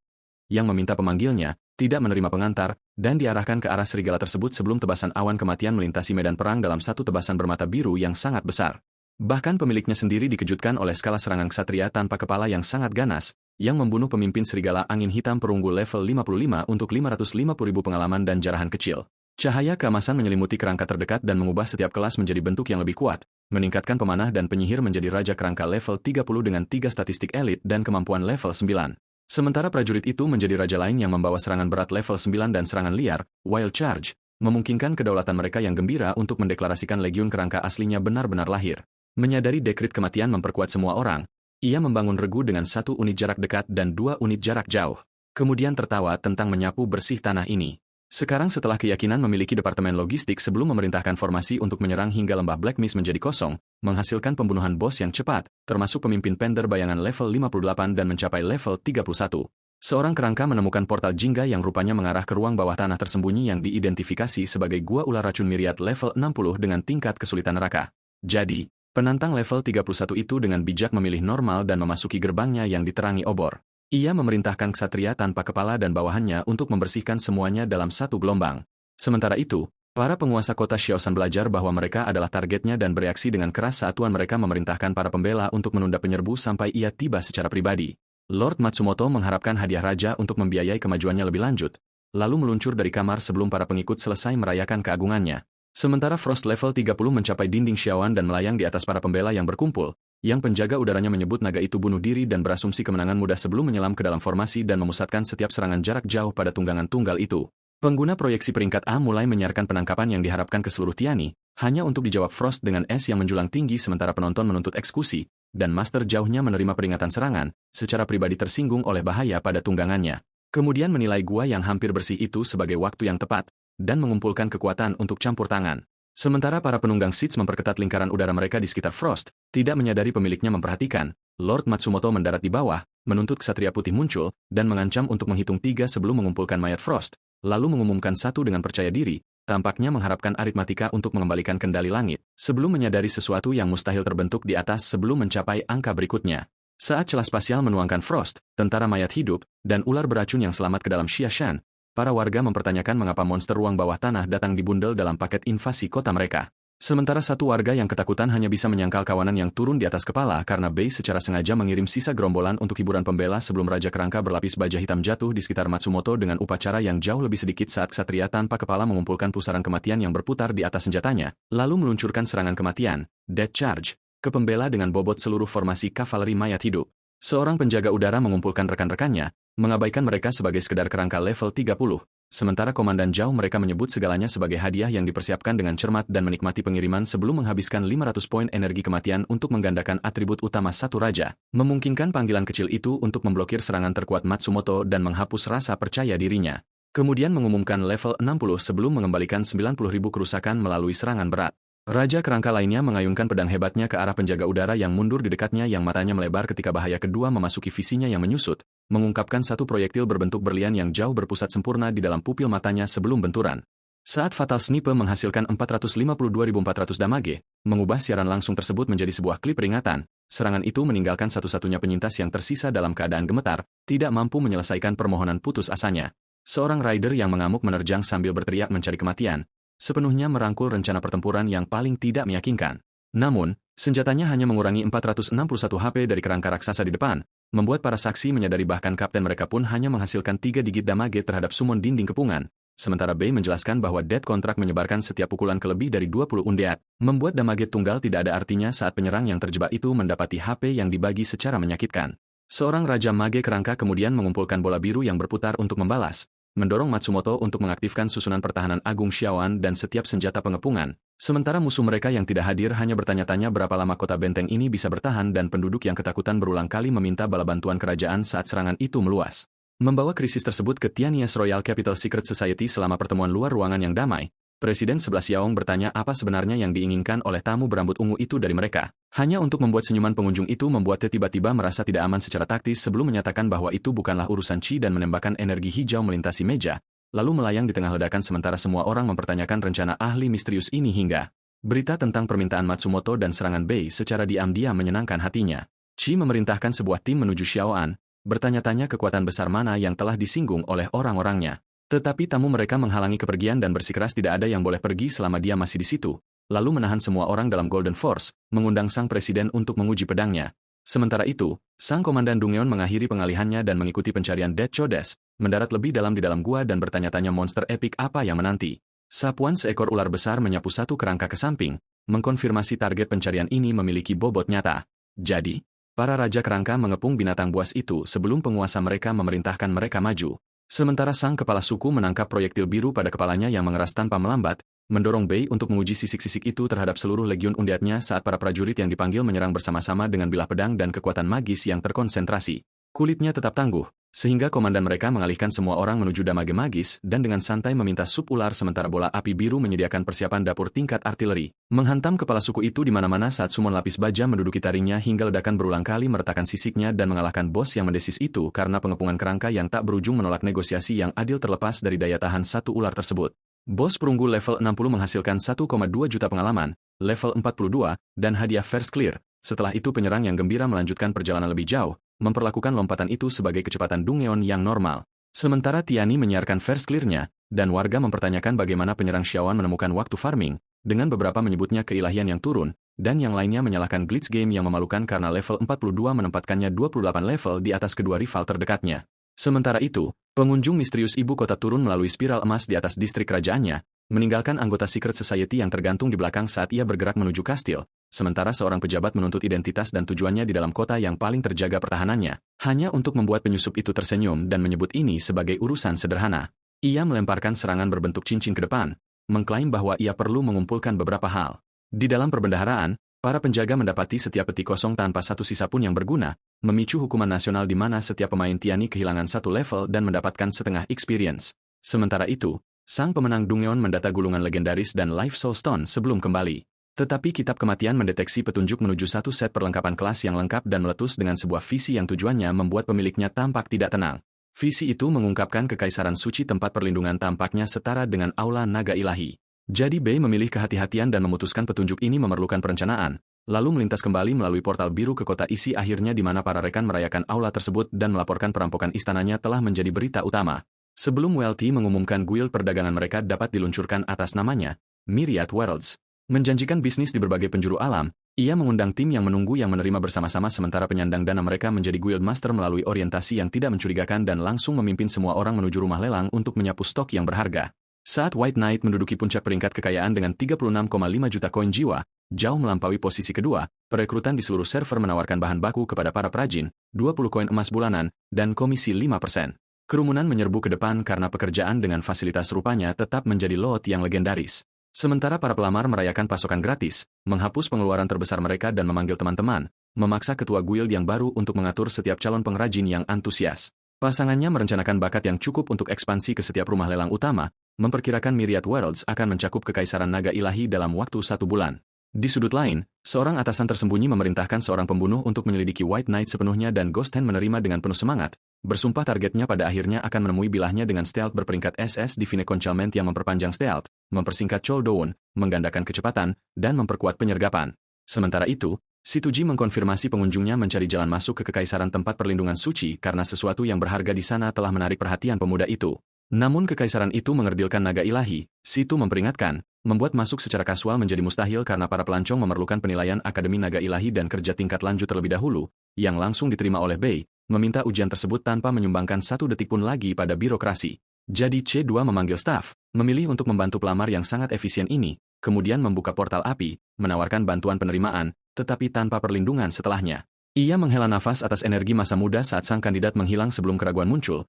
yang meminta pemanggilnya tidak menerima pengantar, dan diarahkan ke arah serigala tersebut sebelum tebasan awan kematian melintasi medan perang dalam satu tebasan bermata biru yang sangat besar. Bahkan pemiliknya sendiri dikejutkan oleh skala serangan ksatria tanpa kepala yang sangat ganas, yang membunuh pemimpin serigala angin hitam perunggu level 55 untuk 550.000 pengalaman dan jarahan kecil. Cahaya keemasan menyelimuti kerangka terdekat dan mengubah setiap kelas menjadi bentuk yang lebih kuat, meningkatkan pemanah dan penyihir menjadi raja kerangka level 30 dengan 3 statistik elit dan kemampuan level 9. Sementara prajurit itu menjadi raja lain yang membawa serangan berat level 9 dan serangan liar, Wild Charge, memungkinkan kedaulatan mereka yang gembira untuk mendeklarasikan legiun kerangka aslinya benar-benar lahir. Menyadari dekrit kematian memperkuat semua orang, ia membangun regu dengan 1 unit jarak dekat dan 2 unit jarak jauh. Kemudian tertawa tentang menyapu bersih tanah ini. Sekarang setelah keyakinan memiliki departemen logistik sebelum memerintahkan formasi untuk menyerang hingga lembah Black Mist menjadi kosong, menghasilkan pembunuhan bos yang cepat, termasuk pemimpin Pender bayangan level 58 dan mencapai level 31. Seorang kerangka menemukan portal jingga yang rupanya mengarah ke ruang bawah tanah tersembunyi yang diidentifikasi sebagai gua ular racun Myriad level 60 dengan tingkat kesulitan neraka. Jadi, penantang level 31 itu dengan bijak memilih normal dan memasuki gerbangnya yang diterangi obor. Ia memerintahkan ksatria tanpa kepala dan bawahannya untuk membersihkan semuanya dalam satu gelombang. Sementara itu, para penguasa kota Xiaoshan belajar bahwa mereka adalah targetnya dan bereaksi dengan keras saat tuan mereka memerintahkan para pembela untuk menunda penyerbu sampai ia tiba secara pribadi. Lord Matsumoto mengharapkan hadiah raja untuk membiayai kemajuannya lebih lanjut, lalu meluncur dari kamar sebelum para pengikut selesai merayakan keagungannya. Sementara Frost level 30 mencapai dinding Xiaoan dan melayang di atas para pembela yang berkumpul, yang penjaga udaranya menyebut naga itu bunuh diri dan berasumsi kemenangan mudah sebelum menyelam ke dalam formasi dan memusatkan setiap serangan jarak jauh pada tunggangan tunggal itu. Pengguna proyeksi peringkat A mulai menyiarkan penangkapan yang diharapkan ke seluruh Tiani, hanya untuk dijawab Frost dengan es yang menjulang tinggi sementara penonton menuntut eksekusi, dan Master jauhnya menerima peringatan serangan, secara pribadi tersinggung oleh bahaya pada tunggangannya. Kemudian menilai gua yang hampir bersih itu sebagai waktu yang tepat, dan mengumpulkan kekuatan untuk campur tangan. Sementara para penunggang Seeds memperketat lingkaran udara mereka di sekitar Frost, tidak menyadari pemiliknya memperhatikan, Lord Matsumoto mendarat di bawah, menuntut Ksatria Putih muncul, dan mengancam untuk menghitung 3 sebelum mengumpulkan mayat Frost, lalu mengumumkan 1 dengan percaya diri, tampaknya mengharapkan aritmatika untuk mengembalikan kendali langit, sebelum menyadari sesuatu yang mustahil terbentuk di atas sebelum mencapai angka berikutnya. Saat celah spasial menuangkan Frost, tentara mayat hidup, dan ular beracun yang selamat ke dalam Xiashan, para warga mempertanyakan mengapa monster ruang bawah tanah datang dibundel dalam paket invasi kota mereka. Sementara satu warga yang ketakutan hanya bisa menyangkal kawanan yang turun di atas kepala karena Bei secara sengaja mengirim sisa gerombolan untuk hiburan pembela sebelum Raja Kerangka berlapis baja hitam jatuh di sekitar Matsumoto dengan upacara yang jauh lebih sedikit saat ksatria tanpa kepala mengumpulkan pusaran kematian yang berputar di atas senjatanya, lalu meluncurkan serangan kematian, Death Charge, ke pembela dengan bobot seluruh formasi kavaleri mayat hidup. Seorang penjaga udara mengumpulkan rekan-rekannya, mengabaikan mereka sebagai sekedar kerangka level 30, sementara komandan jauh mereka menyebut segalanya sebagai hadiah yang dipersiapkan dengan cermat dan menikmati pengiriman sebelum menghabiskan 500 poin energi kematian untuk menggandakan atribut utama satu raja, memungkinkan panggilan kecil itu untuk memblokir serangan terkuat Matsumoto dan menghapus rasa percaya dirinya. Kemudian mengumumkan level 60 sebelum mengembalikan 90.000 kerusakan melalui serangan berat. Raja Kerangka lainnya mengayunkan pedang hebatnya ke arah penjaga udara yang mundur di dekatnya yang matanya melebar ketika bahaya kedua memasuki visinya yang menyusut, mengungkapkan satu proyektil berbentuk berlian yang jauh berpusat sempurna di dalam pupil matanya sebelum benturan. Saat Fatal Snipe menghasilkan 452.400 damage, mengubah siaran langsung tersebut menjadi sebuah klip peringatan, serangan itu meninggalkan satu-satunya penyintas yang tersisa dalam keadaan gemetar, tidak mampu menyelesaikan permohonan putus asanya. Seorang rider yang mengamuk menerjang sambil berteriak mencari kematian, sepenuhnya merangkul rencana pertempuran yang paling tidak meyakinkan. Namun, senjatanya hanya mengurangi 461 HP dari kerangka raksasa di depan, membuat para saksi menyadari bahkan kapten mereka pun hanya menghasilkan 3 digit damage terhadap summon dinding kepungan, sementara Bei menjelaskan bahwa Death Contract menyebarkan setiap pukulan ke lebih dari 20 undead, membuat damage tunggal tidak ada artinya saat penyerang yang terjebak itu mendapati HP yang dibagi secara menyakitkan. Seorang Raja Mage Kerangka kemudian mengumpulkan bola biru yang berputar untuk membalas, mendorong Matsumoto untuk mengaktifkan susunan pertahanan Agung Xiaoan dan setiap senjata pengepungan, sementara musuh mereka yang tidak hadir hanya bertanya-tanya berapa lama kota benteng ini bisa bertahan dan penduduk yang ketakutan berulang kali meminta bala bantuan kerajaan saat serangan itu meluas. Membawa krisis tersebut ke Tiania's Royal Capital Secret Society selama pertemuan luar ruangan yang damai, Presiden 11 Yaong bertanya apa sebenarnya yang diinginkan oleh tamu berambut ungu itu dari mereka, hanya untuk membuat senyuman pengunjung itu membuatnya tiba-tiba merasa tidak aman secara taktis sebelum menyatakan bahwa itu bukanlah urusan Qi dan menembakkan energi hijau melintasi meja, lalu melayang di tengah ledakan sementara semua orang mempertanyakan rencana ahli misterius ini hingga berita tentang permintaan Matsumoto dan serangan Bei secara diam-diam menyenangkan hatinya. Qi memerintahkan sebuah tim menuju Xiaoan, bertanya-tanya kekuatan besar mana yang telah disinggung oleh orang-orangnya. Tetapi tamu mereka menghalangi kepergian dan bersikeras tidak ada yang boleh pergi selama dia masih di situ, lalu menahan semua orang dalam Golden Force, mengundang sang presiden untuk menguji pedangnya. Sementara itu, sang komandan Dungeon mengakhiri pengalihannya dan mengikuti pencarian Death Chodes, mendarat lebih dalam di dalam gua dan bertanya-tanya monster epik apa yang menanti. Sapuan seekor ular besar menyapu satu kerangka ke samping, mengkonfirmasi target pencarian ini memiliki bobot nyata. Jadi, para raja kerangka mengepung binatang buas itu sebelum penguasa mereka memerintahkan mereka maju. Sementara sang kepala suku menangkap proyektil biru pada kepalanya yang mengeras tanpa melambat, mendorong Bei untuk menguji sisik-sisik itu terhadap seluruh legiun undeadnya saat para prajurit yang dipanggil menyerang bersama-sama dengan bilah pedang dan kekuatan magis yang terkonsentrasi. Kulitnya tetap tangguh, sehingga komandan mereka mengalihkan semua orang menuju damage magis dan dengan santai meminta sup ular sementara bola api biru menyediakan persiapan dapur tingkat artileri, menghantam kepala suku itu di mana-mana saat summon lapis baja menduduki taringnya hingga ledakan berulang kali meretakkan sisiknya dan mengalahkan bos yang mendesis itu karena pengepungan kerangka yang tak berujung menolak negosiasi yang adil terlepas dari daya tahan satu ular tersebut. Bos perunggu level 60 menghasilkan 1,2 juta pengalaman, level 42, dan hadiah First Clear. Setelah itu penyerang yang gembira melanjutkan perjalanan lebih jauh, memperlakukan lompatan itu sebagai kecepatan Dungeon yang normal. Sementara Tiani menyiarkan First Clear-nya, dan warga mempertanyakan bagaimana penyerang Xiaoan menemukan waktu farming, dengan beberapa menyebutnya keilahian yang turun, dan yang lainnya menyalahkan glitch game yang memalukan karena level 42 menempatkannya 28 level di atas kedua rival terdekatnya. Sementara itu, Pengunjung misterius ibu kota turun melalui spiral emas di atas distrik kerajaannya, meninggalkan anggota Secret Society yang tergantung di belakang saat ia bergerak menuju kastil, sementara seorang pejabat menuntut identitas dan tujuannya di dalam kota yang paling terjaga pertahanannya, hanya untuk membuat penyusup itu tersenyum dan menyebut ini sebagai urusan sederhana. Ia melemparkan serangan berbentuk cincin ke depan, mengklaim bahwa ia perlu mengumpulkan beberapa hal. Di dalam perbendaharaan, para penjaga mendapati setiap peti kosong tanpa satu sisa pun yang berguna, memicu hukuman nasional di mana setiap pemain Tiani kehilangan satu level dan mendapatkan setengah experience. Sementara itu, sang pemenang Dungeon mendata gulungan legendaris dan Life Soul Stone sebelum kembali. Tetapi kitab kematian mendeteksi petunjuk menuju satu set perlengkapan kelas yang lengkap dan meletus dengan sebuah visi yang tujuannya membuat pemiliknya tampak tidak tenang. Visi itu mengungkapkan kekaisaran suci tempat perlindungan tampaknya setara dengan aula naga ilahi. Jadi Bei memilih kehati-hatian dan memutuskan petunjuk ini memerlukan perencanaan, lalu melintas kembali melalui portal biru ke kota isi akhirnya di mana para rekan merayakan aula tersebut dan melaporkan perampokan istananya telah menjadi berita utama. Sebelum Welty mengumumkan guild perdagangan mereka dapat diluncurkan atas namanya, Myriad Worlds. Menjanjikan bisnis di berbagai penjuru alam, ia mengundang tim yang menunggu yang menerima bersama-sama sementara penyandang dana mereka menjadi guild master melalui orientasi yang tidak mencurigakan dan langsung memimpin semua orang menuju rumah lelang untuk menyapu stok yang berharga. Saat White Knight menduduki puncak peringkat kekayaan dengan 36,5 juta koin jiwa, jauh melampaui posisi kedua, perekrutan di seluruh server menawarkan bahan baku kepada para perajin, 20 koin emas bulanan, dan komisi 5%. Kerumunan menyerbu ke depan karena pekerjaan dengan fasilitas rupanya tetap menjadi lot yang legendaris. Sementara para pelamar merayakan pasokan gratis, menghapus pengeluaran terbesar mereka dan memanggil teman-teman, memaksa ketua guild yang baru untuk mengatur setiap calon pengrajin yang antusias. Pasangannya merencanakan bakat yang cukup untuk ekspansi ke setiap rumah lelang utama, memperkirakan Myriad Worlds akan mencakup kekaisaran naga ilahi dalam waktu 1 bulan. Di sudut lain, seorang atasan tersembunyi memerintahkan seorang pembunuh untuk menyelidiki White Knight sepenuhnya dan Ghost Hand menerima dengan penuh semangat, bersumpah targetnya pada akhirnya akan menemui bilahnya dengan stealth berperingkat SS Divine Concealment yang memperpanjang stealth, mempersingkat cooldown, menggandakan kecepatan, dan memperkuat penyergapan. Sementara itu, Situji mengkonfirmasi pengunjungnya mencari jalan masuk ke kekaisaran tempat perlindungan suci karena sesuatu yang berharga di sana telah menarik perhatian pemuda itu. Namun kekaisaran itu mengerdilkan naga ilahi, Situ memperingatkan, membuat masuk secara kasual menjadi mustahil karena para pelancong memerlukan penilaian Akademi Naga Ilahi dan kerja tingkat lanjut terlebih dahulu, yang langsung diterima oleh Bei, meminta ujian tersebut tanpa menyumbangkan 1 detik pun lagi pada birokrasi. Jadi C2 memanggil staf, memilih untuk membantu pelamar yang sangat efisien ini, kemudian membuka portal api, menawarkan bantuan penerimaan, tetapi tanpa perlindungan setelahnya. Ia menghela nafas atas energi masa muda saat sang kandidat menghilang sebelum keraguan muncul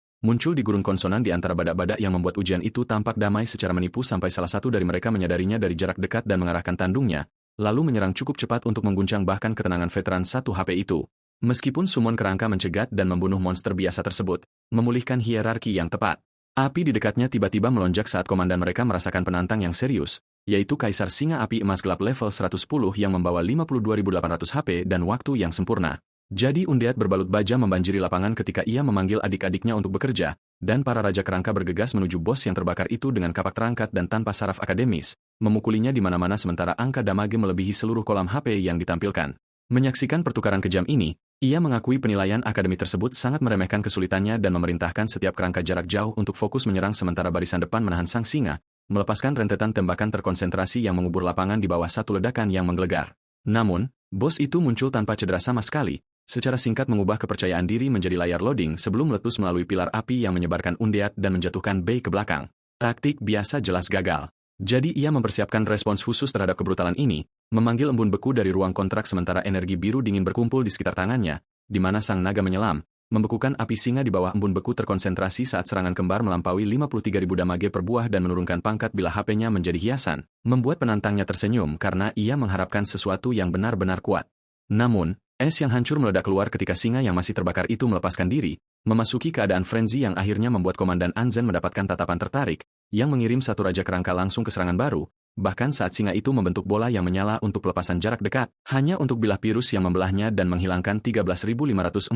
di gurun konsonan di antara badak-badak yang membuat ujian itu tampak damai secara menipu sampai salah satu dari mereka menyadarinya dari jarak dekat dan mengarahkan tandungnya, lalu menyerang cukup cepat untuk mengguncang bahkan ketenangan veteran 1 HP itu. Meskipun summon kerangka mencegat dan membunuh monster biasa tersebut, memulihkan hierarki yang tepat. Api di dekatnya tiba-tiba melonjak saat komandan mereka merasakan penantang yang serius, yaitu Kaisar Singa Api Emas Gelap level 110 yang membawa 52.800 HP dan waktu yang sempurna. Jadi undead berbalut baja membanjiri lapangan ketika ia memanggil adik-adiknya untuk bekerja, dan para raja kerangka bergegas menuju bos yang terbakar itu dengan kapak terangkat dan tanpa saraf akademis, memukulinya di mana-mana sementara angka damage melebihi seluruh kolam HP yang ditampilkan. Menyaksikan pertukaran kejam ini, ia mengakui penilaian akademi tersebut sangat meremehkan kesulitannya dan memerintahkan setiap kerangka jarak jauh untuk fokus menyerang sementara barisan depan menahan sang singa, melepaskan rentetan tembakan terkonsentrasi yang mengubur lapangan di bawah satu ledakan yang menggelegar. Namun, bos itu muncul tanpa cedera sama sekali, secara singkat mengubah kepercayaan diri menjadi layar loading sebelum meletus melalui pilar api yang menyebarkan undead dan menjatuhkan Bei ke belakang. Taktik biasa jelas gagal. Jadi ia mempersiapkan respons khusus terhadap kebrutalan ini, memanggil embun beku dari ruang kontrak sementara energi biru dingin berkumpul di sekitar tangannya, di mana sang naga menyelam, membekukan api singa di bawah embun beku terkonsentrasi saat serangan kembar melampaui 53.000 damage per buah dan menurunkan pangkat bila HP-nya menjadi hiasan, membuat penantangnya tersenyum karena ia mengharapkan sesuatu yang benar-benar kuat. Namun, es yang hancur meledak keluar ketika singa yang masih terbakar itu melepaskan diri, memasuki keadaan frenzy yang akhirnya membuat Komandan Anzen mendapatkan tatapan tertarik, yang mengirim satu raja kerangka langsung ke serangan baru, bahkan saat singa itu membentuk bola yang menyala untuk pelepasan jarak dekat, hanya untuk bilah virus yang membelahnya dan menghilangkan 13.547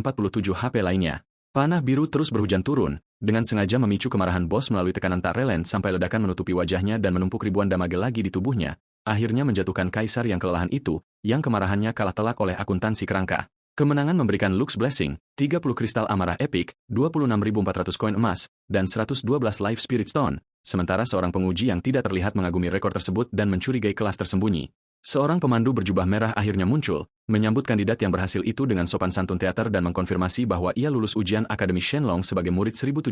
HP lainnya. Panah biru terus berhujan turun, dengan sengaja memicu kemarahan bos melalui tekanan tak relent sampai ledakan menutupi wajahnya dan menumpuk ribuan damage lagi di tubuhnya, akhirnya menjatuhkan kaisar yang kelelahan itu, yang kemarahannya kalah telak oleh akuntansi kerangka. Kemenangan memberikan Lux Blessing, 30 kristal amarah epic, 26.400 koin emas, dan 112 Life Spirit Stone, sementara seorang penguji yang tidak terlihat mengagumi rekor tersebut dan mencurigai kelas tersembunyi. Seorang pemandu berjubah merah akhirnya muncul, menyambut kandidat yang berhasil itu dengan sopan santun teater dan mengkonfirmasi bahwa ia lulus ujian Akademi Shenlong sebagai murid 1709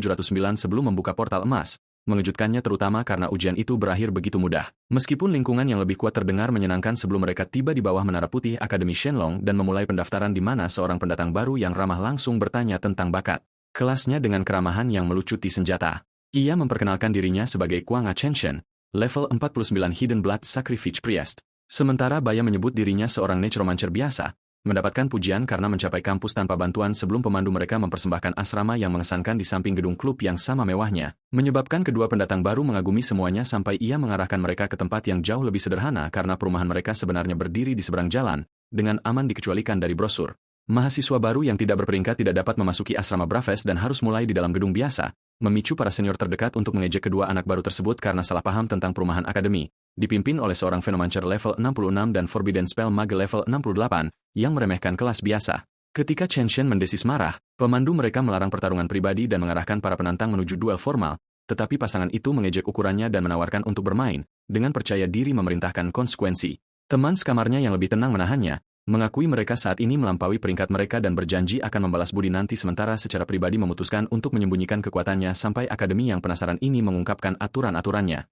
sebelum membuka portal emas. Mengejutkannya terutama karena ujian itu berakhir begitu mudah. Meskipun lingkungan yang lebih kuat terdengar menyenangkan sebelum mereka tiba di bawah menara putih Akademi Shenlong dan memulai pendaftaran di mana seorang pendatang baru yang ramah langsung bertanya tentang bakat kelasnya dengan keramahan yang melucuti senjata. Ia memperkenalkan dirinya sebagai Kwang Chenshen, level 49 Hidden Blood Sacrifice Priest. Sementara Baya menyebut dirinya seorang necromancer biasa, mendapatkan pujian karena mencapai kampus tanpa bantuan sebelum pemandu mereka mempersembahkan asrama yang mengesankan di samping gedung klub yang sama mewahnya, menyebabkan kedua pendatang baru mengagumi semuanya sampai ia mengarahkan mereka ke tempat yang jauh lebih sederhana karena perumahan mereka sebenarnya berdiri di seberang jalan, dengan aman dikecualikan dari brosur. Mahasiswa baru yang tidak berperingkat tidak dapat memasuki asrama Braves dan harus mulai di dalam gedung biasa, memicu para senior terdekat untuk mengejek kedua anak baru tersebut karena salah paham tentang perumahan akademi. Dipimpin oleh seorang Venomancer level 66 dan Forbidden Spell Mage level 68, yang meremehkan kelas biasa. Ketika Chen Shen mendesis marah, pemandu mereka melarang pertarungan pribadi dan mengarahkan para penantang menuju duel formal, tetapi pasangan itu mengejek ukurannya dan menawarkan untuk bermain, dengan percaya diri memerintahkan konsekuensi. Teman sekamarnya yang lebih tenang menahannya, mengakui mereka saat ini melampaui peringkat mereka dan berjanji akan membalas budi nanti sementara secara pribadi memutuskan untuk menyembunyikan kekuatannya sampai akademi yang penasaran ini mengungkapkan aturan-aturannya.